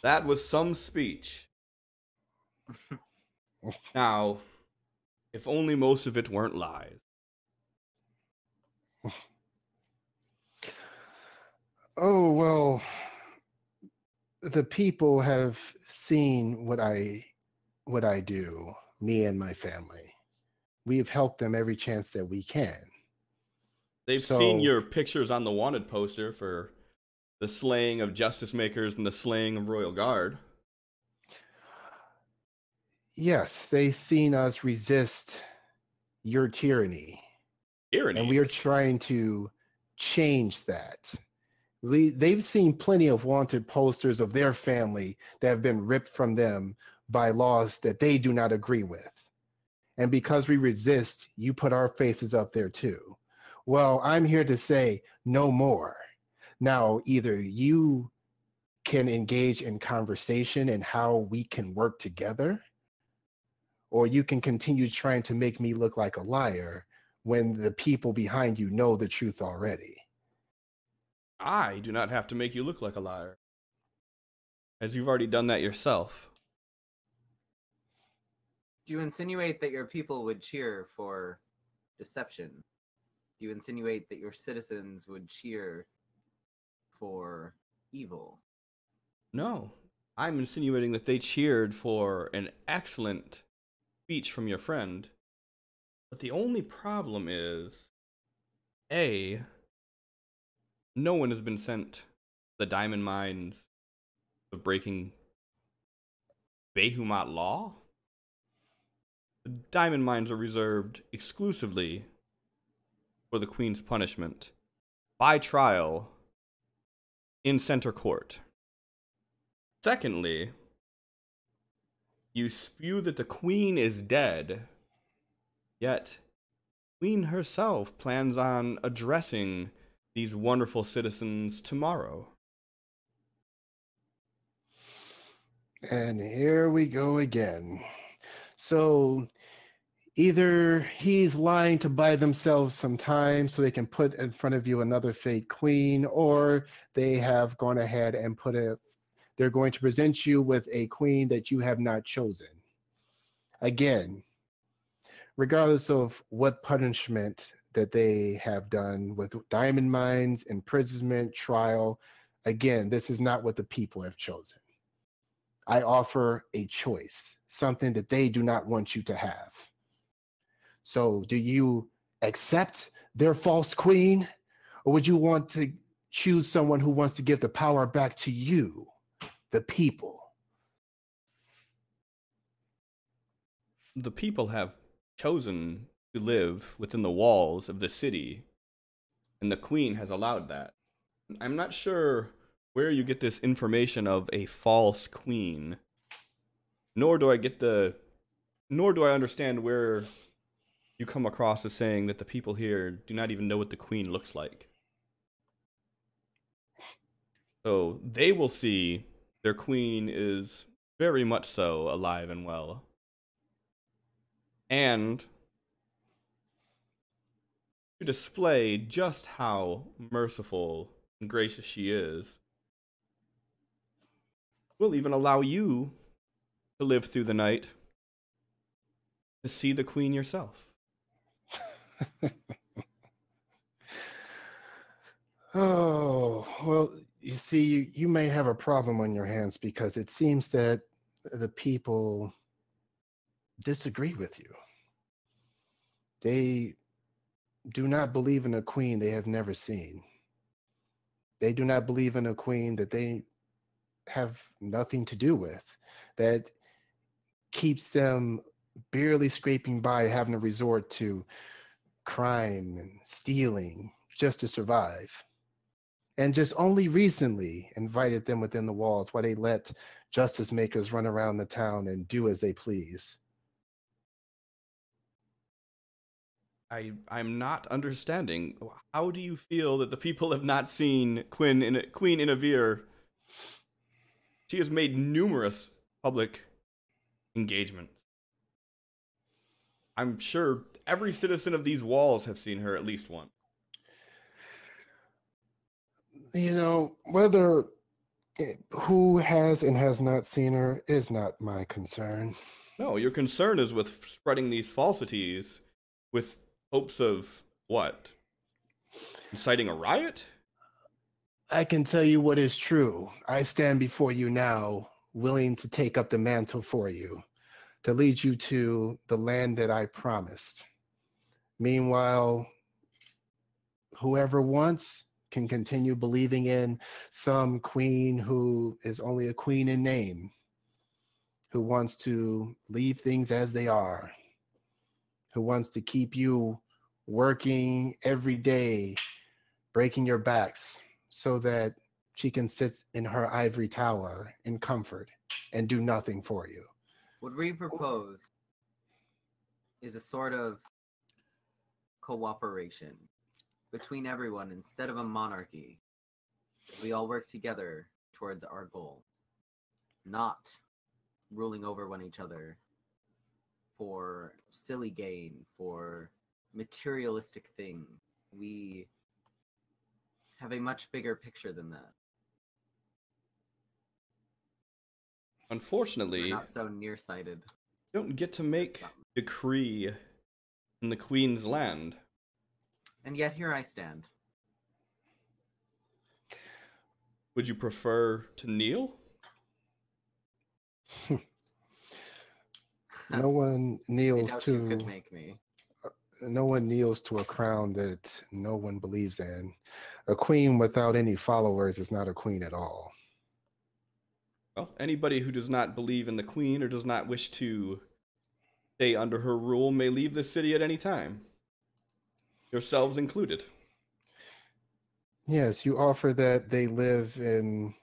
That was some speech. Now, if only most of it weren't lies. Oh, well, the people have seen what I do, me and my family. We've helped them every chance that we can. They've seen your pictures on the wanted poster for the slaying of justice makers and the slaying of Royal Guard. Yes, they've seen us resist your tyranny. Tyranny? And we are trying to change that. They've seen plenty of wanted posters of their family that have been ripped from them by laws that they do not agree with. And because we resist, you put our faces up there too. Well, I'm here to say no more. Now, either you can engage in conversation and how we can work together, or you can continue trying to make me look like a liar when the people behind you know the truth already. I do not have to make you look like a liar, as you've already done that yourself. Do you insinuate that your people would cheer for deception? Do you insinuate that your citizens would cheer for evil? No, I'm insinuating that they cheered for an excellent speech from your friend. But the only problem is, A, no one has been sent the diamond mines of breaking Behemoth law. The diamond mines are reserved exclusively for the Queen's punishment by trial in center court. Secondly, you spew that the Queen is dead, yet Queen herself plans on addressing these wonderful citizens tomorrow. And here we go again. So either he's lying to buy themselves some time so they can put in front of you another fake queen, or they have gone ahead and they're going to present you with a queen that you have not chosen. Again, regardless of what punishment that they have done with diamond mines, imprisonment, trial, again, this is not what the people have chosen. I offer a choice, something that they do not want you to have. So do you accept their false queen, or would you want to choose someone who wants to give the power back to you, the people? The people have chosen to live within the walls of the city, and the Queen has allowed that. I'm not sure where you get this information of a false queen, nor do I understand where you come across as saying that the people here do not even know what the Queen looks like. So they will see their Queen is very much so alive and well. And to display just how merciful and gracious she is, we'll even allow you to live through the night to see the Queen yourself. Oh, well, you see, you may have a problem on your hands because it seems that the people disagree with you. They do not believe in a queen they have never seen. They do not believe in a queen that they have nothing to do with, that keeps them barely scraping by, having to resort to crime and stealing just to survive. And just only recently invited them within the walls while they let justice makers run around the town and do as they please. I'm not understanding. How do you feel that the people have not seen Queen Inavir? She has made numerous public engagements. I'm sure every citizen of these walls have seen her at least once. You know, whether who has and has not seen her is not my concern. No, your concern is with spreading these falsities with hopes of what? Inciting a riot? I can tell you what is true. I stand before you now, willing to take up the mantle for you, to lead you to the land that I promised. Meanwhile, whoever wants can continue believing in some queen who is only a queen in name, who wants to leave things as they are, who wants to keep you working every day, breaking your backs so that she can sit in her ivory tower in comfort and do nothing for you. What we propose is a sort of cooperation between everyone instead of a monarchy. We all work together towards our goal, not ruling over one each other for silly gain, for materialistic things. We have a much bigger picture than that. Unfortunately, we're not so nearsighted. you don't get to make decree in the Queen's land. And yet here I stand. Would you prefer to kneel? No one kneels You could to. make me. No one kneels to a crown that no one believes in. A queen without any followers is not a queen at all. Well, anybody who does not believe in the Queen or does not wish to stay under her rule may leave the city at any time. Yourselves included. Yes, you offer that they live in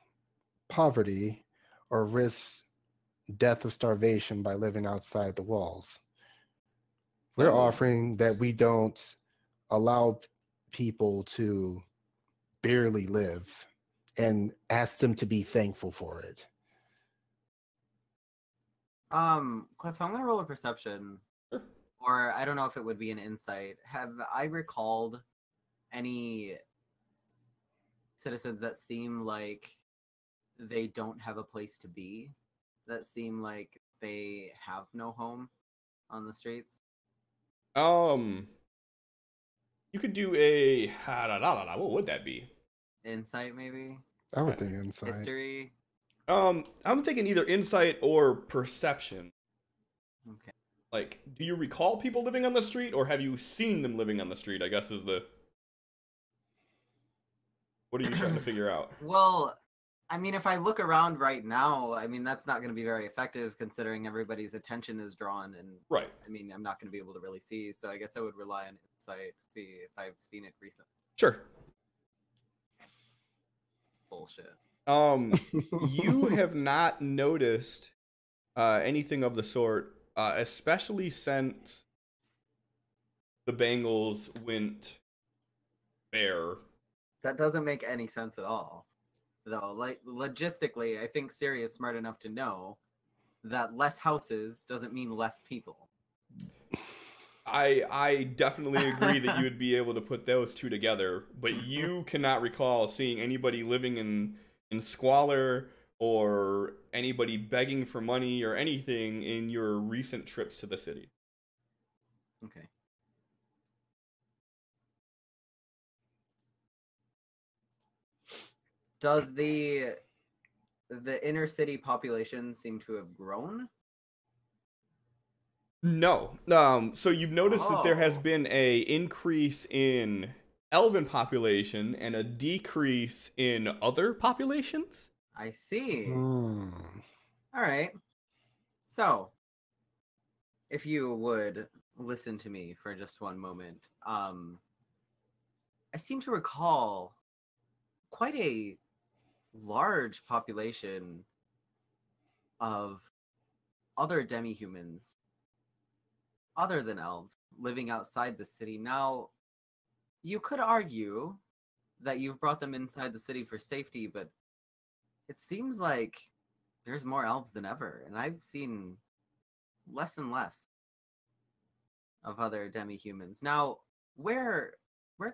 poverty or risk death of starvation by living outside the walls. We're offering that we don't allow people to barely live and ask them to be thankful for it. Cliff, I'm gonna roll a perception. Or I don't know if it would be an insight. Have I recalled any citizens that seem like they don't have a place to be? That seem like they have no home on the streets? You could do a what would that be? Insight, maybe? I would think insight. History? I'm thinking either insight or perception. Okay. Like, do you recall people living on the street, or have you seen them living on the street, I guess is the... What are you trying to figure out? Well, I mean, if I look around right now, I mean, that's not going to be very effective considering everybody's attention is drawn. And, right. I mean, I'm not going to be able to really see. So I guess I would rely on insight to see if I've seen it recently. Sure. Bullshit. You have not noticed anything of the sort, especially since the Bengals went bare. That doesn't make any sense at all. Though, like, logistically, I think Siri is smart enough to know that less houses doesn't mean less people. I definitely agree that you would be able to put those two together, but you cannot recall seeing anybody living in squalor or anybody begging for money or anything in your recent trips to the city. Okay. Does the inner city population seem to have grown? No. So you've noticed that there has been a increase in elven population and a decrease in other populations? I see. Hmm. All right. So, if you would listen to me for just one moment, I seem to recall quite a large population of other demi-humans other than elves living outside the city. Now, you could argue that you've brought them inside the city for safety, but it seems like there's more elves than ever, and I've seen less and less of other demi-humans. Now, where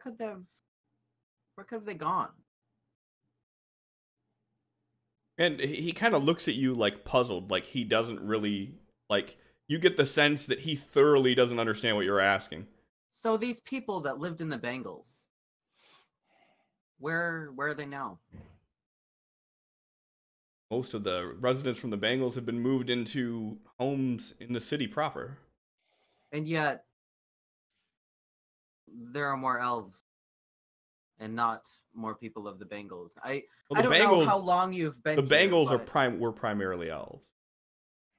could they gone? And he kind of looks at you like puzzled, like he doesn't really, like, you get the sense that he thoroughly doesn't understand what you're asking. So these people that lived in the Bengals, where are they now? Most of the residents from the Bengals have been moved into homes in the city proper. And yet, there are more elves and not more people of the Bengals. I don't know how long you've been The Bengals here, were primarily elves.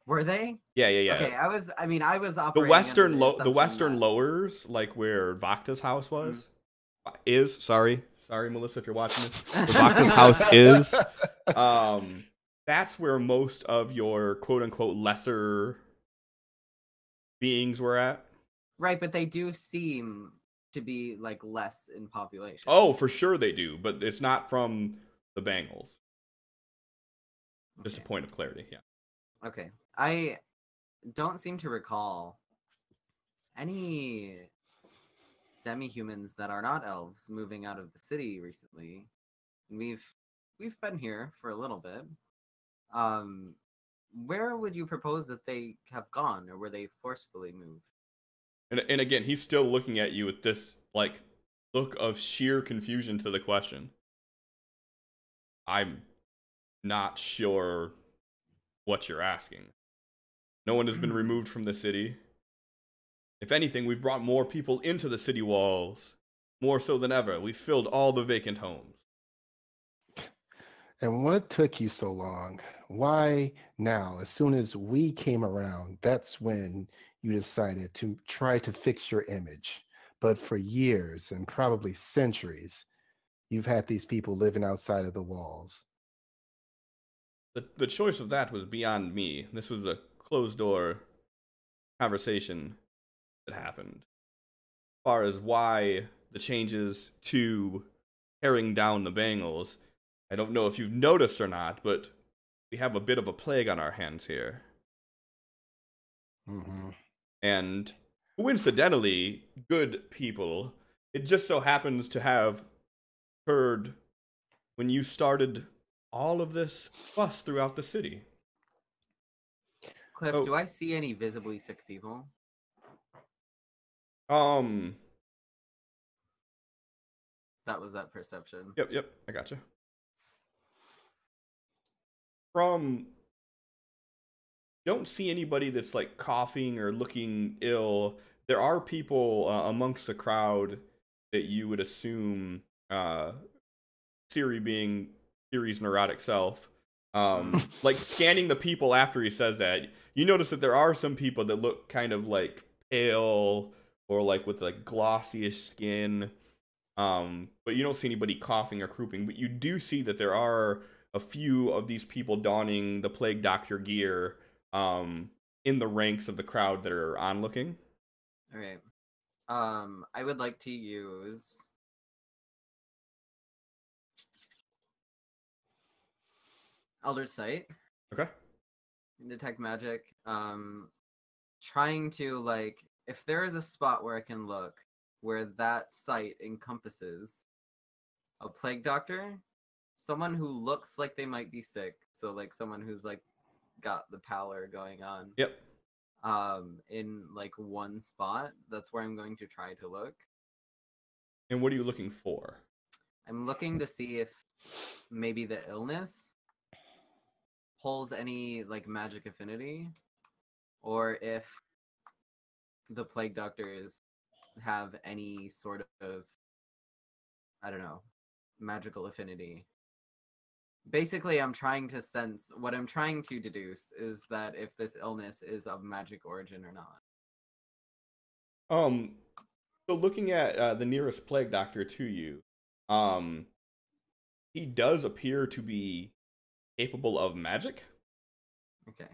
Were they? Yeah. Okay, I was operating the western lowers, like where Vakta's house was, sorry Melissa if you're watching this. Where Vakta's house is. that's where most of your quote-unquote lesser beings were at. Right, but they do seem to be like less in population. Oh, for sure they do, but it's not from the Bangles. Just a Okay. point of clarity, yeah. Okay. I don't seem to recall any demi-humans that are not elves moving out of the city recently. We've been here for a little bit. Where would you propose that they have gone, or were they forcefully moved? And again, he's still looking at you with this like look of sheer confusion to the question. I'm not sure what you're asking. No one has been removed from the city. If anything, we've brought more people into the city walls, more so than ever. We've filled all the vacant homes. And what took you so long? Why now? As soon as we came around, that's when you decided to try to fix your image. But for years and probably centuries, you've had these people living outside of the walls. The choice of that was beyond me. This was a closed door conversation that happened. As far as why the changes to tearing down the Bangles, I don't know if you've noticed or not, but we have a bit of a plague on our hands here. Mm-hmm. And coincidentally, good people, it just so happens to have heard when you started all of this fuss throughout the city. Cliff, Oh. do I see any visibly sick people? That was that perception. Yep, I gotcha. From don't see anybody that's like coughing or looking ill. There are people amongst the crowd that you would assume Siri being Siri's neurotic self, like scanning the people after he says that, you notice that there are some people that look kind of like pale or like with like glossy-ish skin, but you don't see anybody coughing or crouping. But you do see that there are a few of these people donning the Plague Doctor gear in the ranks of the crowd that are onlooking. All right. I would like to use Elder Sight. Okay. Detect magic. Trying to, like, if there is a spot where I can look where that sight encompasses a plague doctor, someone who looks like they might be sick, so like someone who's like got the pallor going on. Yep. In like one spot, that's where I'm going to try to look. And what are you looking for? I'm looking to see if maybe the illness pulls any like magic affinity, or if the plague doctors have any sort of, I don't know, magical affinity. Basically, I'm trying to sense, what I'm trying to deduce is that if this illness is of magic origin or not. So looking at the nearest plague doctor to you, he does appear to be capable of magic. Okay.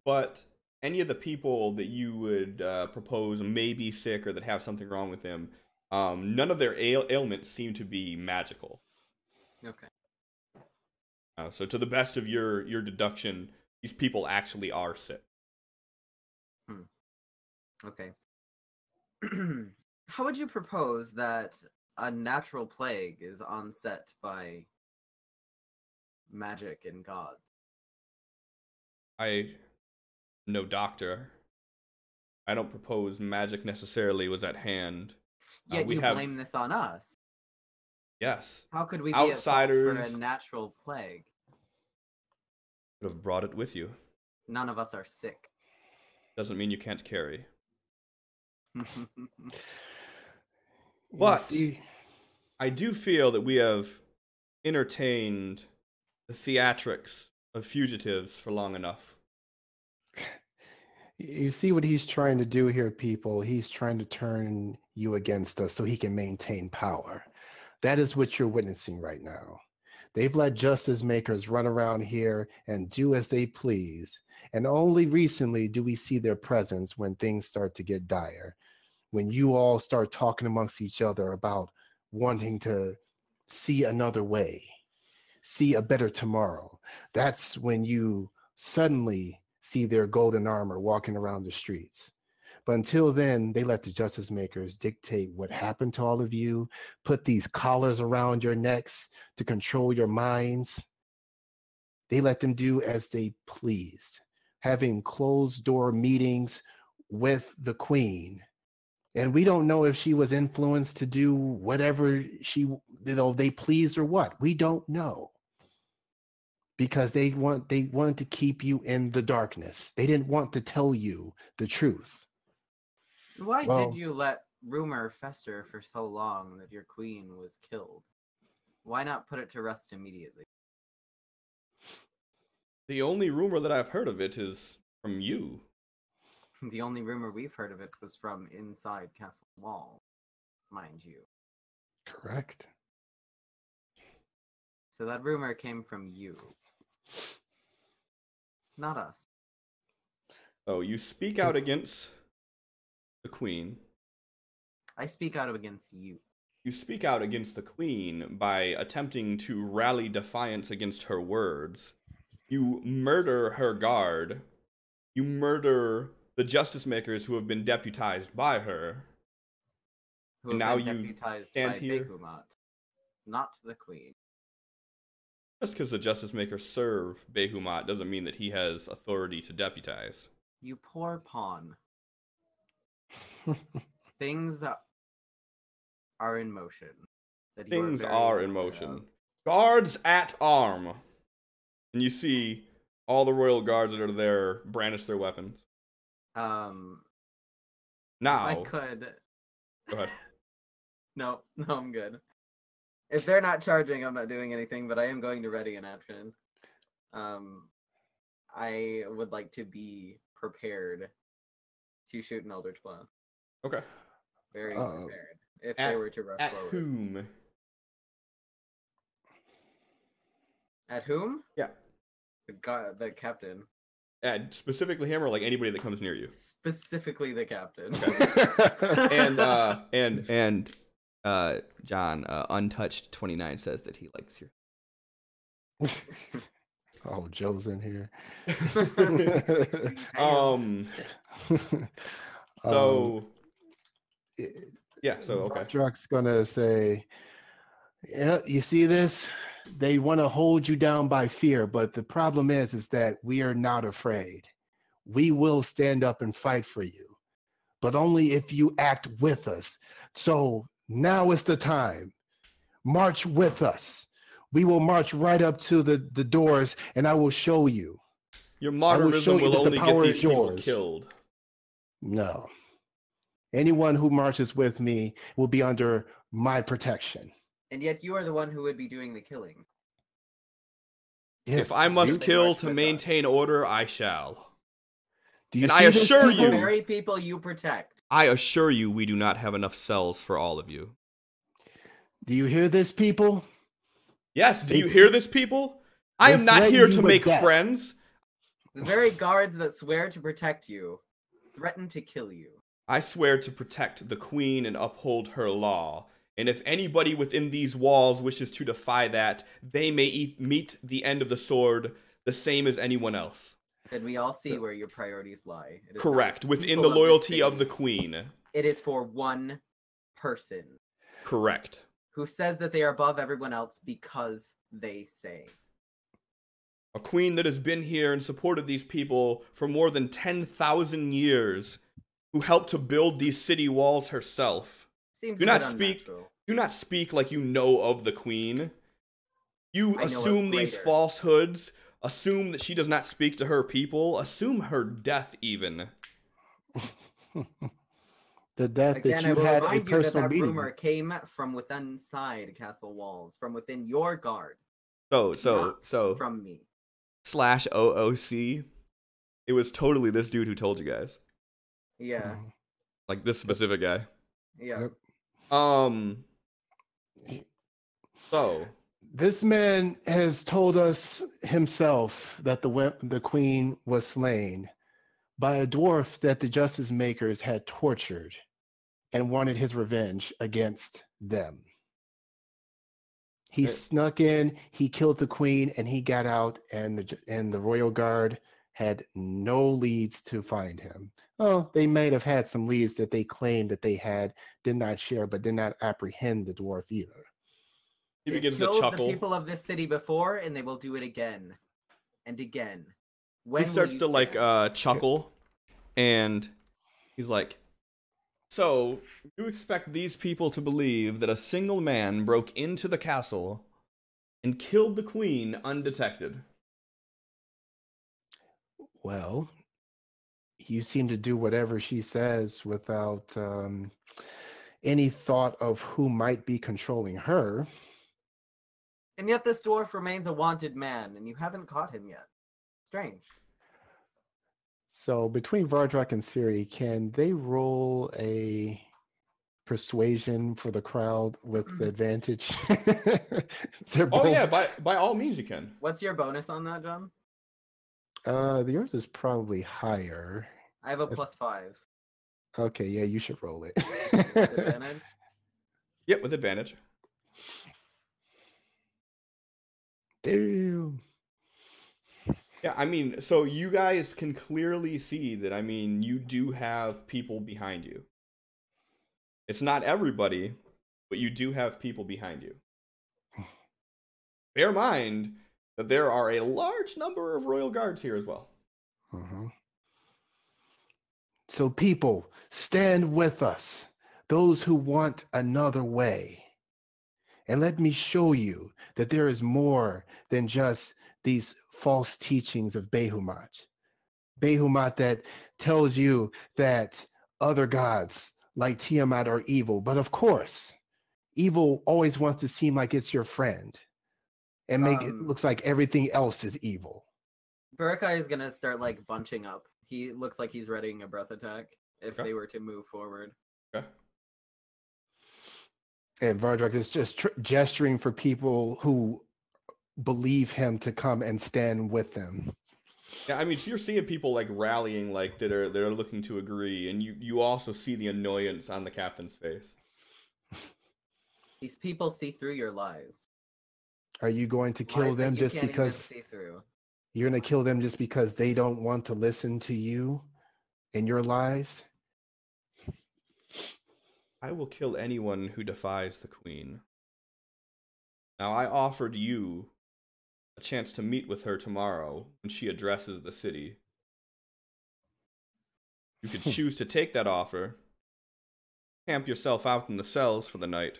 But any of the people that you would propose may be sick or that have something wrong with them, none of their ailments seem to be magical. Okay. So to the best of your deduction, these people actually are sick. Okay. How would you propose that a natural plague is onset by magic and gods? I no doctor. I don't propose magic necessarily was at hand. Yet we you have blame this on us. Yes. How could we be outsiders at fault for a natural plague? Could have brought it with you. None of us are sick. Doesn't mean you can't carry. You But see, I do feel that we have entertained the theatrics of fugitives for long enough. you see what he's trying to do here, people. He's trying to turn you against us so he can maintain power. That is what you're witnessing right now. They've let justice makers run around here and do as they please. And only recently do we see their presence when things start to get dire. When you all start talking amongst each other about wanting to see another way, see a better tomorrow. That's when you suddenly see their golden armor walking around the streets. But until then, they let the justice makers dictate what happened to all of you, put these collars around your necks to control your minds. They let them do as they pleased, having closed door meetings with the queen. And we don't know if she was influenced to do whatever they pleased or what. We don't know. Because they wanted to keep you in the darkness. They didn't want to tell you the truth. Why did you let rumor fester for so long that your queen was killed? Why not put it to rest immediately? The only rumor that I've heard of it is from you. The only rumor we've heard of it was from inside Castle Wall, mind you. Correct. So that rumor came from you. Not us. Oh, you speak out against the queen. I speak out against you. You speak out against the queen by attempting to rally defiance against her words. You murder her guard. You murder the justice makers who have been deputized by her. Who And have now been you deputized stand by here. Behumat, not the queen. Just because the justice makers serve Behumat doesn't mean that he has authority to deputize. You poor pawn. Things are in motion. Things are in motion. Guards at arm. And you see all the royal guards that are there brandish their weapons. Now, Now, if I could. Go ahead. No, I'm good. If they're not charging, I'm not doing anything, but I am going to ready an action. I would like to be prepared to shoot an Eldritch Blast. Okay. Very prepared. If they were to rush at forward. whom? At whom? Yeah. The captain. At specifically him or like anybody that comes near you? Specifically the captain. Okay. and John, Untouched 29 says that he likes your. Oh, Joe's in here. So yeah, so okay. Druck's gonna say, yeah, you see this? They want to hold you down by fear, but the problem is that we are not afraid. We will stand up and fight for you, but only if you act with us. So now is the time. March with us. We will march right up to the doors, and I will show you. Your martyrism will only get these people yours. Killed. No. Anyone who marches with me will be under my protection. And yet you are the one who would be doing the killing. Yes, if I must kill to maintain order, I shall. And I assure you, the very people you protect. I assure you, we do not have enough cells for all of you. Do you hear this, people? Yes, do you hear this, people? I am not here to make friends. The very guards that swear to protect you threaten to kill you. I swear to protect the queen and uphold her law. And if anybody within these walls wishes to defy that, they may meet the end of the sword the same as anyone else. Then we all see where your priorities lie. Correct, within the loyalty of the queen. It is for one person. Correct. Who says that they are above everyone else because they say. A queen that has been here and supported these people for more than 10,000 years, who helped to build these city walls herself. Seems do not speak like you know of the queen. You assume these falsehoods, assume that she does not speak to her people, assume her death even. The death again, that you had a personal that meeting. Rumor came from within inside castle walls, from within your guard. So from me. /OOC. It was totally this dude who told you guys. Yeah. Like this specific guy. Yeah. So This man has told us himself that the queen was slain by a dwarf that the justice makers had tortured and wanted his revenge against them. He snuck in, he killed the queen, and he got out, and the royal guard had no leads to find him. Oh, they might have had some leads that they claimed that they did not share, but did not apprehend the dwarf either. He They've begins to killed chuckle. the people of this city before, and they will do it again and again. When He starts to like chuckle, and he's like, "So you expect these people to believe that a single man broke into the castle and killed the queen undetected?" Well, you seem to do whatever she says without any thought of who might be controlling her. And yet this dwarf remains a wanted man, and you haven't caught him yet. Strange. So between Vardrak and Siri, can they roll a persuasion for the crowd with the advantage? Oh yeah, by all means you can. What's your bonus on that, John? Yours is probably higher. I have a +5. Okay, yeah, you should roll it. With advantage? Yep, with advantage. Damn. Yeah, I mean, so you guys can clearly see that, I mean, you do have people behind you. It's not everybody, but you do have people behind you. Bear in mind that there are a large number of royal guards here as well. Uh-huh. So people, stand with us, those who want another way. And let me show you that there is more than just these false teachings of Behumat. Behumat that tells you that other gods like Tiamat are evil. But of course, evil always wants to seem like it's your friend and make it looks like everything else is evil. Barakai is going to start like bunching up. He looks like he's readying a breath attack if they were to move forward. Okay. And Vardrak is just gesturing for people who believe him to come and stand with them. Yeah, I mean, so you're seeing people like rallying, like that are looking to agree, and you also see the annoyance on the captain's face. These people see through your lies. Are you going to kill them just because see through? You're going to kill them just because they don't want to listen to you and your lies? I will kill anyone who defies the queen. Now, I offered you a chance to meet with her tomorrow when she addresses the city. You could choose to take that offer, camp yourself out in the cells for the night,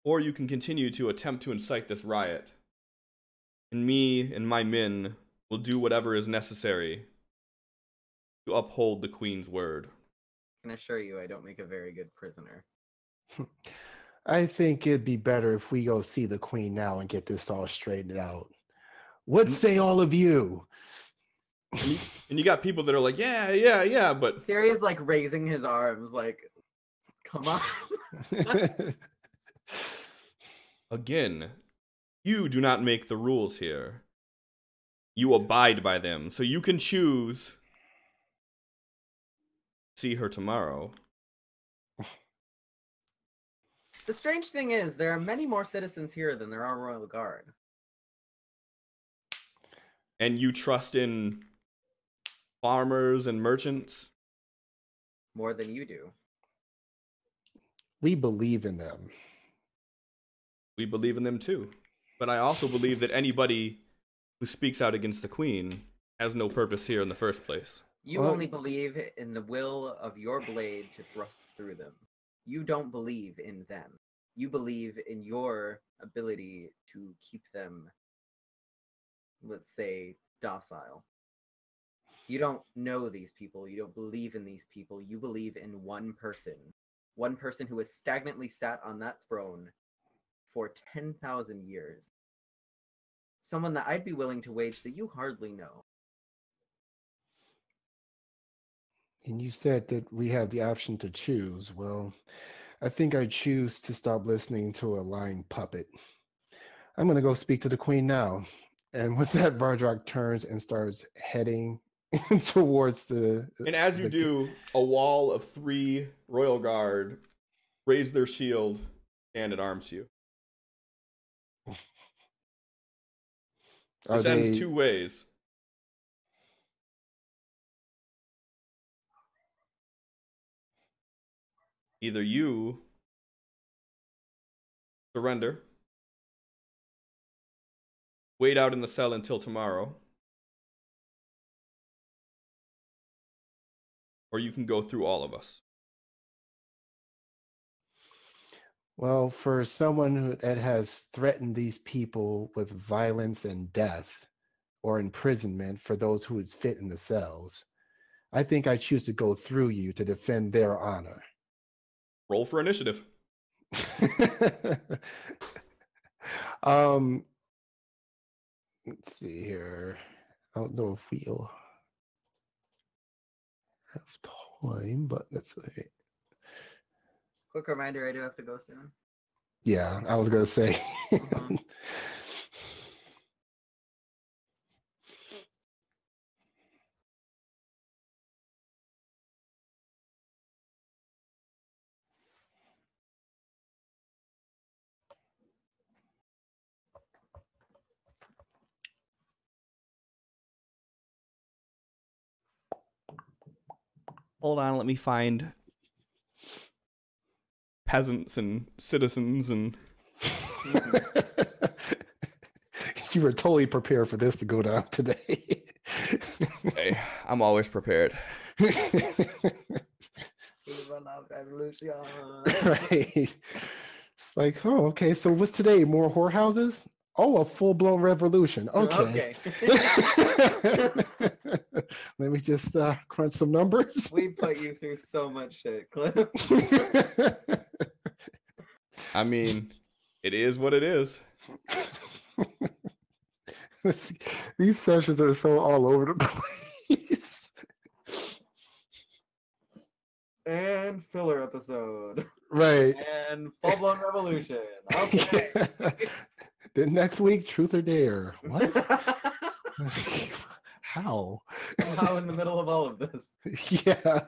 or you can continue to attempt to incite this riot, and me and my men will do whatever is necessary to uphold the queen's word. I can assure you I don't make a very good prisoner. I think it'd be better if we go see the queen now and get this all straightened out. What say all of you? And you got people that are like, yeah, but Siri's like raising his arms like, come on. Again, you do not make the rules here. You abide by them, so you can choose. See her tomorrow. The strange thing is, there are many more citizens here than there are Royal Guard. And you trust in farmers and merchants? More than you do. We believe in them. We believe in them too. But I also believe that anybody who speaks out against the queen has no purpose here in the first place. You only believe in the will of your blade to thrust through them. You don't believe in them. You believe in your ability to keep them, let's say, docile. You don't know these people. You don't believe in these people. You believe in one person who has stagnantly sat on that throne for 10,000 years. Someone that I'd be willing to wage that you hardly know. And you said that we have the option to choose. Well, I think I choose to stop listening to a lying puppet. I'm going to go speak to the queen now. And with that, Vardrak turns and starts heading towards the. And as you do, a wall of 3 royal guard raise their shield and it arms you. This ends 2 ways. Either you surrender, wait out in the cell until tomorrow, or you can go through all of us. Well, for someone that has threatened these people with violence and death or imprisonment for those who would fit in the cells, I think I choose to go through you to defend their honor. Roll for initiative. Let's see here. I don't know if we'll have time, but that's okay. Quick reminder, I do have to go soon. Yeah, I was gonna say. Hold on, let me find peasants and citizens and... You were totally prepared for this to go down today. Hey, I'm always prepared. Revolution. Right. It's like, oh, okay, so what's today? More whorehouses? Oh, a full-blown revolution. Okay. Let me just crunch some numbers. We put you through so much shit, Cliff. I mean, it is what it is. These sessions are so all over the place. And filler episode. Right. And full-blown revolution. Okay. Then next week, truth or dare. What? How? Somehow in the middle of all of this. Yeah.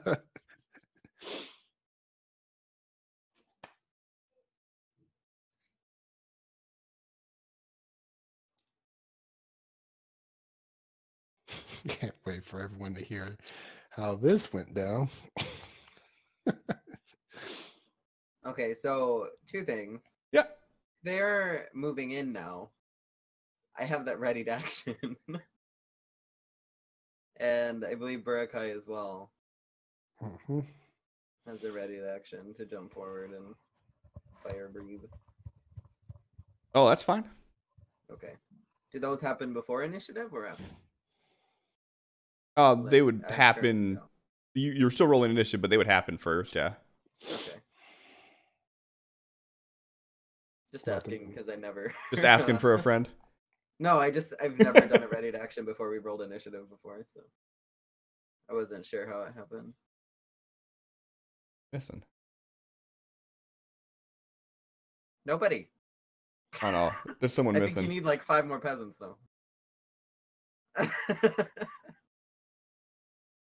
Can't wait for everyone to hear how this went down. Okay, so 2 things. Yeah. They're moving in now. I have that ready to action. And I believe Barakai as well has a ready to action to jump forward and fire breathe. Oh, that's fine. Okay. Do those happen before initiative or after? They would happen. You're still rolling initiative, but they would happen first, yeah. Okay. Just asking because I never. Just asking for a friend. No, I've never done a ready to action before we rolled initiative before, so I wasn't sure how it happened. Listen. Nobody. I don't know. There's someone missing. I think you need like 5 more peasants though.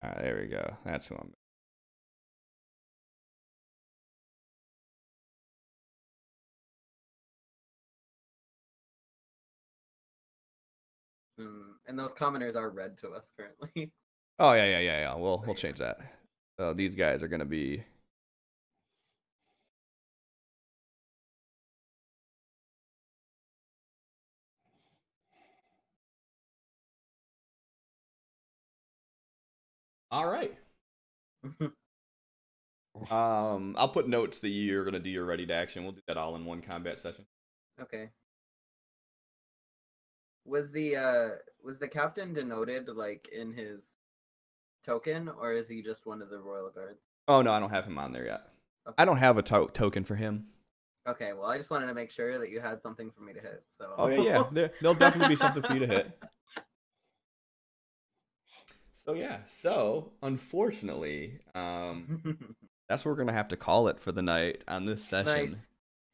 Alright, there we go. That's who I'm. And those commoners are red to us currently. Oh yeah. We'll change that. So these guys are gonna be. All right. I'll put notes that you're gonna do your ready to action. We'll do that all in one combat session. Okay. Was the captain denoted like in his token, or is he just one of the royal guard? Oh no, I don't have him on there yet. Okay. I don't have a token for him. Okay, well, I just wanted to make sure that you had something for me to hit. So. Oh yeah. There'll definitely be something for you to hit. So yeah. So unfortunately, That's what we're gonna have to call it for the night on this session. Nice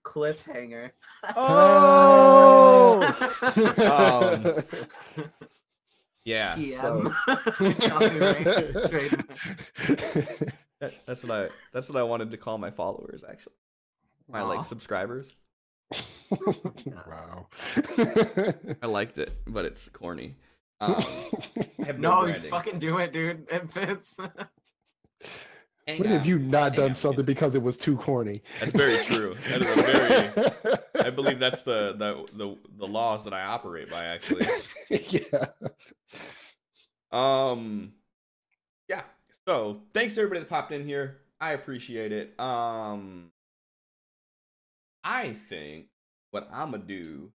cliffhanger. Oh! Yeah. TM. So that's what I wanted to call my followers, actually. My like subscribers. Wow. I liked it, but it's corny. I have No, branding. fucking do it, dude. It fits. When have you not done something because it was too corny? That's very true. That is a very. I believe that's the laws that I operate by, actually. Yeah. Yeah. So thanks to everybody that popped in here. I appreciate it. I think what I'm gonna do.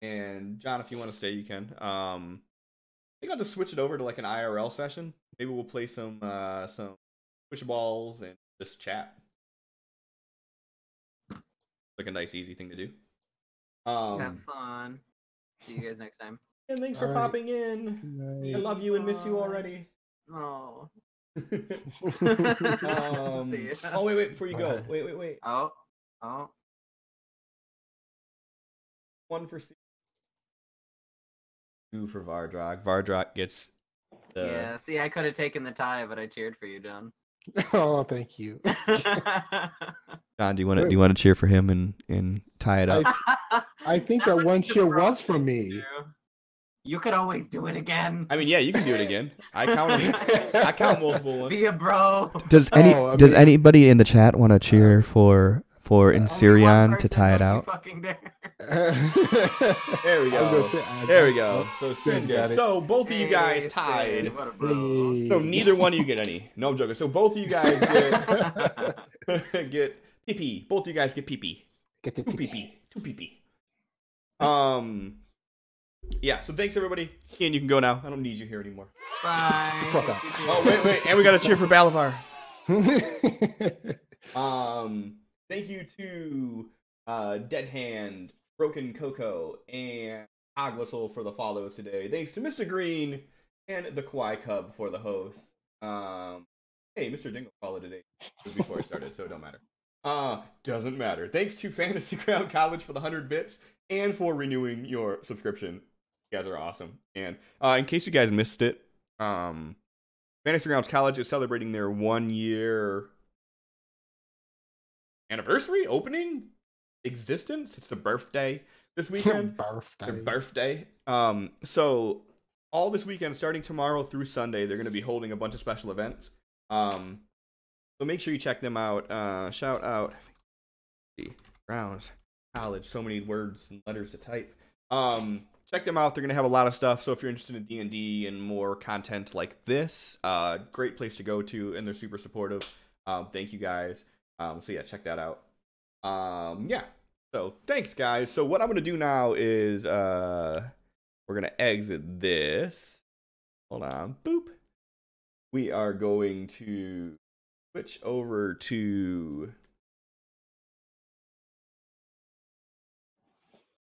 And John, if you want to stay, you can. I think I'll just switch it over to like an IRL session. Maybe we'll play some switch balls and just chat. Like a nice, easy thing to do. Have fun. See you guys next time. And thanks for popping in. I love you and miss you already. Oh. Oh wait, before you go. Wait. Oh. One for C. Two for Vardrak. Vardrak gets the... Yeah, see, I could have taken the tie, but I cheered for you, John. Oh, thank you. John, do you want to cheer for him and tie it up? I think that one cheer was for me. You could always do it again. I mean, yeah, you can do it again. I count multiple ones. Be a bro. Does anybody in the chat want to cheer for Inserion to tie it out? There we go. There we go. So So both of you guys tied. What a bro. So neither one of you get any. No, I'm joking. So both of you guys get pee-pee. Both of you guys get pee-pee. Get the pee-pee. Two pee-pee. Yeah, so thanks everybody. Ian, you can go now. I don't need you here anymore. Bye. Oh, wait. And we got to cheer for Balavar. Thank you to Dead Hand, Broken Coco, and Agwhistle for the follows today. Thanks to Mr. Green and the Kawaii Cub for the host. Hey, Mr. Dingle followed today. It was before I started, so it don't matter. Doesn't matter. Thanks to Fantasy Ground College for the 100 bits and for renewing your subscription. You guys are awesome. And in case you guys missed it, Fantasy Grounds College is celebrating their 1 year anniversary, opening, existence. It's the birthday this weekend. Their birthday. So all this weekend, starting tomorrow through Sunday, they're going to be holding a bunch of special events. So make sure you check them out. Shout out Grounds College. So many words and letters to type. Check them out. They're going to have a lot of stuff. So if you're interested in D&D and more content like this, great place to go to, and they're super supportive. Thank you guys. So yeah, check that out. Yeah. So thanks guys. So what I'm going to do now is we're going to exit this. Hold on. Boop. We are going to switch over to